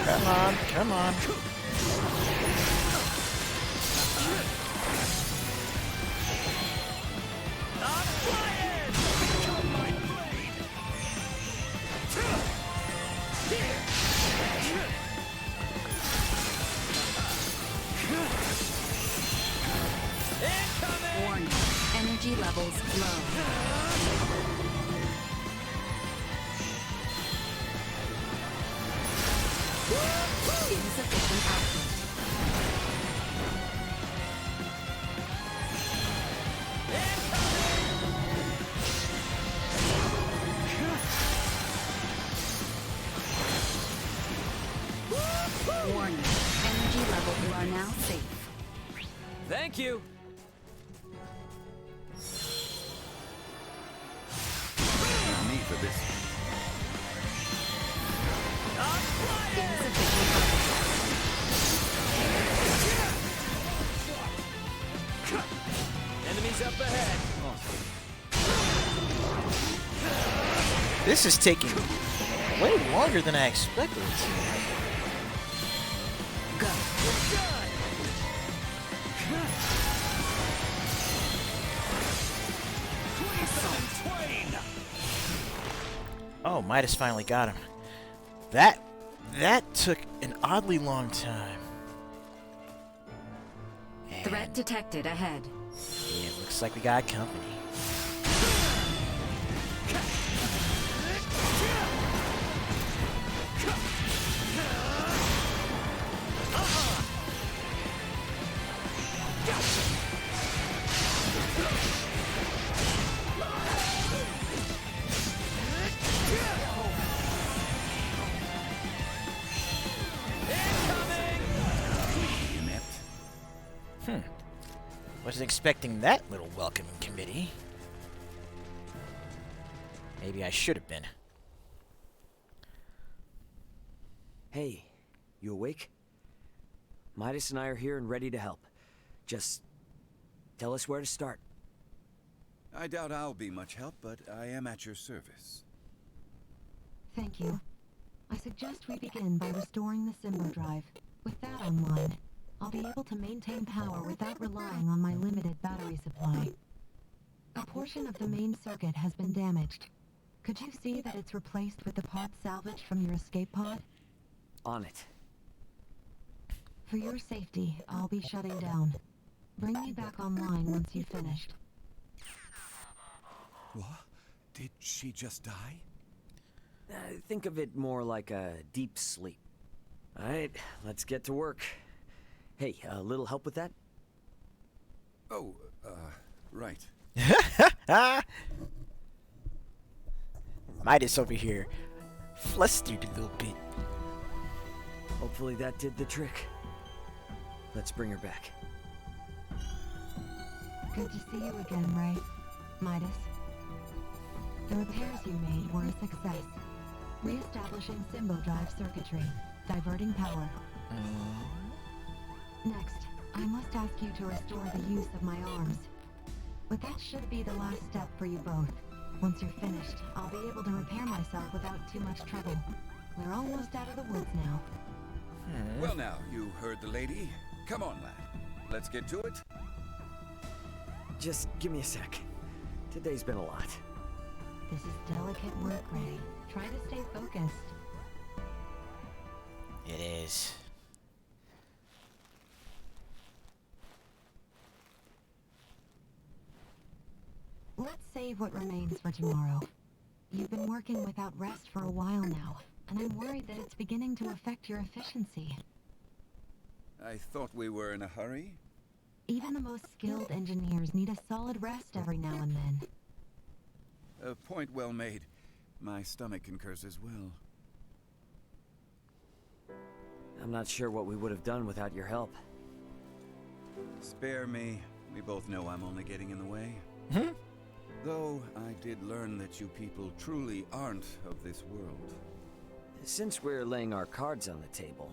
Come on, come on. Warning. Energy levels low. Insufficient output. Warning. Energy levels are now safe. Thank you. Need me for this. Enemies up ahead. This is taking way longer than I expected. Oh, Midas finally got him. That took an oddly long time. Threat detected ahead. Yeah, looks like we got company. Wasn't expecting that little welcoming committee. Maybe I should have been. Hey, you awake? Midas and I are here and ready to help. Just tell us where to start. I doubt I'll be much help, but I am at your service. Thank you. I suggest we begin by restoring the Symbo Drive. With that online, I'll be able to maintain power without relying on my limited battery supply. A portion of the main circuit has been damaged. Could you see that it's replaced with the parts salvaged from your escape pod? On it. For your safety, I'll be shutting down. Bring me back online once you've finished. What? Did she just die? Think of it more like a deep sleep. Alright, let's get to work. Hey, a little help with that? Oh, right. Midas over here, flustered a little bit. Hopefully that did the trick. Let's bring her back. Good to see you again, Ray. Midas. The repairs you made were a success. Re-establishing Symbo Drive circuitry, diverting power. Next, I must ask you to restore the use of my arms. But that should be the last step for you both. Once you're finished, I'll be able to repair myself without too much trouble. We're almost out of the woods now. Well now, you heard the lady. Come on, lad. Let's get to it. Just give me a sec. Today's been a lot. This is delicate work, Ray. Try to stay focused. It is. Let's save what remains for tomorrow. You've been working without rest for a while now, and I'm worried that it's beginning to affect your efficiency. I thought we were in a hurry. Even the most skilled engineers need a solid rest every now and then. A point well made. My stomach concurs as well. I'm not sure what we would have done without your help. Spare me. We both know I'm only getting in the way. Though I did learn that you people truly aren't of this world. Since we're laying our cards on the table,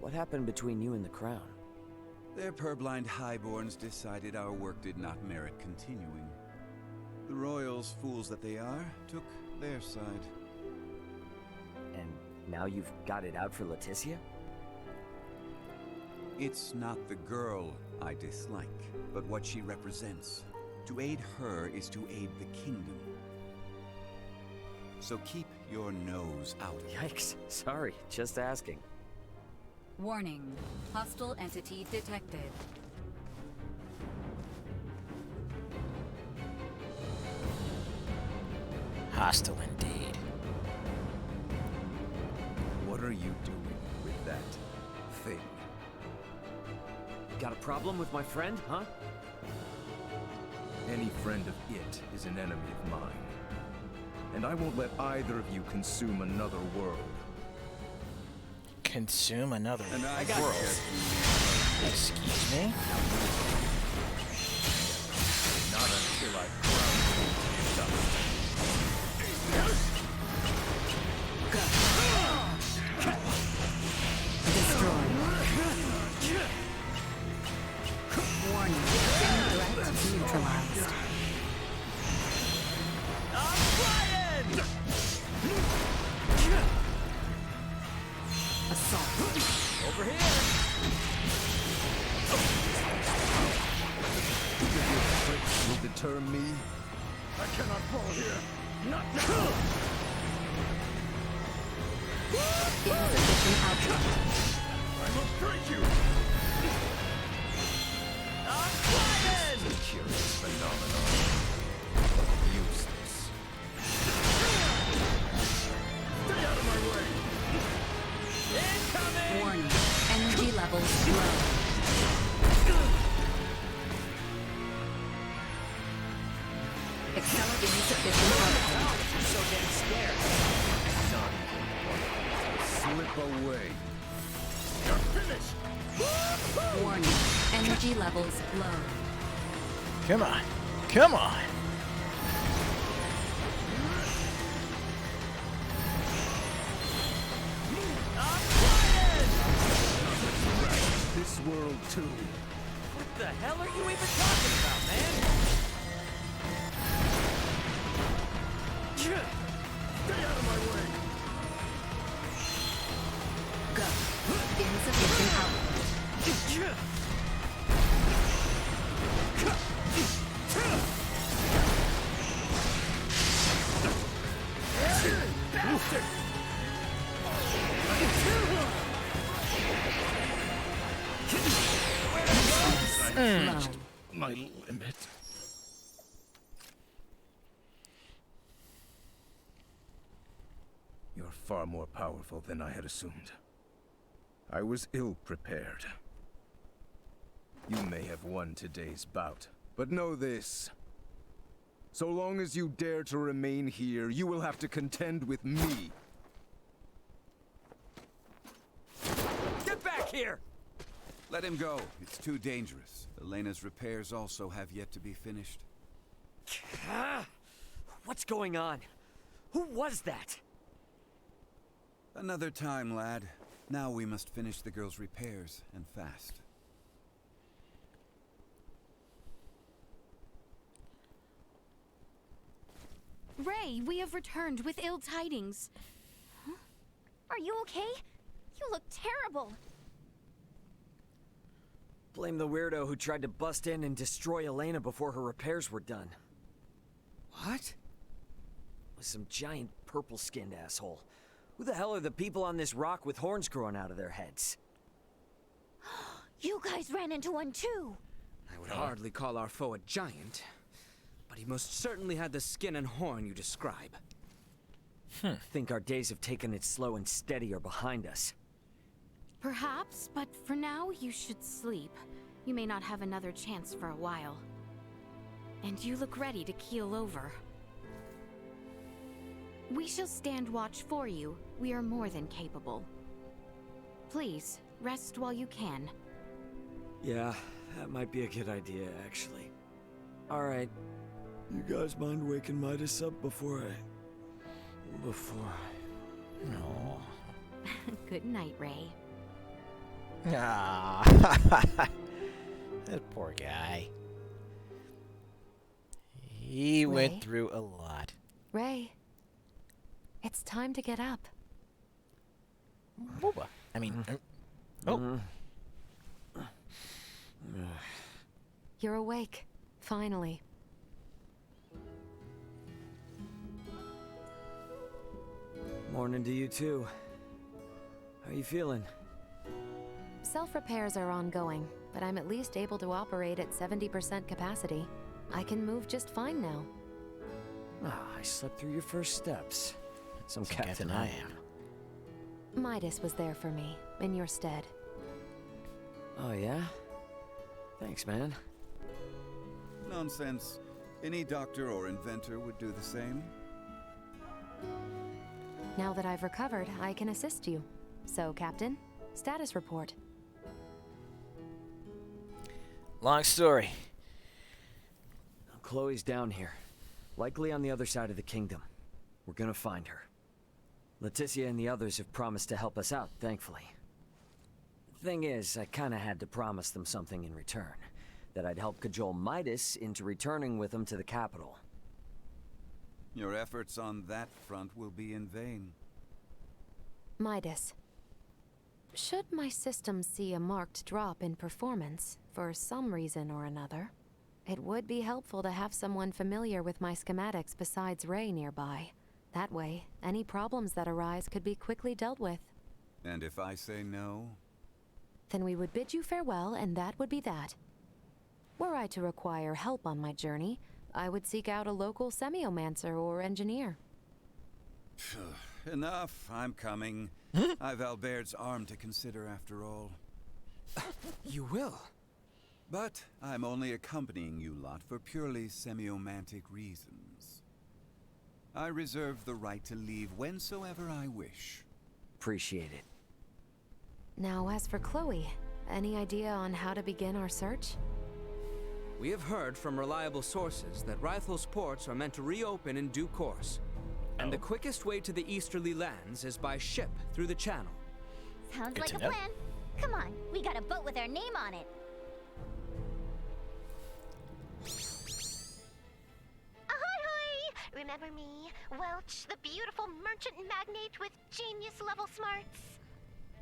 what happened between you and the Crown? Their purblind highborns decided our work did not merit continuing. The royals, fools that they are, took their side. And now you've got it out for Leticia? It's not the girl I dislike, but what she represents. To aid her is to aid the kingdom. So keep your nose out of it. Yikes. Sorry, just asking. Warning. Hostile entity detected. Hostile indeed. What are you doing with that thing? Got a problem with my friend, huh? Any friend of it is an enemy of mine. And I won't let either of you consume another world. Consume another And I world. Excuse me? Not until I've ground you to dust. Warning. Threat neutralized. Assault. Over here! Will deter me? I cannot fall here. Not now! Insufficient outcome. I must break you! It's a curious phenomenon. Useless. Stay out of my way! Warning. Energy levels low. Accelerate insufficient outcome. You're so damn scared. Slip away. You're finished! Warning. Energy levels low. Come on. Come on. This world too. What the hell are you even talking about, man? Stay out of my way! Go. Insufficient output. Bastard! Slow. My limit. You're far more powerful than I had assumed. I was ill prepared. You may have won today's bout, but know this. So long as you dare to remain here, you will have to contend with me. Get back here! Let him go. It's too dangerous. Elena's repairs also have yet to be finished. What's going on? Who was that? Another time, lad. Now we must finish the girl's repairs, and fast. Ray, we have returned with ill tidings. Huh? Are you okay? You look terrible. Blame the weirdo who tried to bust in and destroy Elena before her repairs were done. What? Was some giant purple-skinned asshole. Who the hell are the people on this rock with horns growing out of their heads? You guys ran into one too. I would hardly call our foe a giant, but he most certainly had the skin and horn you describe. Think our days of taking it slow and steady are behind us. Perhaps, but for now, you should sleep. You may not have another chance for a while. And you look ready to keel over. We shall stand watch for you. We are more than capable. Please, rest while you can. Yeah, that might be a good idea, actually. Alright. You guys mind waking Midas up before I... No. Good night, Ray. Ah, that poor guy. He went Ray? through a lot. Ray, it's time to get up. Wooba. I mean, oh. You're awake, finally. Morning to you too. How you feeling? Self-repairs are ongoing, but I'm at least able to operate at 70% capacity. I can move just fine now. I slept through your first steps. Some captain I am. Midas was there for me, in your stead. Oh yeah? Thanks, man. Nonsense. Any doctor or inventor would do the same. Now that I've recovered, I can assist you. So, Captain, status report. Long story. Chloe's down here. Likely on the other side of the kingdom. We're gonna find her. Leticia and the others have promised to help us out, thankfully. The thing is, I kinda had to promise them something in return. That I'd help cajole Midas into returning with them to the capital. Your efforts on that front will be in vain. Midas. Should my system see a marked drop in performance, for some reason or another, it would be helpful to have someone familiar with my schematics besides Ray nearby. That way, any problems that arise could be quickly dealt with. And if I say no? Then we would bid you farewell, and that would be that. Were I to require help on my journey, I would seek out a local semiomancer or engineer. Enough, I'm coming. I've Albert's arm to consider after all. You will? But I'm only accompanying you lot for purely semiomantic reasons. I reserve the right to leave whensoever I wish. Appreciate it. Now, as for Chloe, any idea on how to begin our search? We have heard from reliable sources that Rythel's ports are meant to reopen in due course. And the quickest way to the easterly lands is by ship through the channel. Sounds like a plan. Come on, we got a boat with our name on it. Ahoy! Remember me, Welch, the beautiful merchant magnate with genius-level smarts?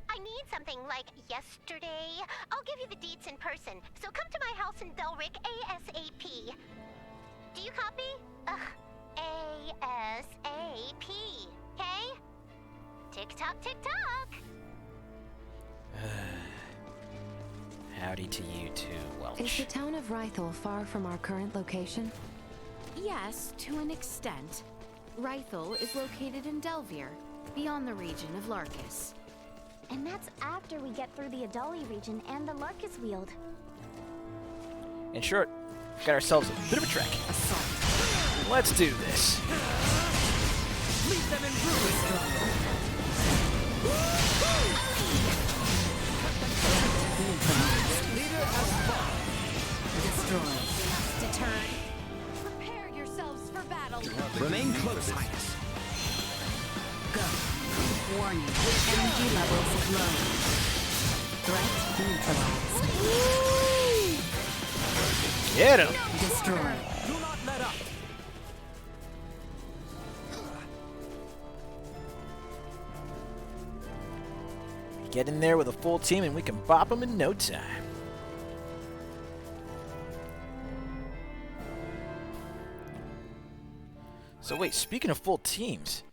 I need something like yesterday. I'll give you the deets in person, so come to my house in Delric ASAP. Do you copy? ASAP, okay? Tick-tock, tick-tock! Howdy to you too, Welch. Is the town of Rythel far from our current location? Yes, to an extent. Rythel is located in Delvier, beyond the region of Larkus. And that's after we get through the Adali region and the Larkus Weald. In short, got ourselves a bit of a trek. Let's do this. Leave them in ruins! Leader has fallen. Destroy. Deterred. Prepare yourselves for battle. Remain close, Highness. Go. Warning. Energy levels low. Threat neutralized. Get him! Destroy. Do not let up. Get in there with a full team and we can bop them in no time. So wait, speaking of full teams.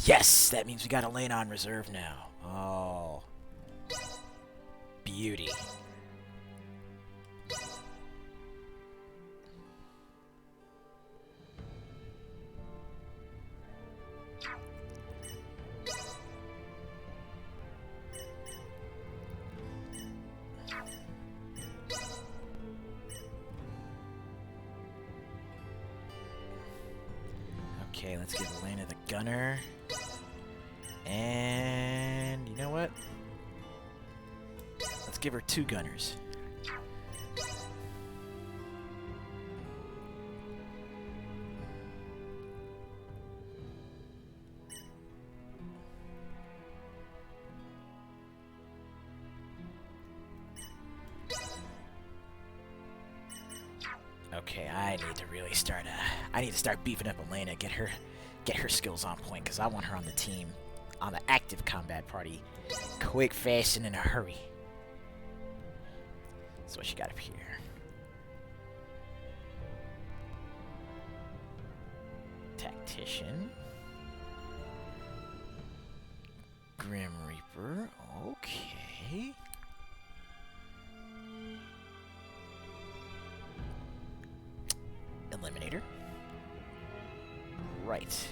Yes, that means we got Elena on reserve now. Oh. Beauty. Okay, let's give Elena the gunner. And you know what? Let's give her 2 gunners. Okay, I need to really start. I need to start beefing up Elena, get her skills on point, because I want her on the team, on the active combat party, quick, fast, and in a hurry. That's what she got up here. Tactician, Grim Reaper. Okay. Eliminator. Right.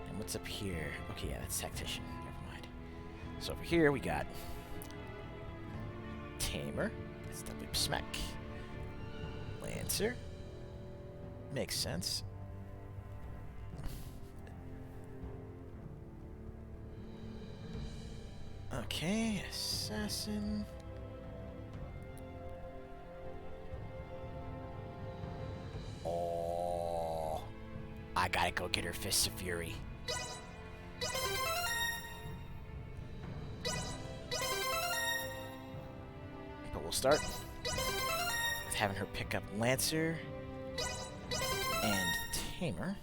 And what's up here? Okay, yeah, that's Tactician. Never mind. So over here we got Tamer. That's the whip smack. Lancer. Makes sense. Okay, Assassin. Oh, I gotta go get her Fists of Fury. But we'll start with having her pick up Lancer and Tamer.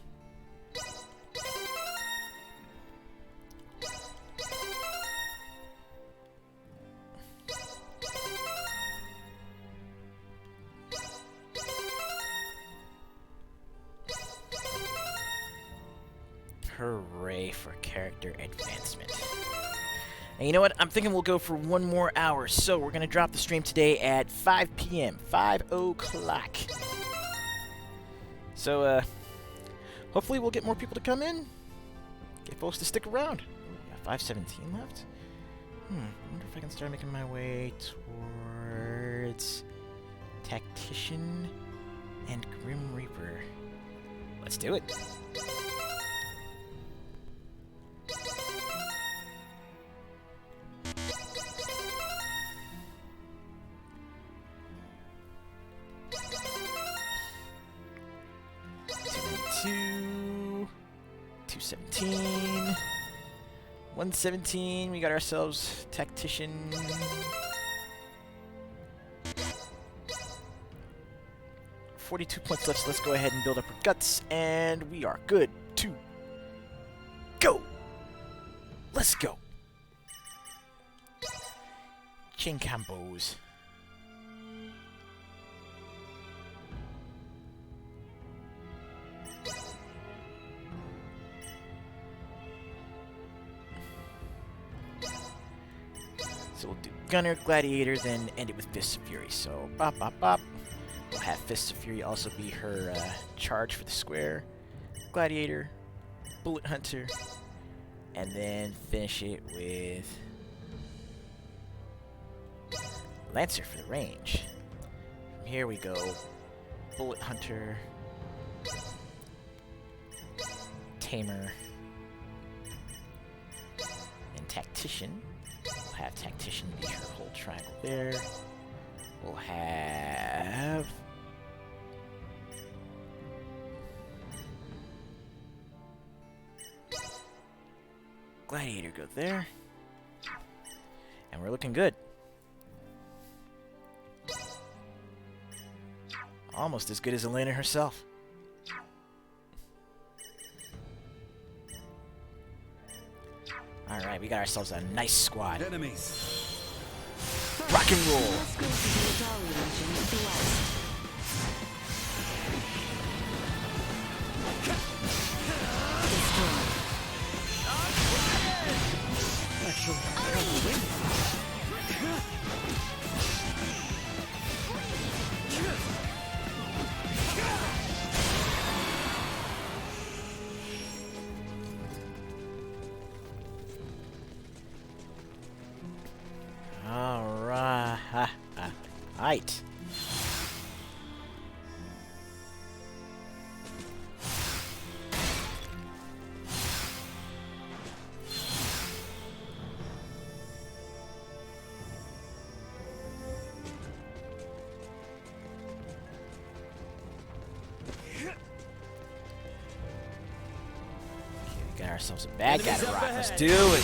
Hooray for character advancement. And you know what? I'm thinking we'll go for 1 more hour. So we're going to drop the stream today at 5 p.m. 5 o'clock. So, hopefully we'll get more people to come in. Get folks to stick around. We got 517 left. I wonder if I can start making my way towards Tactician and Grim Reaper. Let's do it. 117. 117. We got ourselves Tactician. $42 points left, so let's go ahead and build up our guts, and we are good to go. Let's go. Chain combos. So we'll do Gunner, Gladiator, then end it with Fists of Fury. So, bop, bop, bop. We'll have Fists of Fury also be her charge for the square. Gladiator, Bullet Hunter, and then finish it with Lancer for the range. From here we go Bullet Hunter, Tamer, and Tactician. We'll have Tactician be her whole triangle there. We'll have Gladiator go there. And we're looking good. Almost as good as Elena herself. Alright, we got ourselves a nice squad. Enemies. Rock and roll. Let's go to the Adali region to the west. Alright. Got ourselves a bad guy to rock. Let's do it.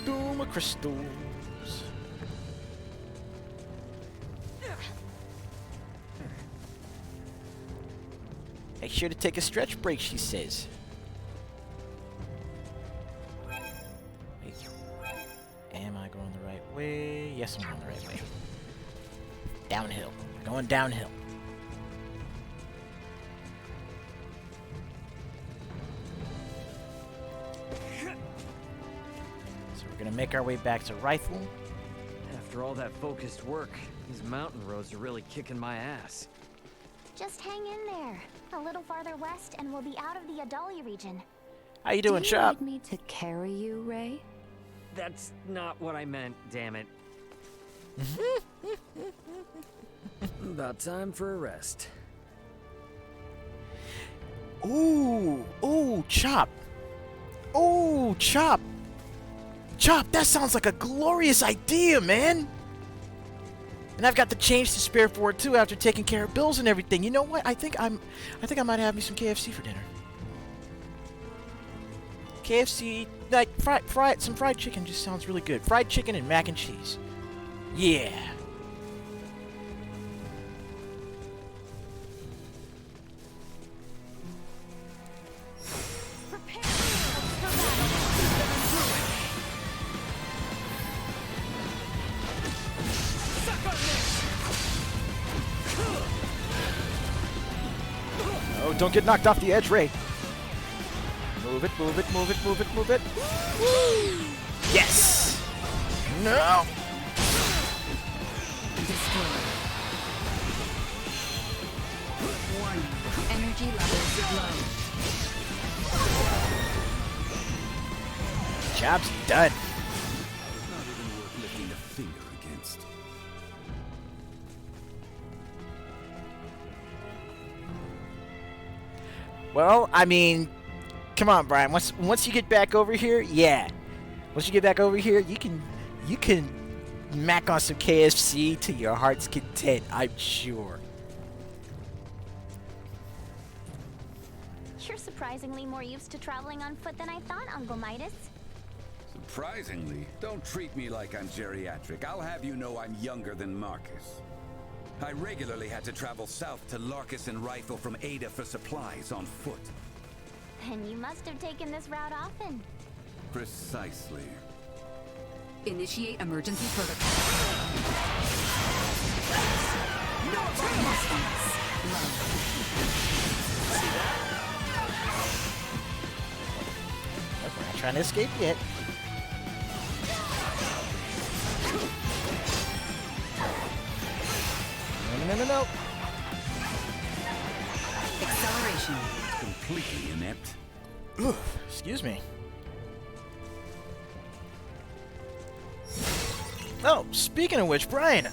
Dooma crystals. Make sure to take a stretch break, she says. Wait. Am I going the right way? Yes, I'm going the right way. Downhill. We're going downhill. So we're gonna make our way back to Rifle. After all that focused work, these mountain roads are really kicking my ass. Just hang in there. A little farther west and we'll be out of the Adali region. How you doing, Do Chop? you need me to carry you, Ray? That's not what I meant, damn it. About time for a rest. Ooh, ooh, Chop. Ooh, Chop. Chop, that sounds like a glorious idea, man. And I've got the change to spare for it too after taking care of bills and everything. You know what? I think I might have me some KFC for dinner. KFC, like some fried chicken just sounds really good. Fried chicken and mac and cheese. Yeah. Oh, don't get knocked off the edge, Ray. Move it, move it, move it, move it, move it. Woo! Yes! No! Warning. Energy levels low. Job's done. Not even worth lifting a finger against. Well, I mean, come on, Brian. Once you get back over here, yeah. Once you get back over here, you can mac on some KFC to your heart's content, I'm sure. You're surprisingly more used to traveling on foot than I thought, Uncle Midas. Surprisingly, don't treat me like I'm geriatric. I'll have you know I'm younger than Marcus. I regularly had to travel south to Larkus and Rifle from Ada for supplies on foot. Then you must have taken this route often. Precisely. Initiate emergency protocol. No We're not trying to escape yet. No. Acceleration. Completely inept. Excuse me. Oh, speaking of which, Brian,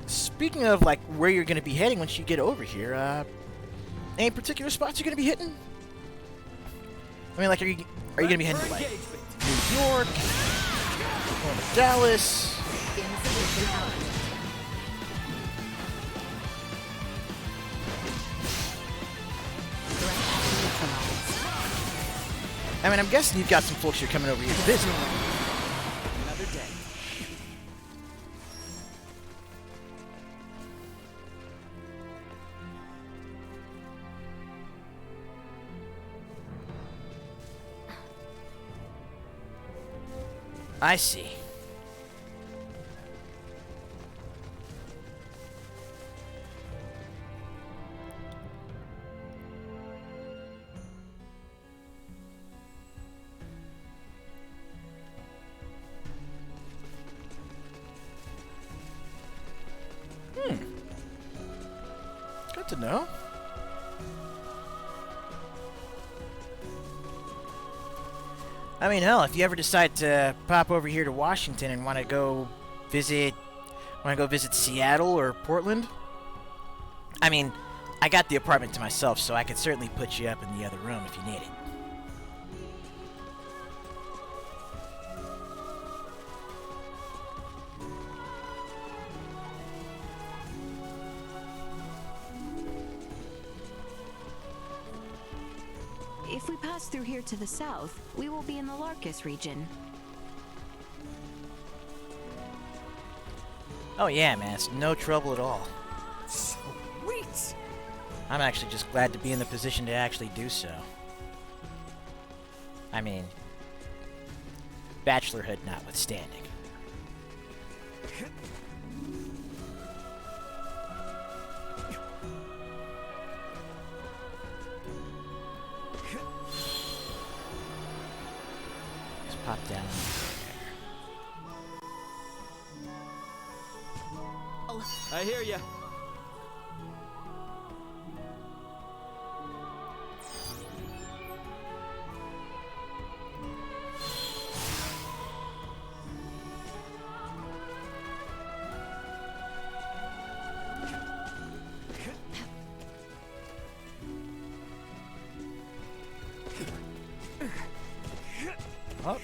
speaking of, like, where you're going to be heading once you get over here, any particular spots you're going to be hitting? I mean, like, are you going to be heading to, like, New York, going to Dallas? I mean, I'm guessing you've got some folks you're coming over here to visit. Another day. I see. Good to know. I mean, hell, if you ever decide to pop over here to Washington and want to go visit Seattle or Portland, I mean, I got the apartment to myself, so I could certainly put you up in the other room if you need it. If we pass through here to the south, we will be in the Larkus region. Oh yeah, man, it's no trouble at all. Sweet! I'm actually just glad to be in the position to actually do so. I mean, bachelorhood notwithstanding. Just pop down. I hear ya. Oh.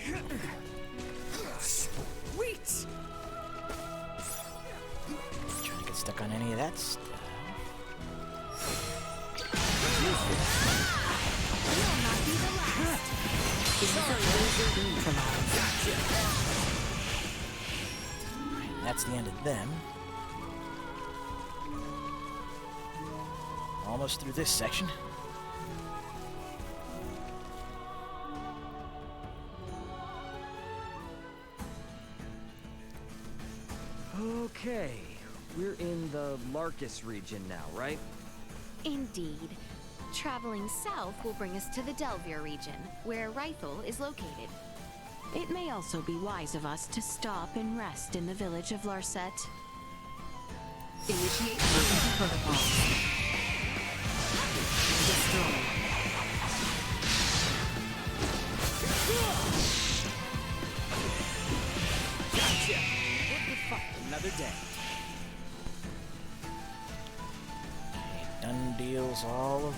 Sweet! Trying to get stuck on any of that stuff. Alright, that's the end of them. Almost through this section. Okay, we're in the Larkus region now, right? Indeed. Traveling south will bring us to the Delvier region, where Rifle is located. It may also be wise of us to stop and rest in the village of Larset. Initiate emergency protocol. Destroy. Gotcha! What the fuck? Another day. Done deal. wheels all around.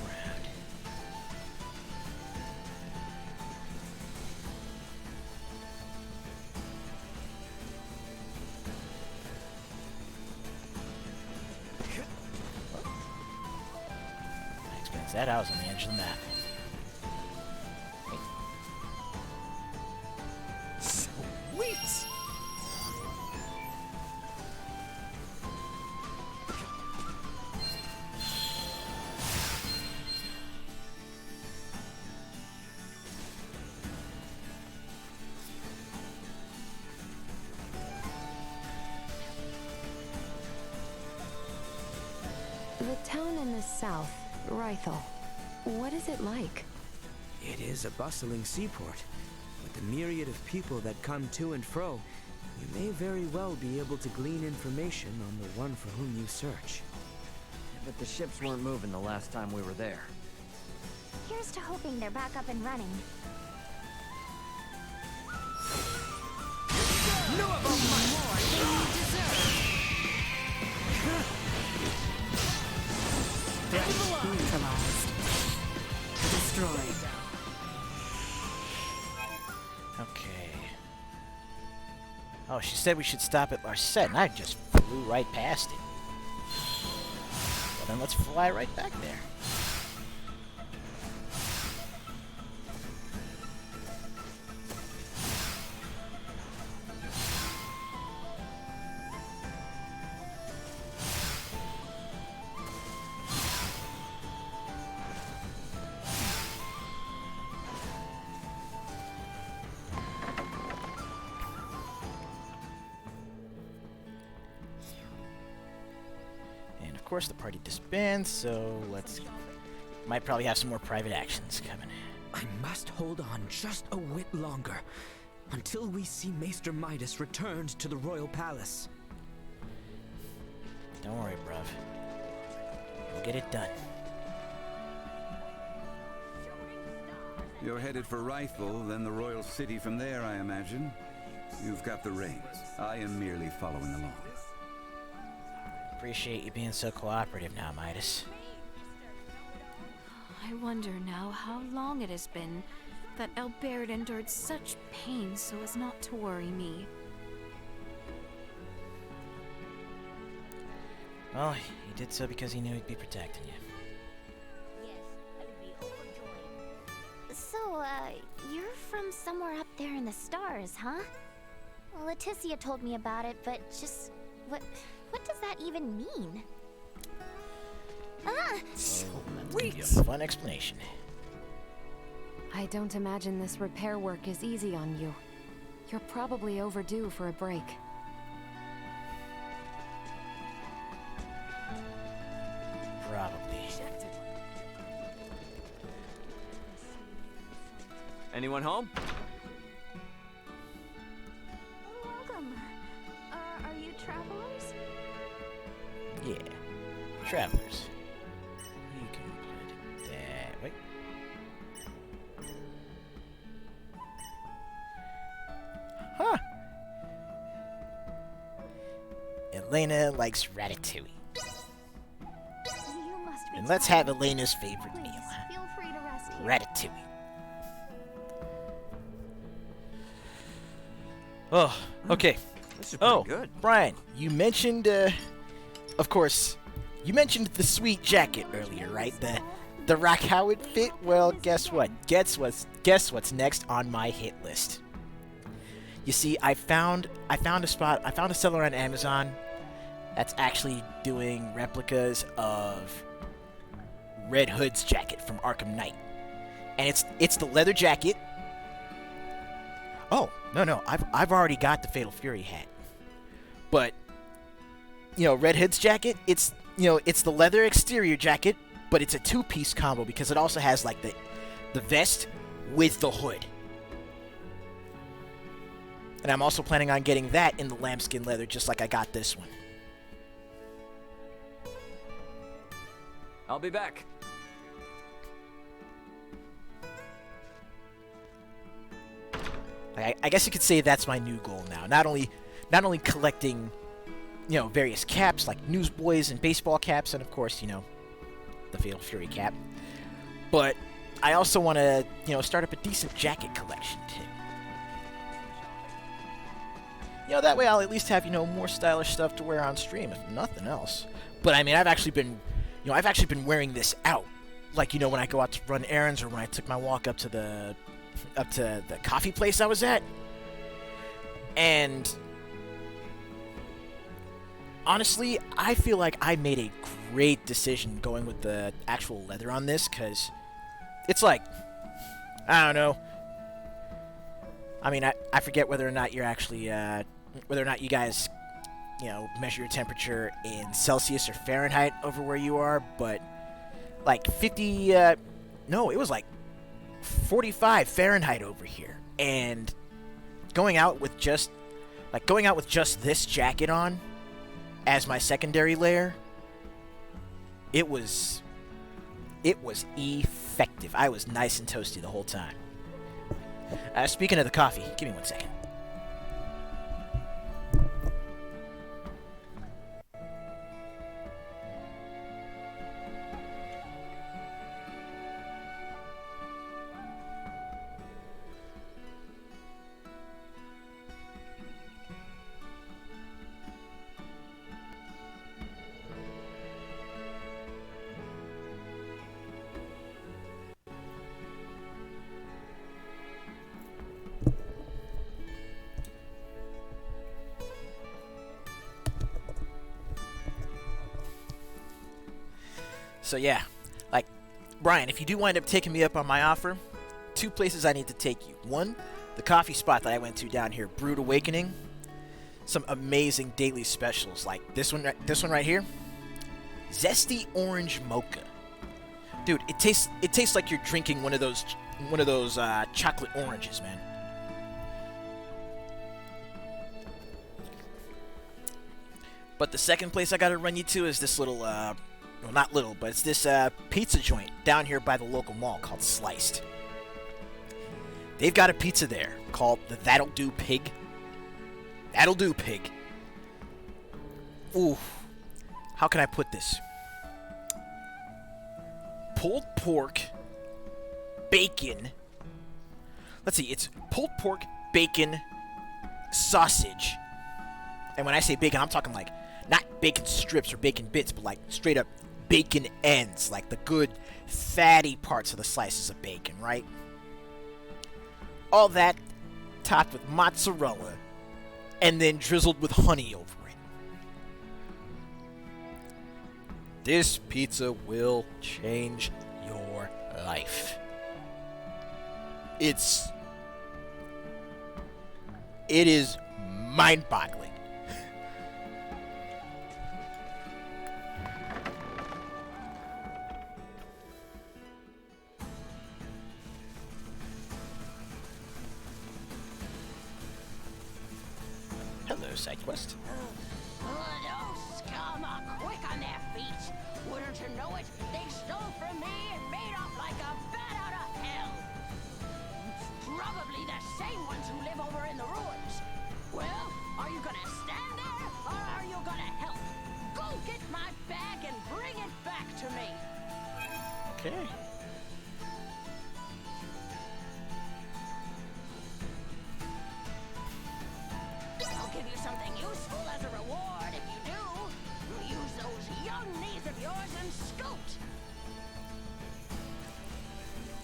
That explains that. I was on the edge of the map. Sweet! The town in the south, Rythel. What is it like? It is a bustling seaport. With the myriad of people that come to and fro, you may very well be able to glean information on the one for whom you search. But the ships weren't moving the last time we were there. Here's to hoping they're back up and running. No about more than you deserve. Neutralized. Destroyed. Okay. Oh, she said we should stop at Larset, and I just flew right past it. Well, then let's fly right back there. Of course, the party disbands, so let's... Might probably have some more private actions coming. I must hold on just a whit longer, until we see Maester Midas returned to the Royal Palace. Don't worry, bruv. We'll get it done. You're headed for Rythel, then the Royal City from there, I imagine. You've got the reins. I am merely following along. Appreciate you being so cooperative now, Midas. I wonder now how long it has been that Albert endured such pain so as not to worry me. Well, he did so because he knew he'd be protecting you. So, you're from somewhere up there in the stars, huh? Well, Leticia told me about it, but just... What does that even mean? Ah! Sweet! A fun explanation. I don't imagine this repair work is easy on you. You're probably overdue for a break. Probably. Anyone home? Welcome. Are you travelers? Yeah. Travelers. You can put that... Wait. Huh. Elena likes ratatouille. And let's have Elena's favorite meal. Feel free to rest here. Ratatouille. Oh, okay. This is pretty good. Brian, you mentioned, of course, you mentioned the sweet jacket earlier, right? The rock how it fit. Well, guess what? Guess what's next on my hit list? You see, I found a spot. I found a seller on Amazon that's actually doing replicas of Red Hood's jacket from Arkham Knight, and it's the leather jacket. Oh, no, I've already got the Fatal Fury hat. But, Red Hood's jacket, it's the leather exterior jacket, but it's a two-piece combo because it also has, like, the vest with the hood. And I'm also planning on getting that in the lambskin leather, just like I got this one. I'll be back. I guess you could say that's my new goal now. Not only collecting, various caps like newsboys and baseball caps, and of course, the Fatal Fury cap. But I also want to, start up a decent jacket collection too. That way I'll at least have, more stylish stuff to wear on stream, if nothing else. But I mean, I've actually been wearing this out. Like, when I go out to run errands or when I took my walk up to the coffee place I was at. And honestly, I feel like I made a great decision going with the actual leather on this, because it's like, I don't know. I mean, I forget whether or not you're actually, whether or not you guys, measure your temperature in Celsius or Fahrenheit over where you are, but like 50, no, it was like 45 Fahrenheit over here. And going out with just this jacket on as my secondary layer, it was effective. I was nice and toasty the whole time. Speaking of the coffee, give me 1 second. So yeah, like, Brian, if you do wind up taking me up on my offer, 2 places I need to take you. 1, the coffee spot that I went to down here, Brewed Awakening. Some amazing daily specials, like this one right here, Zesty Orange Mocha. Dude, it tastes like you're drinking one of those chocolate oranges, man. But the second place I gotta run you to is this little, well, not little, but it's this pizza joint down here by the local mall called Sliced. They've got a pizza there called the That'll Do Pig. That'll Do Pig. Ooh. How can I put this? Pulled pork, bacon. Let's see, it's pulled pork, bacon, sausage. And when I say bacon, I'm talking like not bacon strips or bacon bits, but like straight up bacon ends, like the good fatty parts of the slices of bacon, right? All that topped with mozzarella and then drizzled with honey over it. This pizza will change your life. It is mind-boggling. Hello, side quest. Those scum are quick on their feet. Wouldn't you know it? They stole from me and made off like a bat out of hell. Probably the same ones who live over in the ruins. Well, are you gonna stand there or are you gonna help? Go get my bag and bring it back to me. Okay. I'll give you something useful as a reward if you do. Use those young knees of yours and scoot.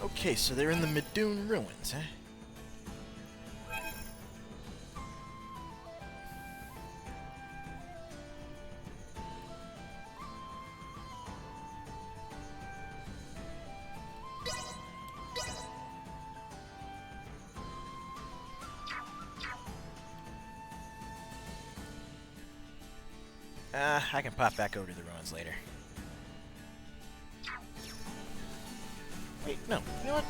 Okay, so they're in the Midun ruins, huh? I can pop back over to the ruins later. Wait, no. You know what?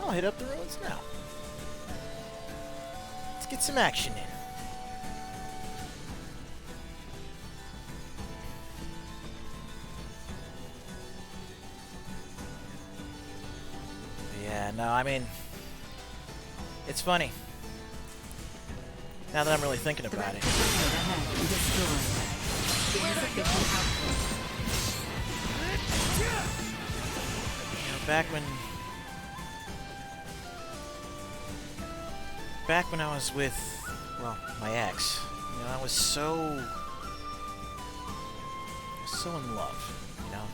I'll hit up the ruins now. Let's get some action in. Yeah, no, I mean, it's funny. Now that I'm really thinking about it. You know, back when I was with, well, my ex, you know, I was so in love, you know.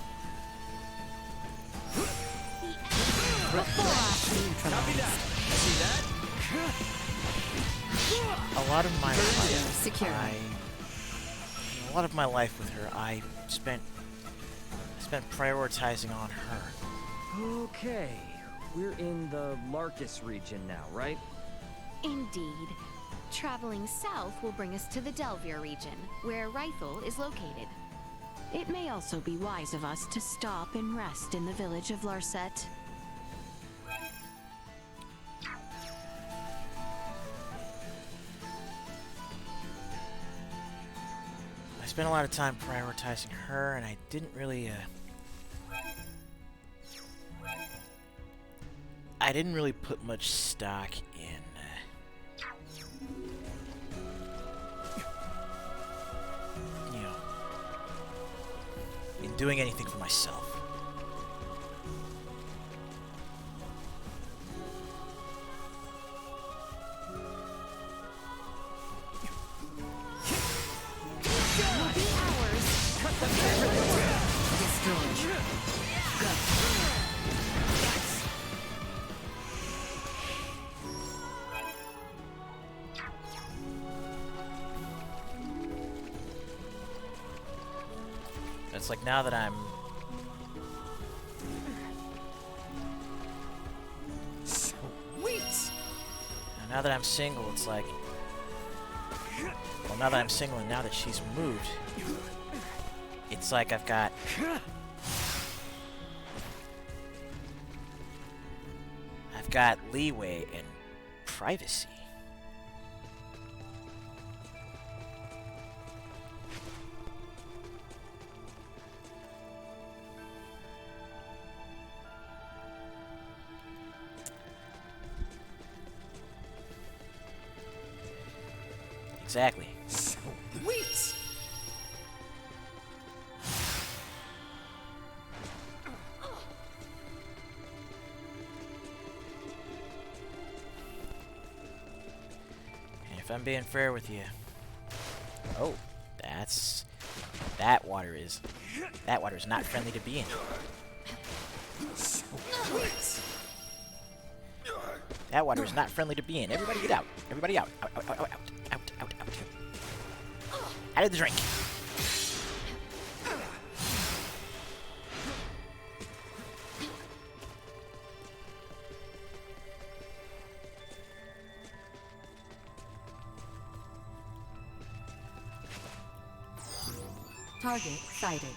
Copy that. See that? A lot of my life, Secure. a lot of my life with her, I spent prioritizing on her. Okay, we're in the Larkus region now, right? Indeed. Traveling south will bring us to the Delvier region, where Rythel is located. It may also be wise of us to stop and rest in the village of Larset. I spent a lot of time prioritizing her, and I didn't really, put much stock in, you know, in doing anything for myself. It's like now that I'm now that I'm single, it's like, well, now that I'm single and now that she's moved, it's like I've got leeway and privacy. Exactly. Sweet! And if I'm being fair with you, oh, that water is not friendly to be in. That water is not friendly to be in. Everybody get out. Everybody out. Out, out, out, out, out, out, out. Out of the drink. Target sighted.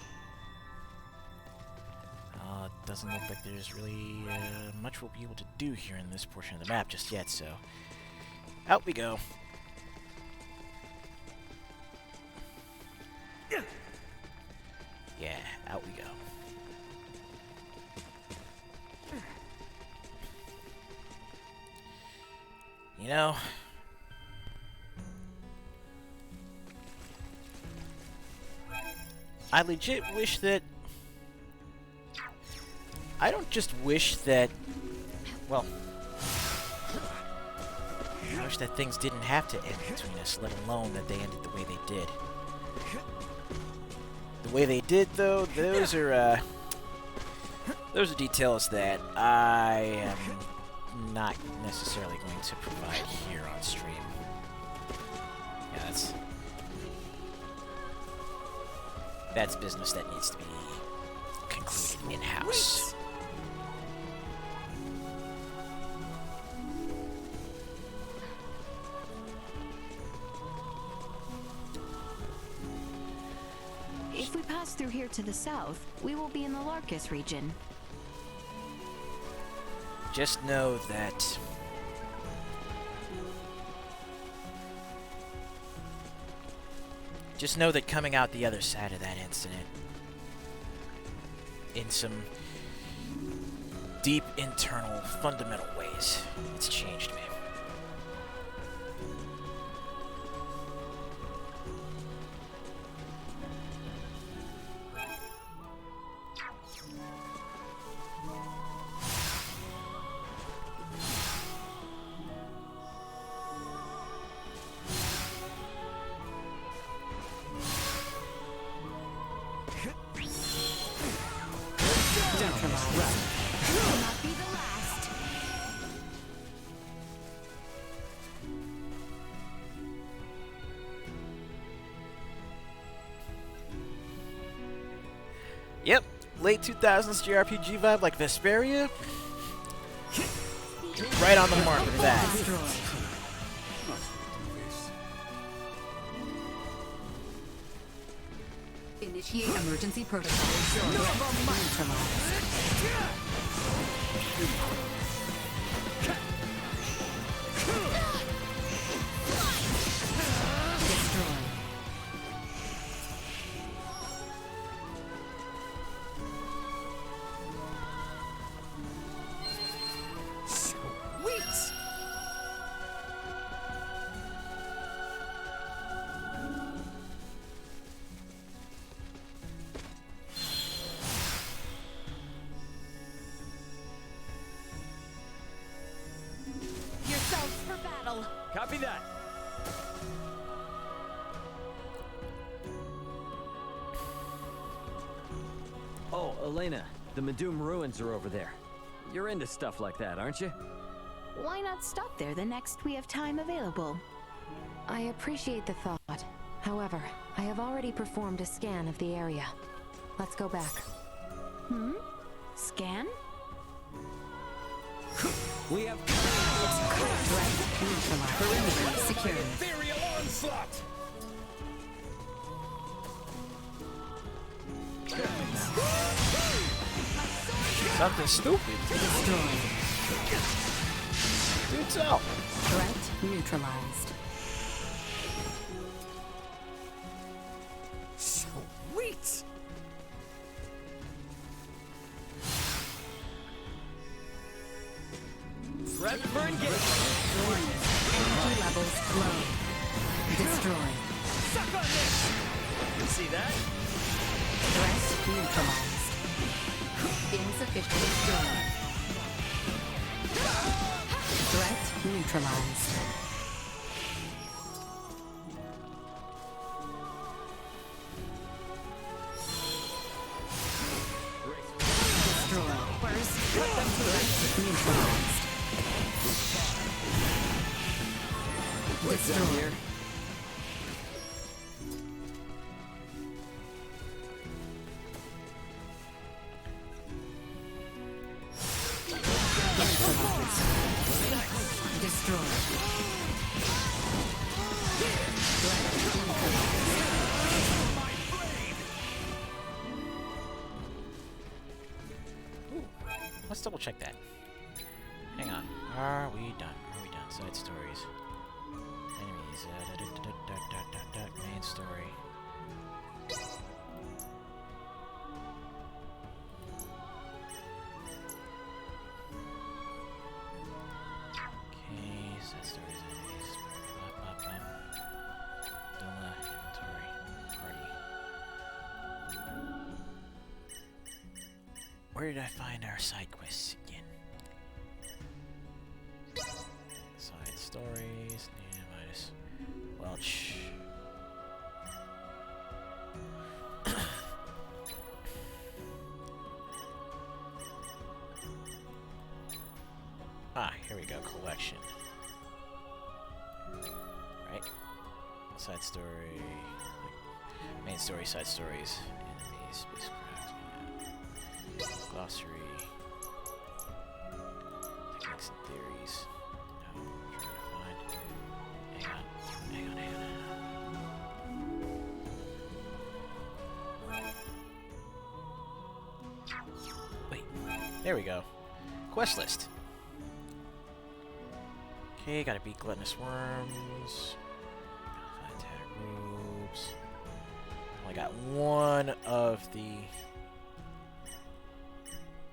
Doesn't look like there's really much we'll be able to do here in this portion of the map just yet, so out we go. Yeah, out we go. You know, I legit wish that... I don't just wish that... Well... I wish that things didn't have to end between us, let alone that they ended the way they did. The way they did, though, those are details that I am not necessarily going to provide here on stream. Yeah, that's business that needs to be concluded in-house. If we pass through here to the south, we will be in the Larkus region. Just know that... Just know that coming out the other side of that incident, in some deep, internal, fundamental ways, it's changed me. Yep, late 2000s JRPG vibe like Vesperia. Right on the mark with that. Initiate emergency protocol. Copy that. Oh, Elena, the Medum ruins are over there. You're into stuff like that, aren't you? Why not stop there the next we have time available? I appreciate the thought. However, I have already performed a scan of the area. Let's go back. Scan? We have Perimeter secured. Ethereal onslaught! Something stupid. Destroyed. Dude's out. Threat neutralized. Sweet! Threat for engagement. Energy levels low. Destroyed. Suck on this! You see that? Threat neutralized. Insufficient destroyed. Threat neutralized. Destroyed. Threat neutralized. Destroyed. Let's double check that. Hang on. Are we done? Are we done? Side stories. Enemies. Main story. Okay, side stories. Enemies. Doma, inventory, party. Where did I find our side quests again? Side stories, minus Welch. Here we go, collection. Right? Side story, main story, side stories, enemies, spacecraft, glossary, techniques and theories. No, I'm trying to find. Hang on. Wait, there we go. Quest list. Okay, gotta beat gluttonous worms. Find tattered robes. Only got one of the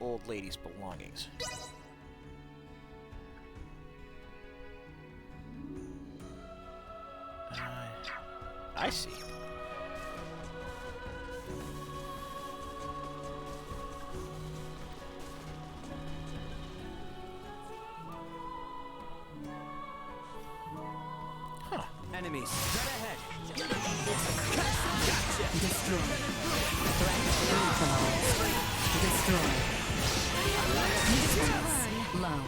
old lady's belongings. I see. Enemies, dead ahead. Destroyed. Threat neutralized. Destroyed. Defense low.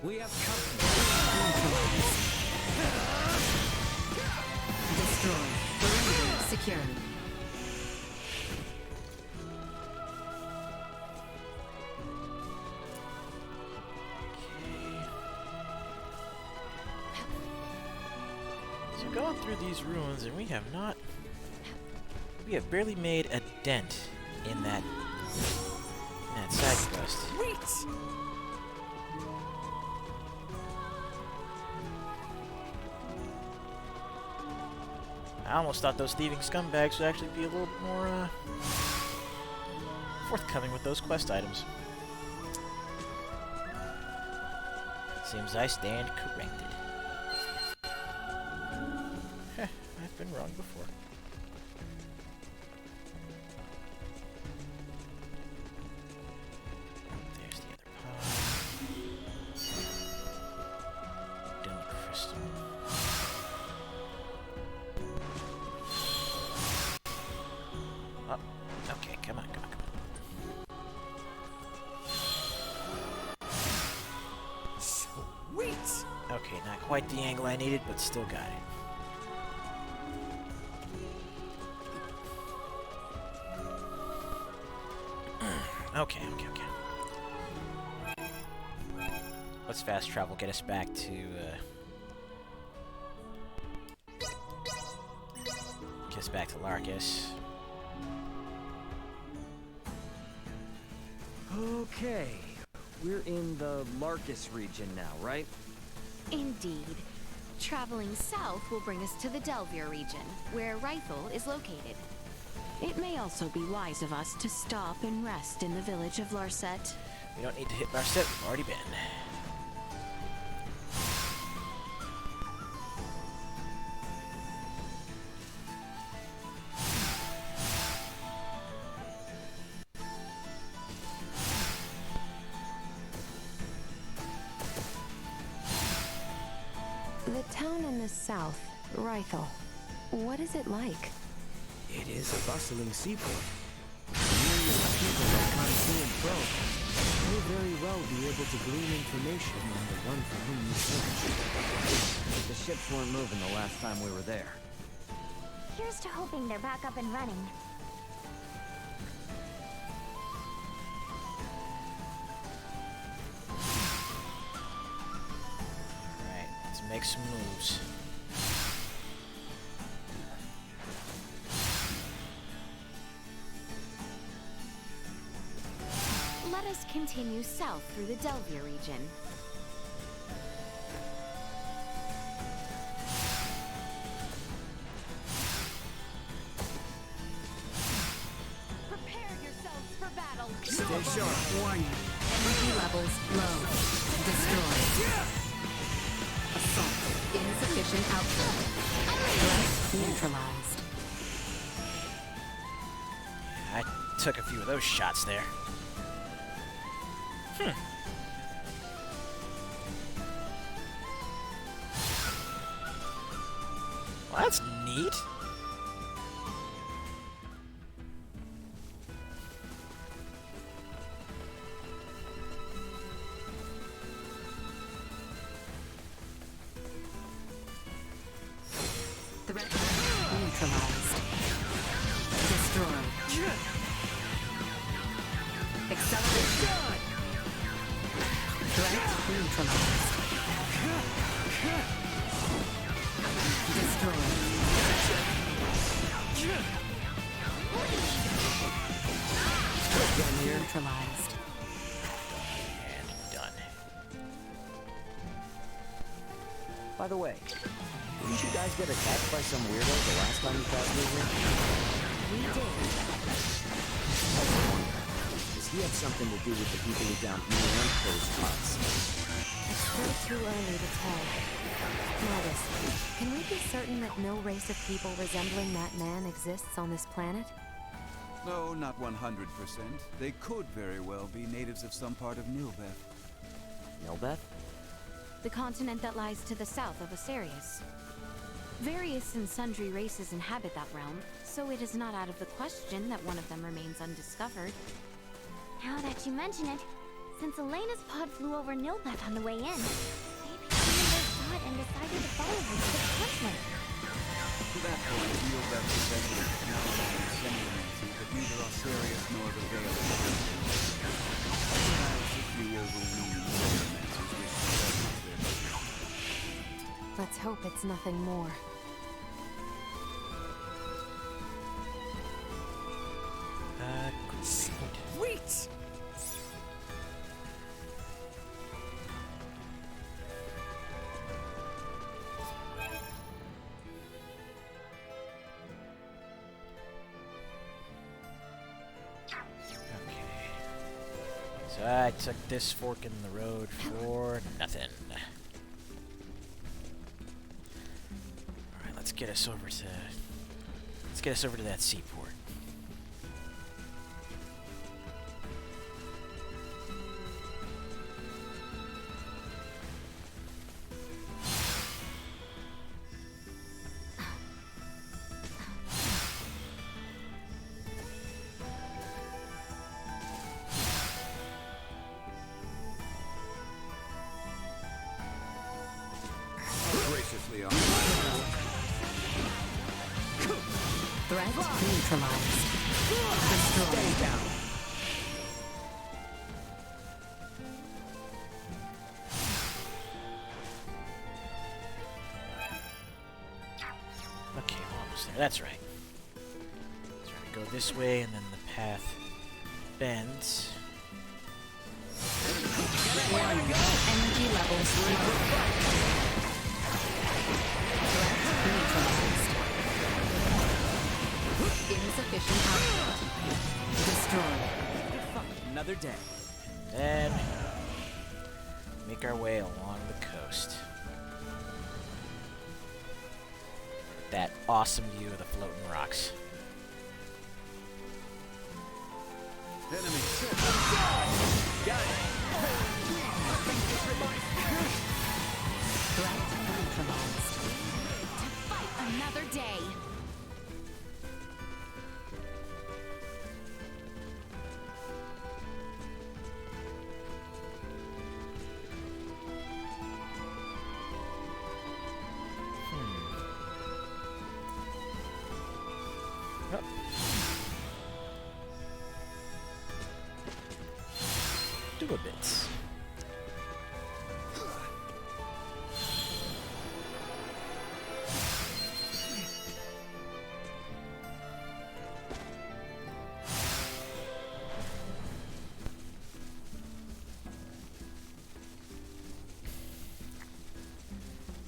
We have company. Neutralized. secured. So going through these ruins, and we have barely made a dent in that side quest. Sweet! I almost thought those thieving scumbags would actually be a little bit more forthcoming with those quest items. Seems I stand corrected. Heh, I've been wrong before. There's the other pod. Dome crystal. Oh, okay, come on. Sweet! Okay, not quite the angle I needed, but still got it. Okay. Let's fast travel, get us back to, get us back to Larkus. Okay, we're in the Larkus region now, right? Indeed. Traveling south will bring us to the Delvier region, where Rythel is located. It may also be wise of us to stop and rest in the village of Larset. We don't need to hit Larset, we've already been. The town in the south, Rythel. What is it like? It is a bustling seaport. Millions of people that come to and fro may very well be able to glean information on the one for whom you search. The ships weren't moving the last time we were there. Here's to hoping they're back up and running. Alright, let's make some moves. Let us continue south through the Delvier region. Prepare yourselves for battle. Stay sharp. Warning. Energy levels low. Destroy. Assault. Insufficient output. Threat neutralized. I took a few of those shots there. Well, that's neat. Threat neutralized. Destroy. Accelerate. Threat neutralized. Destroy. Neutralized. And done. By the way, didn't you guys get attacked by some weirdo the last time you passed through here? We did. Does he have something to do with the people who downed me and those pots? It's still too early to tell. Midas, can we be certain that no race of people resembling that man exists on this planet? No, not 100%. They could very well be natives of some part of Nilbeth. Nilbeth? The continent that lies to the south of Asarius. Various and sundry races inhabit that realm, so it is not out of the question that one of them remains undiscovered. Now that you mention it, since Elena's pod flew over Nilbeth on the way in, maybe someone saw it and decided to follow her to the continent. To that point, field representatives now semi-fancy, but neither are serious nor the veil. Perhaps a few overweening romances wish to leverage their position. Let's hope it's nothing more. Sweet! So I took this fork in the road for nothing. Alright, let's get us over to that seaport. Graciously on Threat neutralized. Destroyed. Down. Okay, we're almost there. That's right. Let's try to go this way, and then the path bends. Energy levels low. Insufficient output. Destroyed. Another day. Then make our way along the coast. That awesome view of the floating rocks. enemy ship. Got it. Threat neutralized. To fight another day. Do a bit.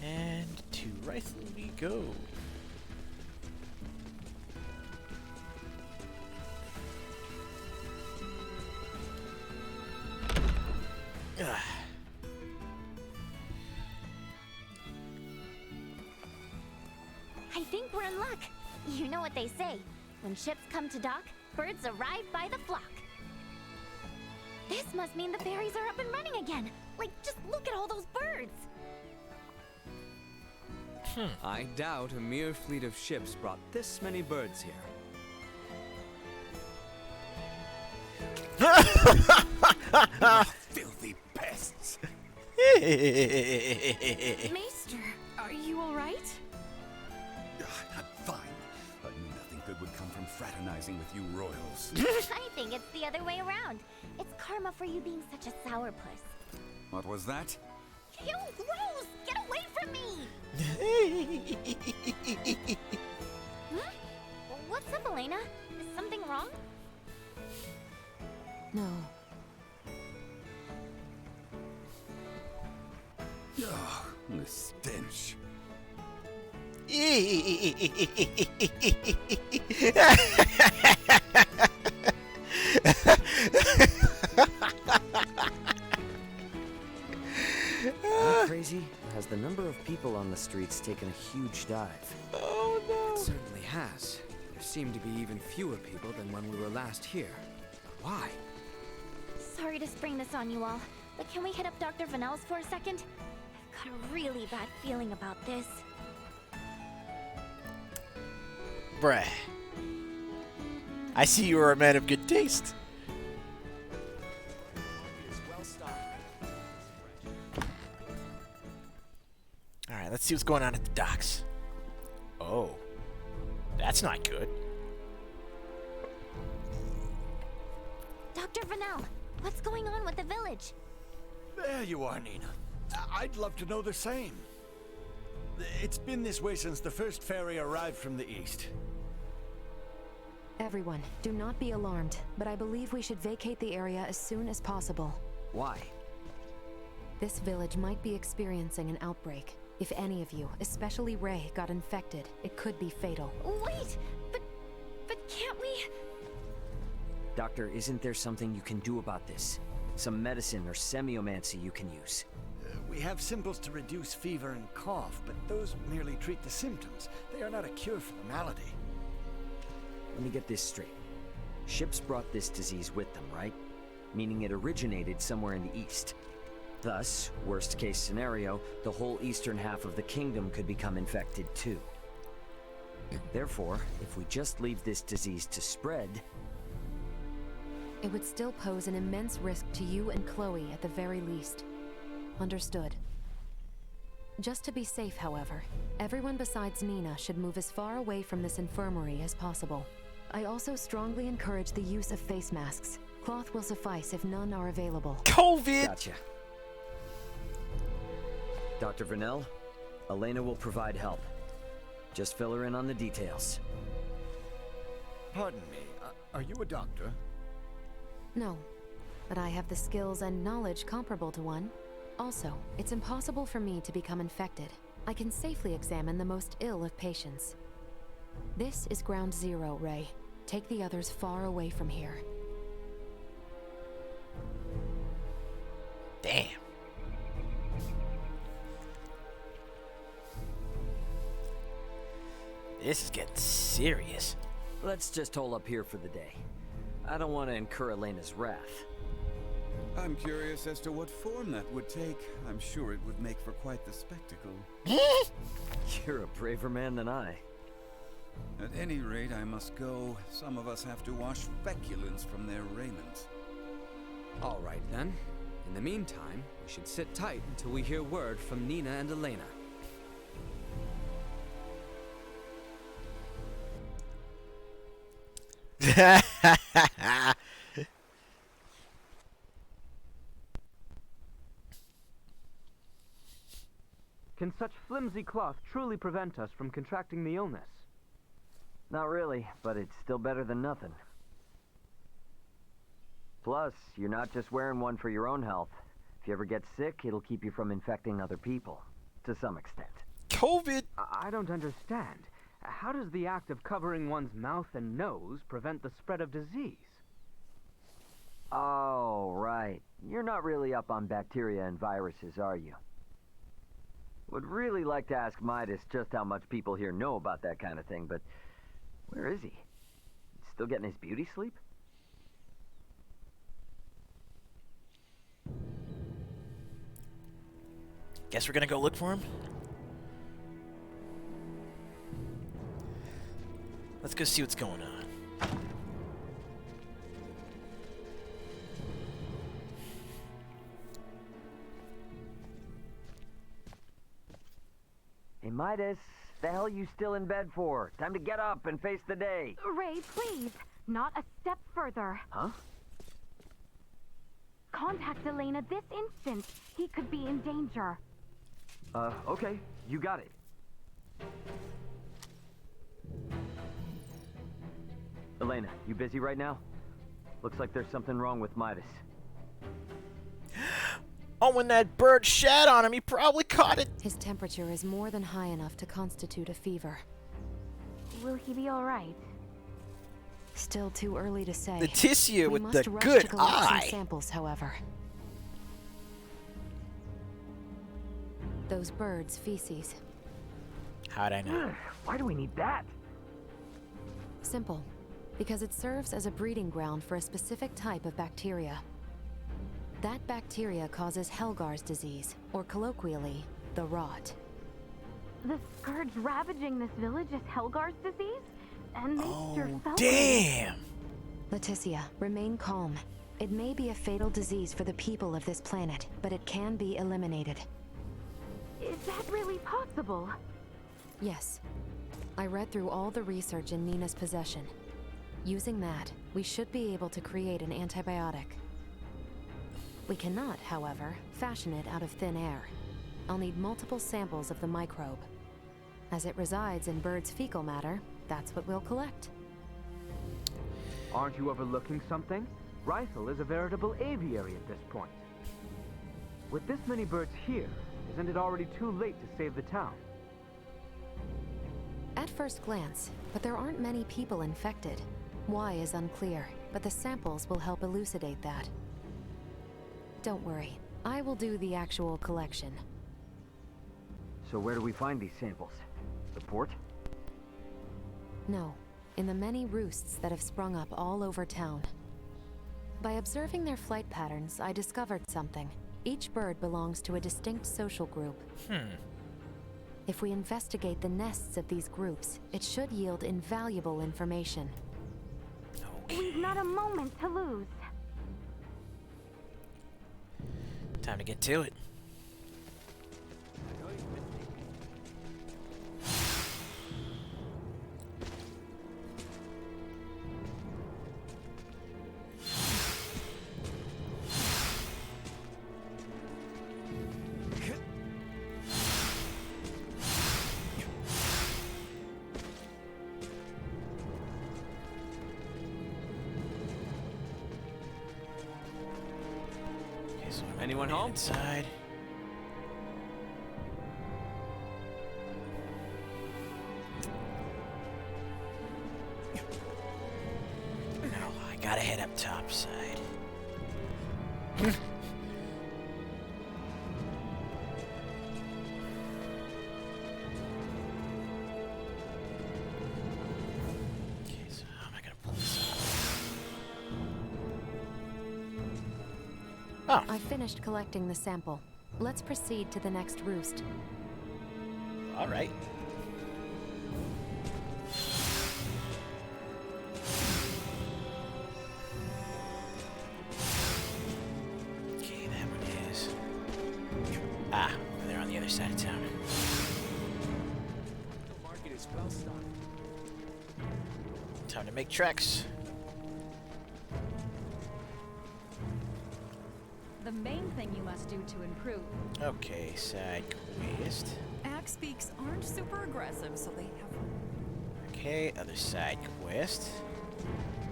And to Rifle we go. I think we're in luck. You know what they say. When ships come to dock, birds arrive by the flock. This must mean the ferries are up and running again. Like, just look at all those birds. I doubt a mere fleet of ships brought this many birds here. Filthy pests. Maester, are you alright? I'm fine. I knew nothing good would come from fraternizing with you royals. I think it's the other way around. It's karma for you being such a sourpuss. What was that? Ew, gross! Get away from me! Huh? What's up, Elena? Is something wrong? No. Oh, the stench. Am I crazy? Has the number of people on the streets taken a huge dive? Oh no! It certainly has. There seem to be even fewer people than when we were last here. Why? Sorry to spring this on you all, but can we hit up Dr. Vanel's for a second? I've got a really bad feeling about this. Bruh. I see you are a man of good taste. Alright, let's see what's going on at the docks. Oh. That's not good. Dr. Vanel, what's going on with the village? There you are, Nina. I'd love to know the same. It's been this way since the first ferry arrived from the east. Everyone, do not be alarmed, but I believe we should vacate the area as soon as possible. Why? This village might be experiencing an outbreak. If any of you, especially Ray, got infected, it could be fatal. Wait! But can't we? Doctor, isn't there something you can do about this? Some medicine or semiomancy you can use? We have symbols to reduce fever and cough, but those merely treat the symptoms. They are not a cure for the malady. Let me get this straight. Ships brought this disease with them, right? Meaning it originated somewhere in the east. Thus, worst case scenario, the whole eastern half of the kingdom could become infected too. Therefore, if we just leave this disease to spread... It would still pose an immense risk to you and Chloe at the very least. Understood. Just to be safe, however, everyone besides Nina should move as far away from this infirmary as possible. I also strongly encourage the use of face masks. Cloth will suffice if none are available. COVID! Gotcha. Dr. Vanel, Elena will provide help. Just fill her in on the details. Pardon me, are you a doctor? No, but I have the skills and knowledge comparable to one. Also, it's impossible for me to become infected. I can safely examine the most ill of patients. This is Ground Zero, Ray. Take the others far away from here. Damn. This is getting serious. Let's just hole up here for the day. I don't want to incur Elena's wrath. I'm curious as to what form that would take. I'm sure it would make for quite the spectacle. You're a braver man than I. At any rate, I must go. Some of us have to wash feculence from their raiment. All right, then. In the meantime, we should sit tight until we hear word from Nina and Elena. Can such flimsy cloth truly prevent us from contracting the illness? Not really, but it's still better than nothing. Plus, you're not just wearing one for your own health. If you ever get sick, it'll keep you from infecting other people, to some extent. COVID! I don't understand. How does the act of covering one's mouth and nose prevent the spread of disease? Oh, right. You're not really up on bacteria and viruses, are you? Would really like to ask Midas just how much people here know about that kind of thing, but where is he? Still getting his beauty sleep? Guess we're gonna go look for him. Let's go see what's going on. Hey, Midas, the hell you still in bed for? Time to get up and face the day. Ray, please, not a step further. Huh? Contact Elena this instant. He could be in danger. Okay, you got it. Elena, you busy right now? Looks like there's something wrong with Midas. Oh, when that bird shat on him, he probably caught it. His temperature is more than high enough to constitute a fever. Will he be all right? Still too early to say. Leticia We with must the rush good to collect some eye. samples, however. Those birds' feces. How'd I know? Why do we need that? Simple. Because it serves as a breeding ground for a specific type of bacteria. That bacteria causes Helgar's disease, or colloquially, the rot. The scourge ravaging this village is Helgar's disease? And they sure felt Damn! Leticia, remain calm. It may be a fatal disease for the people of this planet, but it can be eliminated. Is that really possible? Yes. I read through all the research in Nina's possession. Using that, we should be able to create an antibiotic. We cannot, however, fashion it out of thin air. I'll need multiple samples of the microbe. As it resides in birds' fecal matter, that's what we'll collect. Aren't you overlooking something? Rysel is a veritable aviary at this point. With this many birds here, isn't it already too late to save the town? At first glance, but there aren't many people infected. Why is unclear, but the samples will help elucidate that. Don't worry, I will do the actual collection. So where do we find these samples? The port? No, in the many roosts that have sprung up all over town. By observing their flight patterns, I discovered something. Each bird belongs to a distinct social group. If we investigate the nests of these groups, it should yield invaluable information. We've not a moment to lose. Time to get to it. Anyone home? Inside. No, I gotta head up top side. Okay, so how am I gonna pull this off? I finished collecting the sample. Let's proceed to the next roost. All right. Okay, that one is... Ah, over there on the other side of town. The market is well stocked. Time to make treks. The main thing you must do to improve. Okay, side quest. Axe beaks aren't super aggressive, so they have... Okay, other side quest.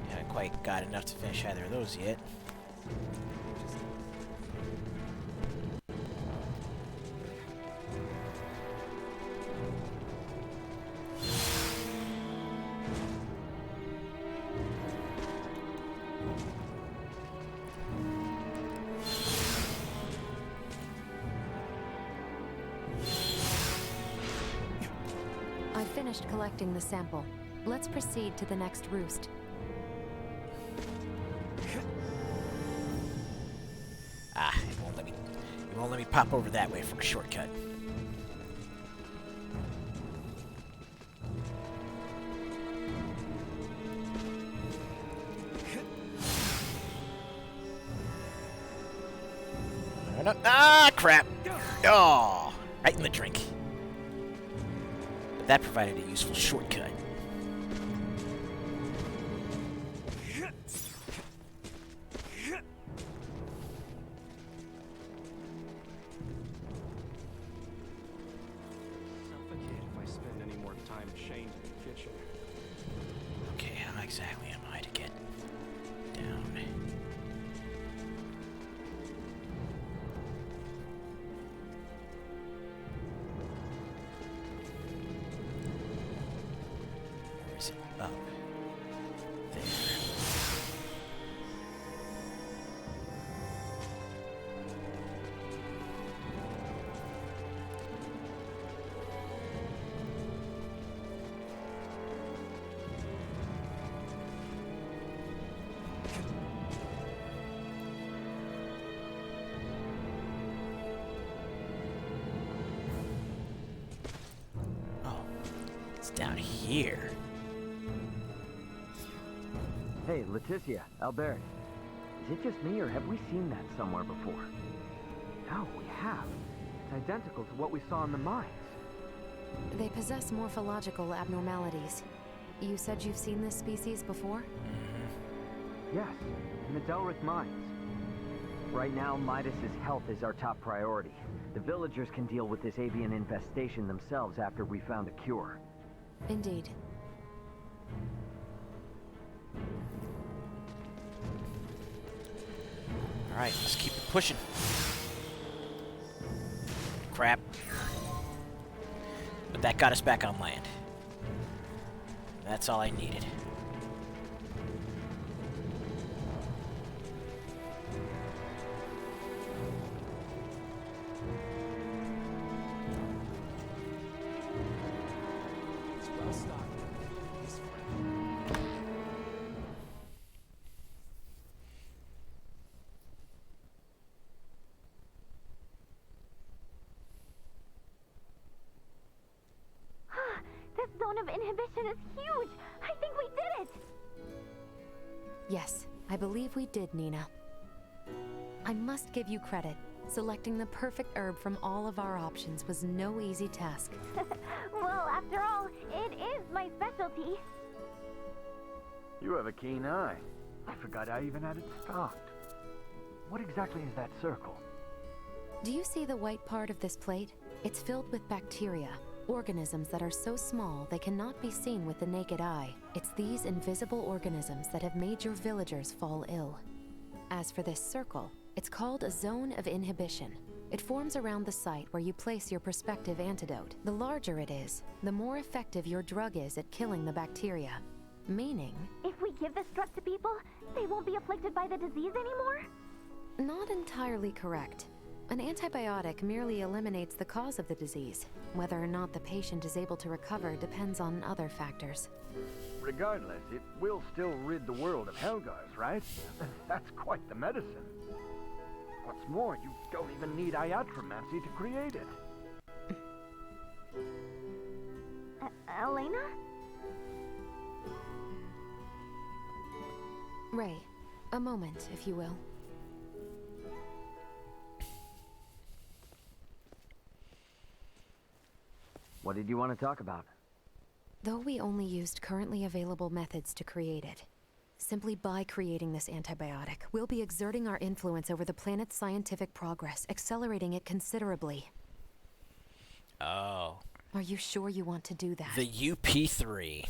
Haven't quite got enough to finish either of those yet. I finished collecting the sample. Let's proceed to the next roost. Ah, it won't let me pop over that way for a shortcut. Ah, crap! Oh, right in the drink. But that provided a useful shortcut. Suffocate if I spend any more time chained in the kitchen. Okay, how exactly am I to get down? Where is it? Up. There. Oh, it's down here. Hey, Leticia, Albert. Is it just me, or have we seen that somewhere before? No, we have. It's identical to what we saw in the mines. They possess morphological abnormalities. You said you've seen this species before? Yes, in the Delric mines. Right now, Midas's health is our top priority. The villagers can deal with this avian infestation themselves after we found a cure. Indeed. Alright, let's keep it pushing. Crap. But that got us back on land. That's all I needed. This zone of inhibition is huge! I think we did it! Yes, I believe we did, Nina. I must give you credit. Selecting the perfect herb from all of our options was no easy task. Well, after all, it is my specialty. You have a keen eye. I forgot I even had it stocked. What exactly is that circle? Do you see the white part of this plate? It's filled with bacteria, organisms that are so small they cannot be seen with the naked eye. It's these invisible organisms that have made your villagers fall ill. As for this circle, it's called a zone of inhibition. It forms around the site where you place your prospective antidote. The larger it is, the more effective your drug is at killing the bacteria. Meaning... If we give this drug to people, they won't be afflicted by the disease anymore? Not entirely correct. An antibiotic merely eliminates the cause of the disease. Whether or not the patient is able to recover depends on other factors. Regardless, it will still rid the world of Helgars, right? That's quite the medicine. What's more, you don't even need iatromancy to create it. Elena? Ray, a moment, if you will. What did you want to talk about? Though we only used currently available methods to create it, simply by creating this antibiotic, we'll be exerting our influence over the planet's scientific progress, accelerating it considerably. Oh. Are you sure you want to do that? The UP3.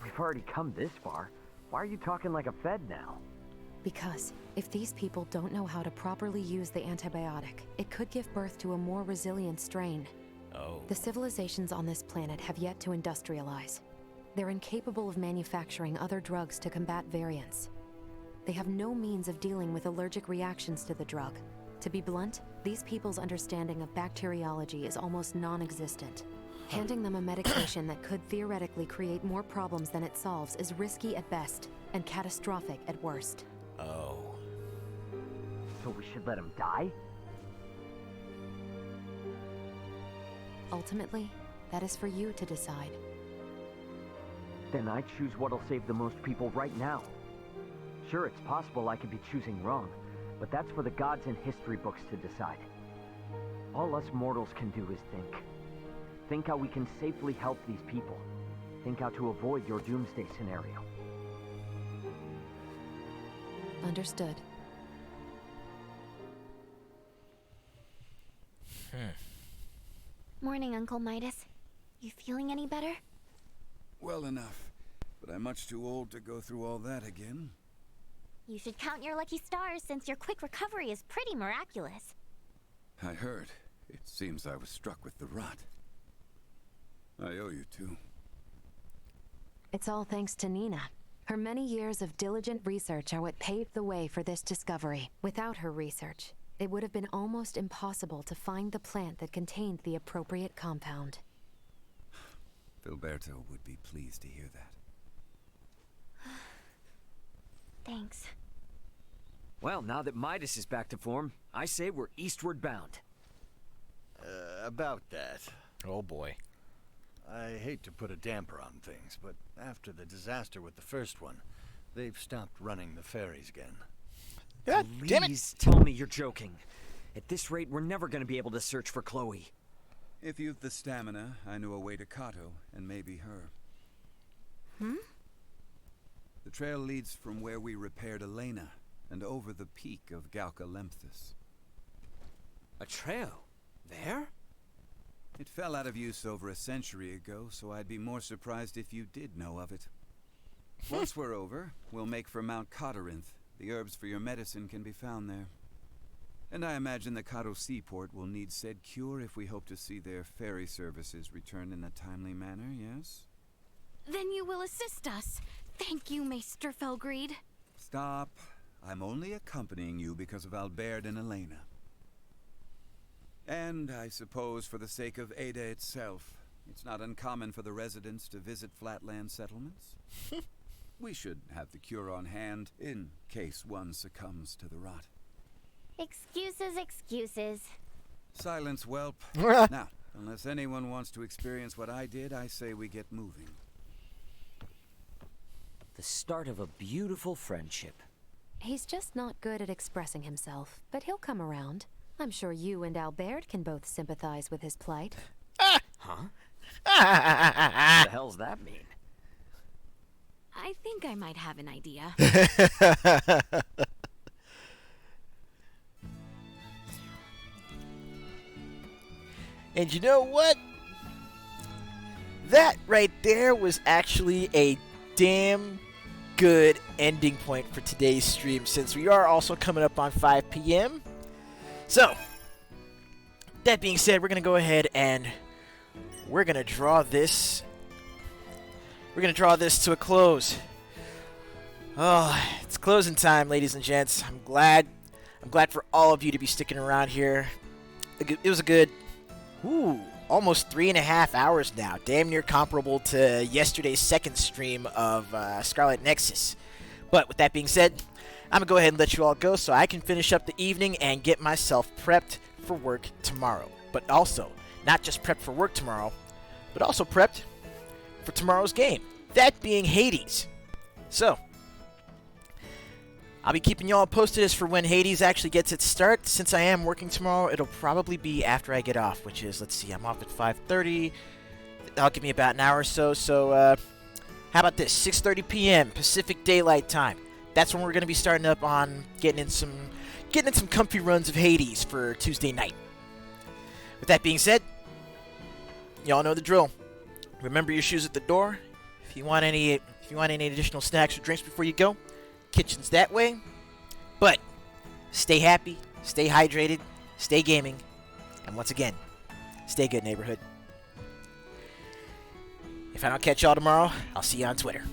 We've already come this far. Why are you talking like a Fed now? Because if these people don't know how to properly use the antibiotic, it could give birth to a more resilient strain. Oh. The civilizations on this planet have yet to industrialize. They're incapable of manufacturing other drugs to combat variants. They have no means of dealing with allergic reactions to the drug. To be blunt, these people's understanding of bacteriology is almost non-existent. Handing them a medication that could theoretically create more problems than it solves is risky at best and catastrophic at worst. Oh. So we should let them die? Ultimately, that is for you to decide. Then I choose what'll save the most people right now. Sure, it's possible I could be choosing wrong, but that's for the gods and history books to decide. All us mortals can do is think. Think how we can safely help these people. Think how to avoid your doomsday scenario. Understood. Morning, Uncle Midas. You feeling any better? Well enough, but I'm much too old to go through all that again. You should count your lucky stars since your quick recovery is pretty miraculous. I heard. It seems I was struck with the rot. I owe you two. It's all thanks to Nina. Her many years of diligent research are what paved the way for this discovery. Without her research, it would have been almost impossible to find the plant that contained the appropriate compound. Filberto would be pleased to hear that. Thanks. Well, now that Midas is back to form, I say we're eastward bound. About that. Oh boy. I hate to put a damper on things, but after the disaster with the first one, they've stopped running the ferries again. Please tell me you're joking. At this rate, we're never going to be able to search for Chloe. If you've the stamina, I know a way to Kato, and maybe her. The trail leads from where we repaired Elena, and over the peak of Galka Lemphis. A trail? There? It fell out of use over a century ago, so I'd be more surprised if you did know of it. Once we're over, we'll make for Mount Cotarinth. The herbs for your medicine can be found there. And I imagine the Kato Seaport will need said cure if we hope to see their ferry services return in a timely manner, yes? Then you will assist us. Thank you, Maester Felgreed. Stop. I'm only accompanying you because of Albert and Elena. And I suppose for the sake of Ada itself, it's not uncommon for the residents to visit flatland settlements. We should have the cure on hand in case one succumbs to the rot. Excuses, excuses. Silence, whelp. Now, unless anyone wants to experience what I did, I say we get moving. The start of a beautiful friendship. He's just not good at expressing himself, but he'll come around. I'm sure you and Albert can both sympathize with his plight. Huh? What the hell's that mean? I think I might have an idea. And you know what? That right there was actually a damn good ending point for today's stream, since we are also coming up on 5 p.m. So, that being said, we're going to go ahead and we're going to draw this. We're going to draw this to a close. Oh, it's closing time, ladies and gents. I'm glad for all of you to be sticking around here. It was a good, almost 3.5 hours now. Damn near comparable to yesterday's second stream of Scarlet Nexus. But with that being said, I'm going to go ahead and let you all go so I can finish up the evening and get myself prepped for work tomorrow. But also, not just prepped for work tomorrow, but also prepped for tomorrow's game. That being Hades. So, I'll be keeping y'all posted as for when Hades actually gets its start. Since I am working tomorrow, it'll probably be after I get off, which is, let's see, I'm off at 5:30. That'll give me about an hour or so. So, how about this? 6:30 p.m. Pacific Daylight Time. That's when we're going to be starting up on getting in some comfy runs of Hades for Tuesday night. With that being said, y'all know the drill. Remember your shoes at the door. If you want any additional snacks or drinks before you go, kitchen's that way. But stay happy, stay hydrated, stay gaming, and once again, stay good, neighborhood. If I don't catch y'all tomorrow, I'll see you on Twitter.